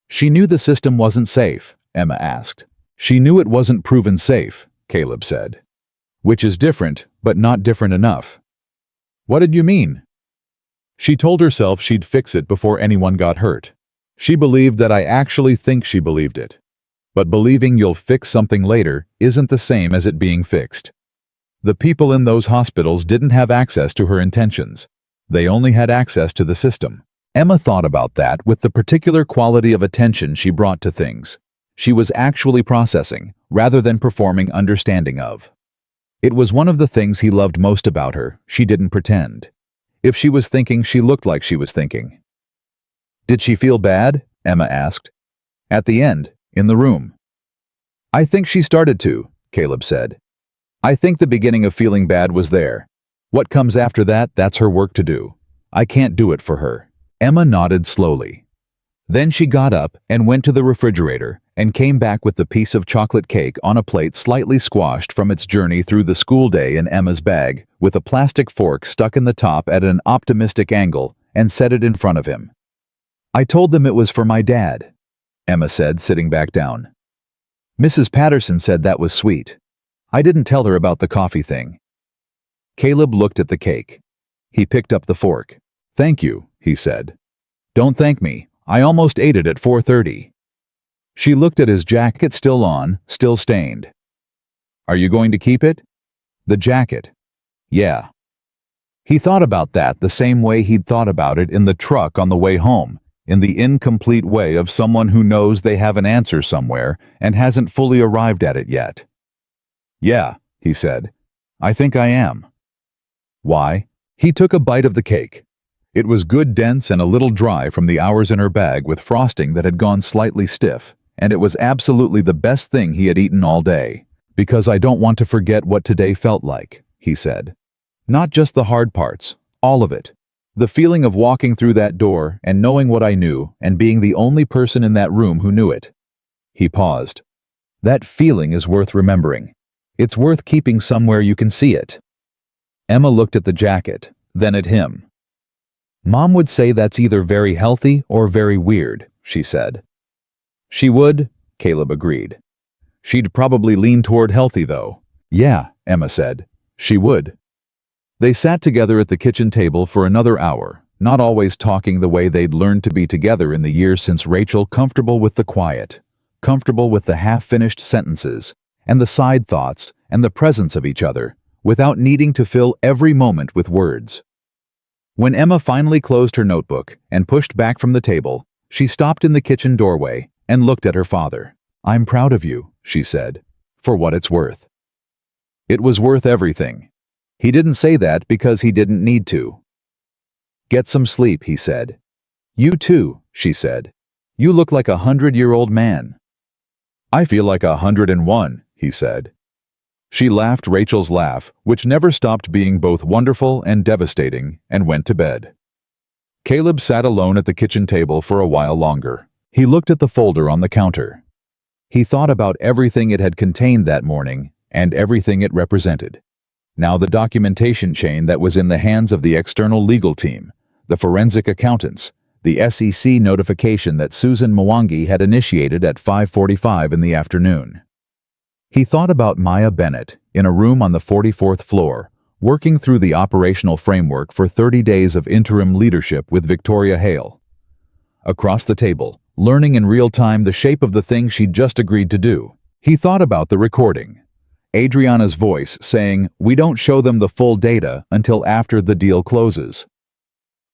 She knew the system wasn't safe, Emma asked. She knew it wasn't proven safe, Caleb said. Which is different, but not different enough. What did you mean? She told herself she'd fix it before anyone got hurt. She believed that I actually think she believed it. But believing you'll fix something later isn't the same as it being fixed. The people in those hospitals didn't have access to her intentions. They only had access to the system. Emma thought about that with the particular quality of attention she brought to things. She was actually processing, rather than performing understanding of. It was one of the things he loved most about her. She didn't pretend. If she was thinking, she looked like she was thinking. Did she feel bad? Emma asked. At the end, in the room. I think she started to, Caleb said. I think the beginning of feeling bad was there. What comes after that, that's her work to do. I can't do it for her. Emma nodded slowly. Then she got up and went to the refrigerator and came back with the piece of chocolate cake on a plate slightly squashed from its journey through the school day in Emma's bag, with a plastic fork stuck in the top at an optimistic angle, and set it in front of him. I told them it was for my dad, Emma said, sitting back down. Mrs. Patterson said that was sweet. I didn't tell her about the coffee thing. Caleb looked at the cake. He picked up the fork. Thank you, he said. Don't thank me. I almost ate it at 4:30. She looked at his jacket, still on, still stained. Are you going to keep it? The jacket. Yeah. He thought about that the same way he'd thought about it in the truck on the way home, in the incomplete way of someone who knows they have an answer somewhere and hasn't fully arrived at it yet. Yeah, he said. I think I am. Why? He took a bite of the cake. It was good, dense, and a little dry from the hours in her bag with frosting that had gone slightly stiff, and it was absolutely the best thing he had eaten all day. Because I don't want to forget what today felt like, he said. Not just the hard parts, all of it. The feeling of walking through that door and knowing what I knew and being the only person in that room who knew it. He paused. That feeling is worth remembering. It's worth keeping somewhere you can see it. Emma looked at the jacket, then at him. Mom would say that's either very healthy or very weird, she said. She would, Caleb agreed. She'd probably lean toward healthy, though. Yeah, Emma said. She would. They sat together at the kitchen table for another hour, not always talking the way they'd learned to be together in the years since Rachel, comfortable with the quiet, comfortable with the half-finished sentences, and the side thoughts, and the presence of each other, without needing to fill every moment with words. When Emma finally closed her notebook and pushed back from the table, she stopped in the kitchen doorway and looked at her father. I'm proud of you, she said, for what it's worth. It was worth everything. He didn't say that because he didn't need to. Get some sleep, he said. You too, she said. You look like a 100-year-old man. I feel like 101, he said. She laughed Rachel's laugh, which never stopped being both wonderful and devastating, and went to bed. Caleb sat alone at the kitchen table for a while longer. He looked at the folder on the counter. He thought about everything it had contained that morning and everything it represented. Now the documentation chain that was in the hands of the external legal team, the forensic accountants, the SEC notification that Susan Mwangi had initiated at 5:45 in the afternoon. He thought about Maya Bennett in a room on the 44th floor, working through the operational framework for 30 days of interim leadership with Victoria Hale. Across the table, learning in real time the shape of the thing she'd just agreed to do. He thought about the recording. Adriana's voice saying, "We don't show them the full data until after the deal closes."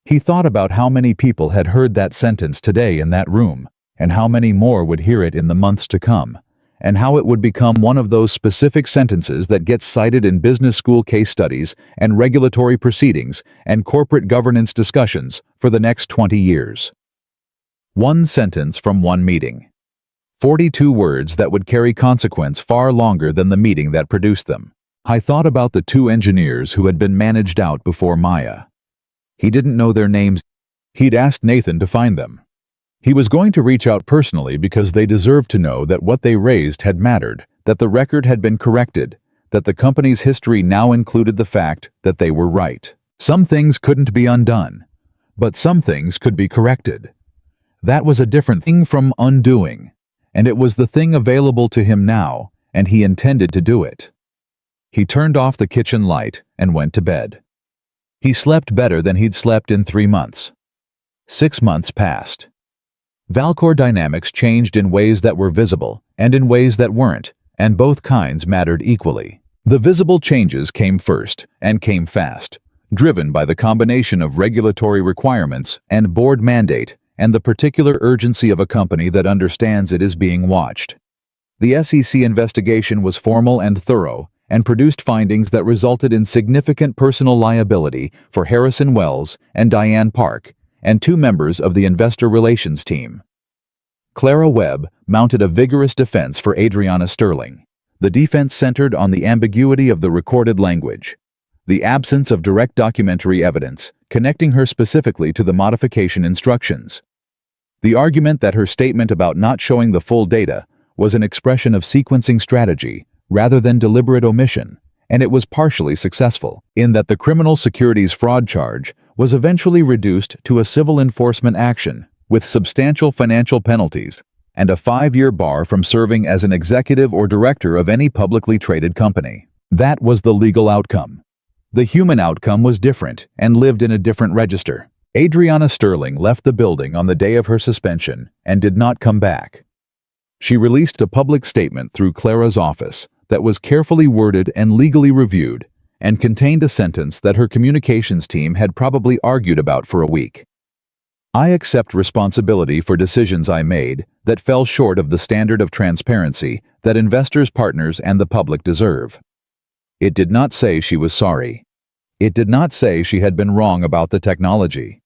He thought about how many people had heard that sentence today in that room, and how many more would hear it in the months to come, and how it would become one of those specific sentences that gets cited in business school case studies and regulatory proceedings and corporate governance discussions for the next 20 years. One sentence from one meeting. 42 words that would carry consequence far longer than the meeting that produced them. I thought about the two engineers who had been managed out before Maya. He didn't know their names. He'd asked Nathan to find them. He was going to reach out personally because they deserved to know that what they raised had mattered, that the record had been corrected, that the company's history now included the fact that they were right. Some things couldn't be undone, but some things could be corrected. That was a different thing from undoing. And it was the thing available to him now, and he intended to do it. He turned off the kitchen light and went to bed. He slept better than he'd slept in 3 months. 6 months passed. Valcor dynamics changed in ways that were visible and in ways that weren't, and both kinds mattered equally. The visible changes came first, and came fast, driven by the combination of regulatory requirements and board mandate and the particular urgency of a company that understands it is being watched. The SEC investigation was formal and thorough, and produced findings that resulted in significant personal liability for Harrison Wells and Diane Park, and 2 members of the investor relations team. Clara Webb mounted a vigorous defense for Adriana Sterling. The defense centered on the ambiguity of the recorded language, the absence of direct documentary evidence connecting her specifically to the modification instructions. The argument that her statement about not showing the full data was an expression of sequencing strategy rather than deliberate omission, and it was partially successful, in that the criminal securities fraud charge was eventually reduced to a civil enforcement action with substantial financial penalties and a 5-year bar from serving as an executive or director of any publicly traded company. That was the legal outcome. The human outcome was different and lived in a different register. Adriana Sterling left the building on the day of her suspension and did not come back. She released a public statement through Clara's office that was carefully worded and legally reviewed and contained a sentence that her communications team had probably argued about for a week. I accept responsibility for decisions I made that fell short of the standard of transparency that investors, partners, and the public deserve. It did not say she was sorry. It did not say she had been wrong about the technology.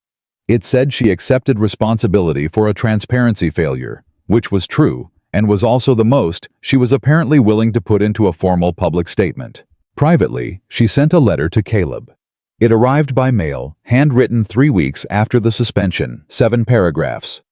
It said she accepted responsibility for a transparency failure, which was true, and was also the most she was apparently willing to put into a formal public statement. Privately, she sent a letter to Caleb. It arrived by mail, handwritten 3 weeks after the suspension, 7 paragraphs.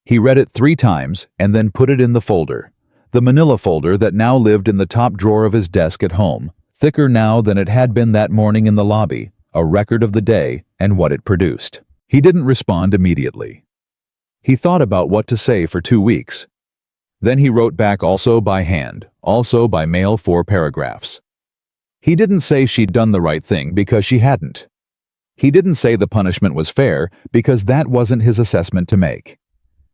He read it 3 times and then put it in the folder, the manila folder that now lived in the top drawer of his desk at home, thicker now than it had been that morning in the lobby, a record of the day and what it produced. He didn't respond immediately. He thought about what to say for 2 weeks. Then he wrote back, also by hand, also by mail, 4 paragraphs. He didn't say she'd done the right thing because she hadn't. He didn't say the punishment was fair because that wasn't his assessment to make.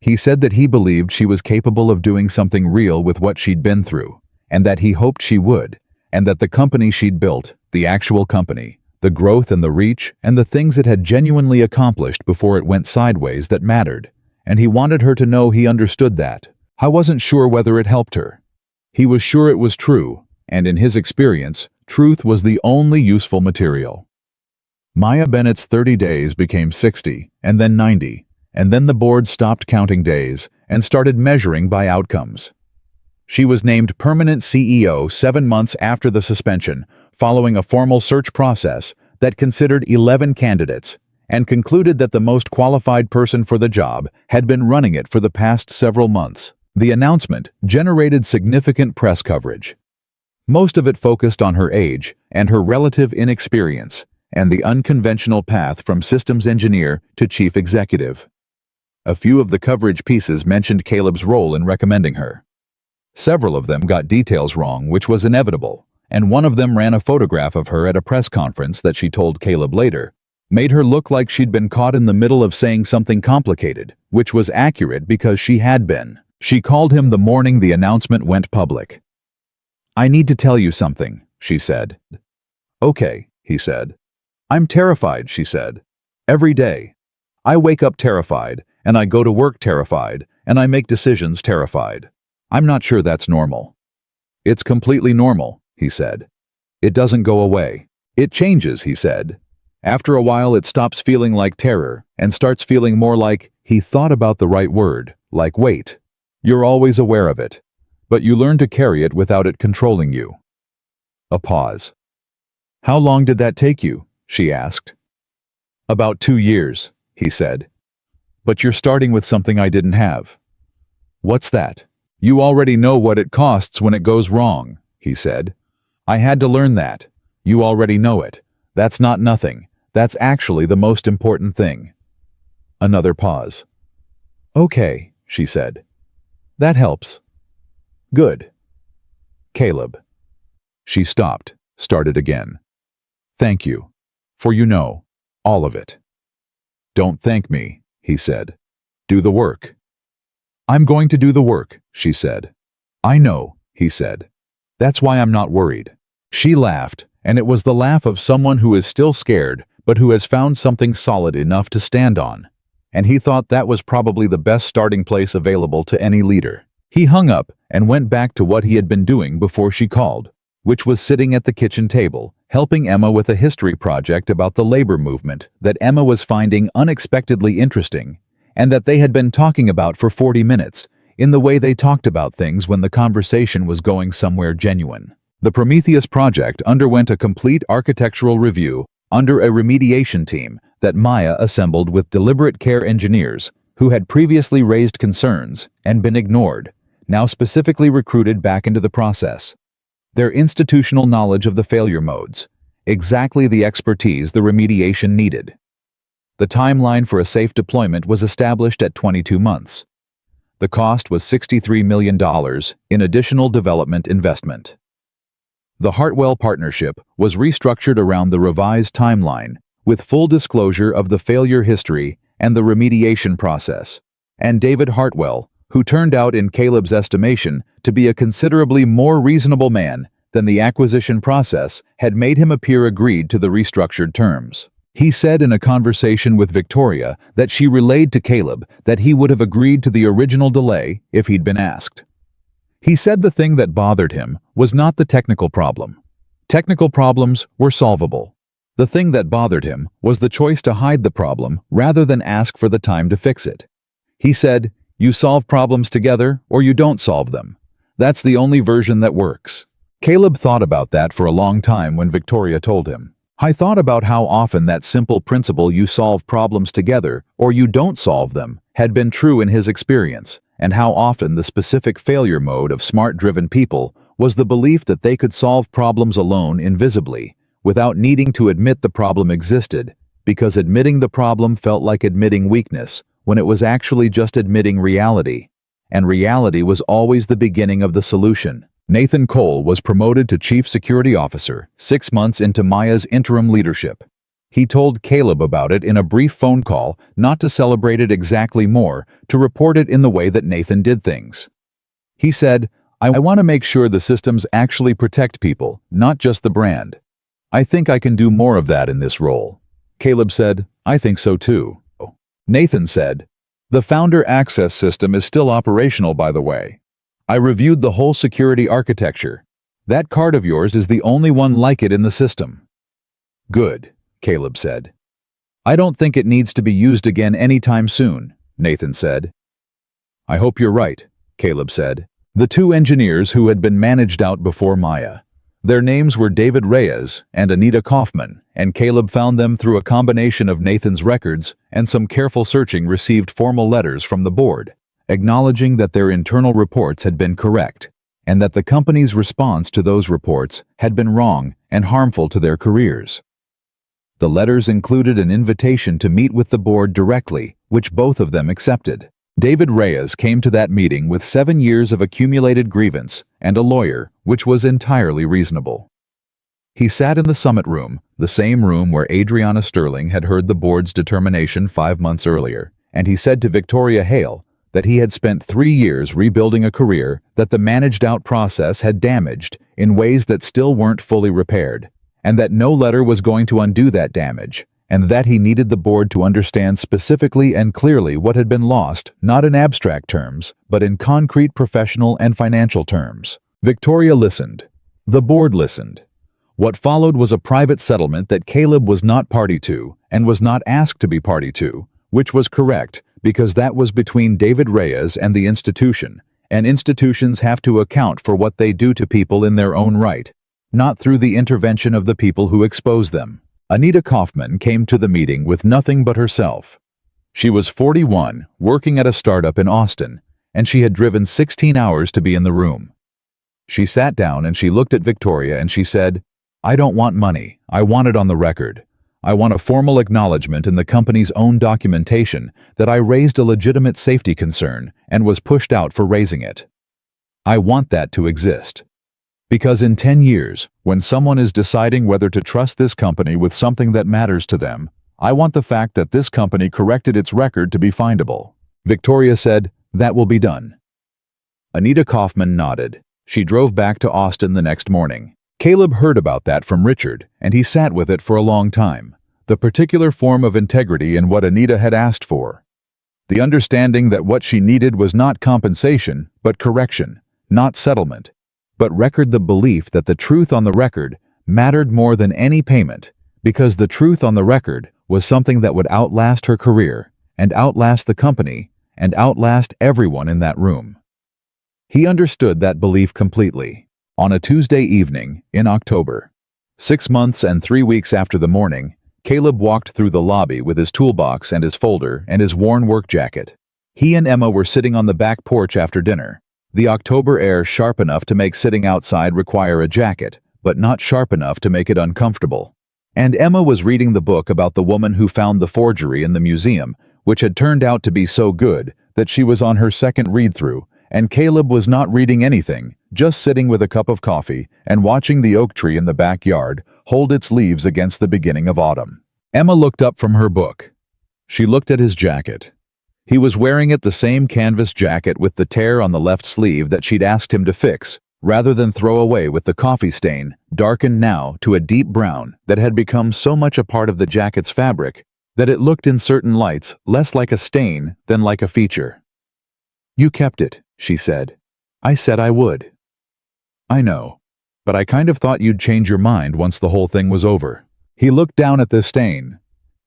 He said that he believed she was capable of doing something real with what she'd been through, and that he hoped she would, and that the company she'd built, the actual company, the growth and the reach and the things it had genuinely accomplished before it went sideways that mattered, and he wanted her to know he understood that. I wasn't sure whether it helped her. He was sure it was true, and in his experience, truth was the only useful material. Maya Bennett's 30 days became 60, and then 90, and then the board stopped counting days and started measuring by outcomes. She was named permanent CEO 7 months after the suspension, following a formal search process that considered 11 candidates and concluded that the most qualified person for the job had been running it for the past several months. The announcement generated significant press coverage. Most of it focused on her age and her relative inexperience and the unconventional path from systems engineer to chief executive. A few of the coverage pieces mentioned Caleb's role in recommending her. Several of them got details wrong, which was inevitable, and one of them ran a photograph of her at a press conference that she told Caleb later made her look like she'd been caught in the middle of saying something complicated, which was accurate because she had been. She called him the morning the announcement went public. "I need to tell you something," she said. "Okay," he said. "I'm terrified," she said. "Every day. I wake up terrified, and I go to work terrified, and I make decisions terrified. I'm not sure that's normal." "It's completely normal," he said. "It doesn't go away. It changes," he said. "After a while it stops feeling like terror and starts feeling more like," he thought about the right word, like weight. "You're always aware of it, but you learn to carry it without it controlling you." A pause. "How long did that take you?" she asked. "About 2 years," he said. "But you're starting with something I didn't have." "What's that?" "You already know what it costs when it goes wrong," he said. "I had to learn that. You already know it. That's not nothing. That's actually the most important thing." Another pause. "Okay," she said. "That helps." "Good." "Caleb." She stopped, started again. "Thank you. For all of it." "Don't thank me," he said. "Do the work." "I'm going to do the work," she said. "I know," he said. "That's why I'm not worried." She laughed, and it was the laugh of someone who is still scared, but who has found something solid enough to stand on. And he thought that was probably the best starting place available to any leader. He hung up and went back to what he had been doing before she called, which was sitting at the kitchen table, helping Emma with a history project about the labor movement that Emma was finding unexpectedly interesting, and that they had been talking about for 40 minutes, in the way they talked about things when the conversation was going somewhere genuine. The Prometheus project underwent a complete architectural review under a remediation team that Maya assembled with deliberate care engineers who had previously raised concerns and been ignored, now specifically recruited back into the process. Their institutional knowledge of the failure modes, exactly the expertise the remediation needed. The timeline for a safe deployment was established at 22 months. The cost was $63 million in additional development investment. The Hartwell partnership was restructured around the revised timeline, with full disclosure of the failure history and the remediation process, and David Hartwell, who turned out in Caleb's estimation to be a considerably more reasonable man than the acquisition process had made him appear, agreed to the restructured terms. He said in a conversation with Victoria that she relayed to Caleb that he would have agreed to the original delay if he'd been asked. He said the thing that bothered him was not the technical problem. Technical problems were solvable. The thing that bothered him was the choice to hide the problem rather than ask for the time to fix it. He said, You solve problems together, or you don't solve them. That's the only version that works. Caleb thought about that for a long time when Victoria told him. I thought about how often that simple principle, you solve problems together, or you don't solve them, had been true in his experience, and how often the specific failure mode of smart-driven people was the belief that they could solve problems alone invisibly, without needing to admit the problem existed, because admitting the problem felt like admitting weakness, when it was actually just admitting reality. And reality was always the beginning of the solution. Nathan Cole was promoted to Chief Security Officer 6 months into Maya's interim leadership. He told Caleb about it in a brief phone call, not to celebrate it exactly more, to report it in the way that Nathan did things. He said, I want to make sure the systems actually protect people, not just the brand. I think I can do more of that in this role. Caleb said, I think so too. Nathan said, the Founder Access System is still operational, by the way. I reviewed the whole security architecture. That card of yours is the only one like it in the system. Good, Caleb said. I don't think it needs to be used again anytime soon, Nathan said. I hope you're right, Caleb said. The two engineers who had been managed out before Maya. Their names were David Reyes and Anita Kaufman, and Caleb found them through a combination of Nathan's records and some careful searching, received formal letters from the board, acknowledging that their internal reports had been correct, and that the company's response to those reports had been wrong and harmful to their careers. The letters included an invitation to meet with the board directly, which both of them accepted. David Reyes came to that meeting with 7 years of accumulated grievance and a lawyer, which was entirely reasonable. He sat in the summit room, the same room where Adriana Sterling had heard the board's determination 5 months earlier, and he said to Victoria Hale that he had spent 3 years rebuilding a career that the managed-out process had damaged in ways that still weren't fully repaired, and that no letter was going to undo that damage, and that he needed the board to understand specifically and clearly what had been lost, not in abstract terms, but in concrete professional and financial terms. Victoria listened. The board listened. What followed was a private settlement that Caleb was not party to, and was not asked to be party to, which was correct, because that was between David Reyes and the institution, and institutions have to account for what they do to people in their own right, not through the intervention of the people who expose them. Anita Kaufman came to the meeting with nothing but herself. She was 41, working at a startup in Austin, and she had driven 16 hours to be in the room. She sat down and she looked at Victoria and she said, I don't want money, I want it on the record. I want a formal acknowledgement in the company's own documentation that I raised a legitimate safety concern and was pushed out for raising it. I want that to exist. Because in 10 years, when someone is deciding whether to trust this company with something that matters to them, I want the fact that this company corrected its record to be findable. Victoria said, that will be done. Anita Kaufman nodded. She drove back to Austin the next morning. Caleb heard about that from Richard, and he sat with it for a long time. The particular form of integrity in what Anita had asked for. The understanding that what she needed was not compensation, but correction, not settlement, but record, the belief that the truth on the record mattered more than any payment, because the truth on the record was something that would outlast her career, and outlast the company, and outlast everyone in that room. He understood that belief completely. On a Tuesday evening, in October, 6 months and 3 weeks after the morning, Caleb walked through the lobby with his toolbox and his folder and his worn work jacket. He and Emma were sitting on the back porch after dinner. The October air sharp enough to make sitting outside require a jacket, but not sharp enough to make it uncomfortable. And Emma was reading the book about the woman who found the forgery in the museum, which had turned out to be so good that she was on her second read-through, and Caleb was not reading anything, just sitting with a cup of coffee and watching the oak tree in the backyard hold its leaves against the beginning of autumn. Emma looked up from her book. She looked at his jacket. He was wearing it, the same canvas jacket with the tear on the left sleeve that she'd asked him to fix, rather than throw away, with the coffee stain, darkened now to a deep brown that had become so much a part of the jacket's fabric that it looked in certain lights less like a stain than like a feature. You kept it, she said. I said I would. I know, but I kind of thought you'd change your mind once the whole thing was over. He looked down at the stain.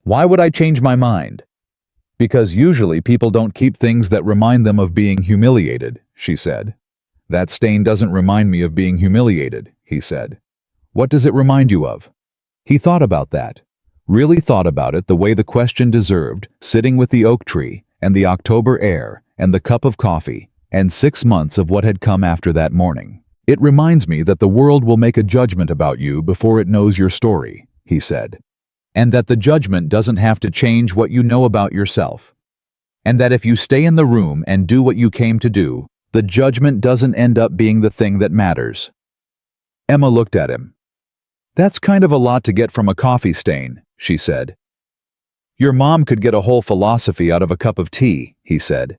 Why would I change my mind? Because usually people don't keep things that remind them of being humiliated, she said. That stain doesn't remind me of being humiliated, he said. What does it remind you of? He thought about that. Really thought about it the way the question deserved, sitting with the oak tree, and the October air, and the cup of coffee, and 6 months of what had come after that morning. It reminds me that the world will make a judgment about you before it knows your story, he said. And that the judgment doesn't have to change what you know about yourself. And that if you stay in the room and do what you came to do, the judgment doesn't end up being the thing that matters. Emma looked at him. That's kind of a lot to get from a coffee stain, she said. Your mom could get a whole philosophy out of a cup of tea, he said.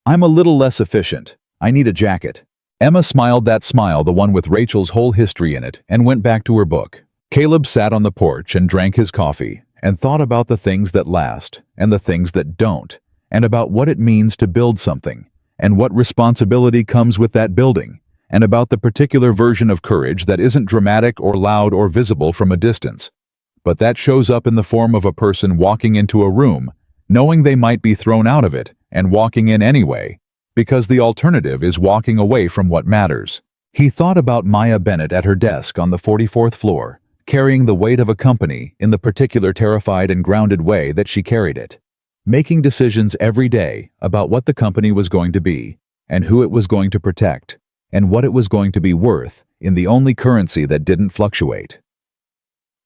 I'm a little less efficient. I need a jacket. Emma smiled that smile, the one with Rachel's whole history in it, and went back to her book. Caleb sat on the porch and drank his coffee, and thought about the things that last, and the things that don't, and about what it means to build something, and what responsibility comes with that building, and about the particular version of courage that isn't dramatic or loud or visible from a distance, but that shows up in the form of a person walking into a room, knowing they might be thrown out of it, and walking in anyway, because the alternative is walking away from what matters. He thought about Maya Bennett at her desk on the 44th floor, carrying the weight of a company in the particular terrified and grounded way that she carried it, making decisions every day about what the company was going to be, and who it was going to protect, and what it was going to be worth in the only currency that didn't fluctuate.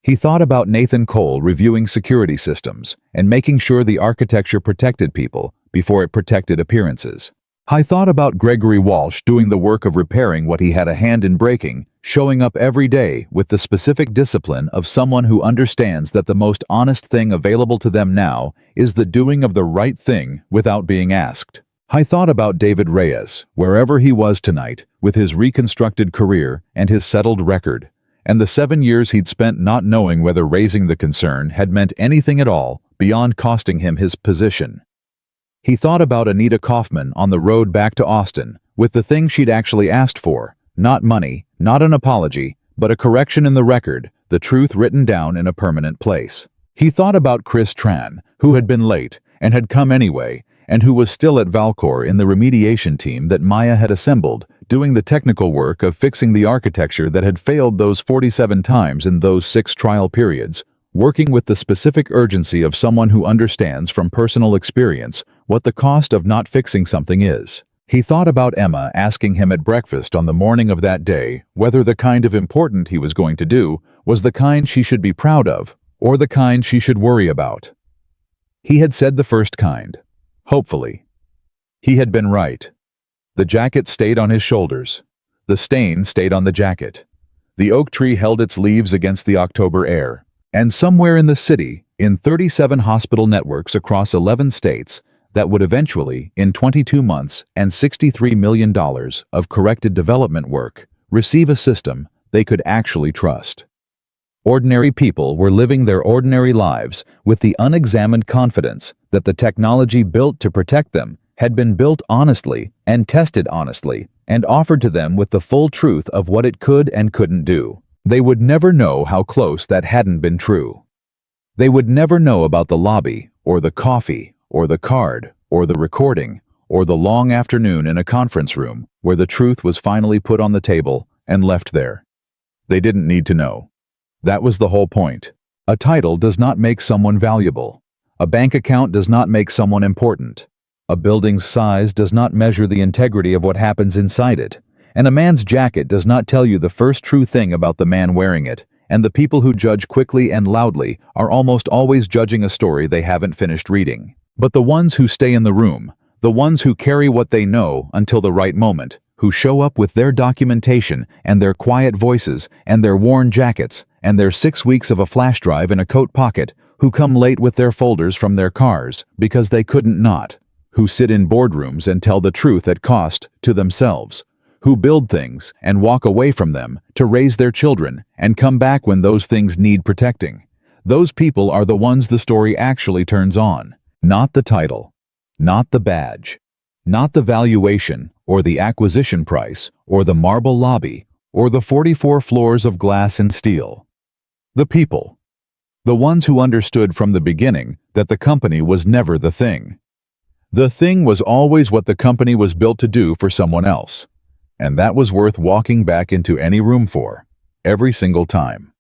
He thought about Nathan Cole reviewing security systems and making sure the architecture protected people before it protected appearances. I thought about Gregory Walsh doing the work of repairing what he had a hand in breaking, showing up every day with the specific discipline of someone who understands that the most honest thing available to them now is the doing of the right thing without being asked. I thought about David Reyes, wherever he was tonight, with his reconstructed career and his settled record, and the 7 years he'd spent not knowing whether raising the concern had meant anything at all beyond costing him his position. He thought about Anita Kaufman on the road back to Austin, with the thing she'd actually asked for, not money, not an apology, but a correction in the record, the truth written down in a permanent place. He thought about Chris Tran, who had been late, and had come anyway, and who was still at Valcor in the remediation team that Maya had assembled, doing the technical work of fixing the architecture that had failed those 47 times in those 6 trial periods, working with the specific urgency of someone who understands from personal experience what the cost of not fixing something is. He thought about Emma asking him at breakfast on the morning of that day whether the kind of important he was going to do was the kind she should be proud of, or the kind she should worry about. He had said the first kind. Hopefully. He had been right. The jacket stayed on his shoulders. The stain stayed on the jacket. The oak tree held its leaves against the October air. And somewhere in the city, in 37 hospital networks across 11 states, that would eventually, in 22 months and $63 million of corrected development work, receive a system they could actually trust. Ordinary people were living their ordinary lives with the unexamined confidence that the technology built to protect them had been built honestly and tested honestly and offered to them with the full truth of what it could and couldn't do. They would never know how close that hadn't been true. They would never know about the lobby, or the coffee, or the card, or the recording, or the long afternoon in a conference room where the truth was finally put on the table and left there. They didn't need to know. That was the whole point. A title does not make someone valuable. A bank account does not make someone important. A building's size does not measure the integrity of what happens inside it. And a man's jacket does not tell you the first true thing about the man wearing it, and the people who judge quickly and loudly are almost always judging a story they haven't finished reading. But the ones who stay in the room, the ones who carry what they know until the right moment, who show up with their documentation and their quiet voices and their worn jackets and their 6 weeks of a flash drive in a coat pocket, who come late with their folders from their cars because they couldn't not, who sit in boardrooms and tell the truth at cost to themselves, who build things and walk away from them to raise their children and come back when those things need protecting. Those people are the ones the story actually turns on, not the title, not the badge, not the valuation or the acquisition price or the marble lobby or the 44 floors of glass and steel. The people. The ones who understood from the beginning that the company was never the thing. The thing was always what the company was built to do for someone else. And that was worth walking back into any room for, every single time.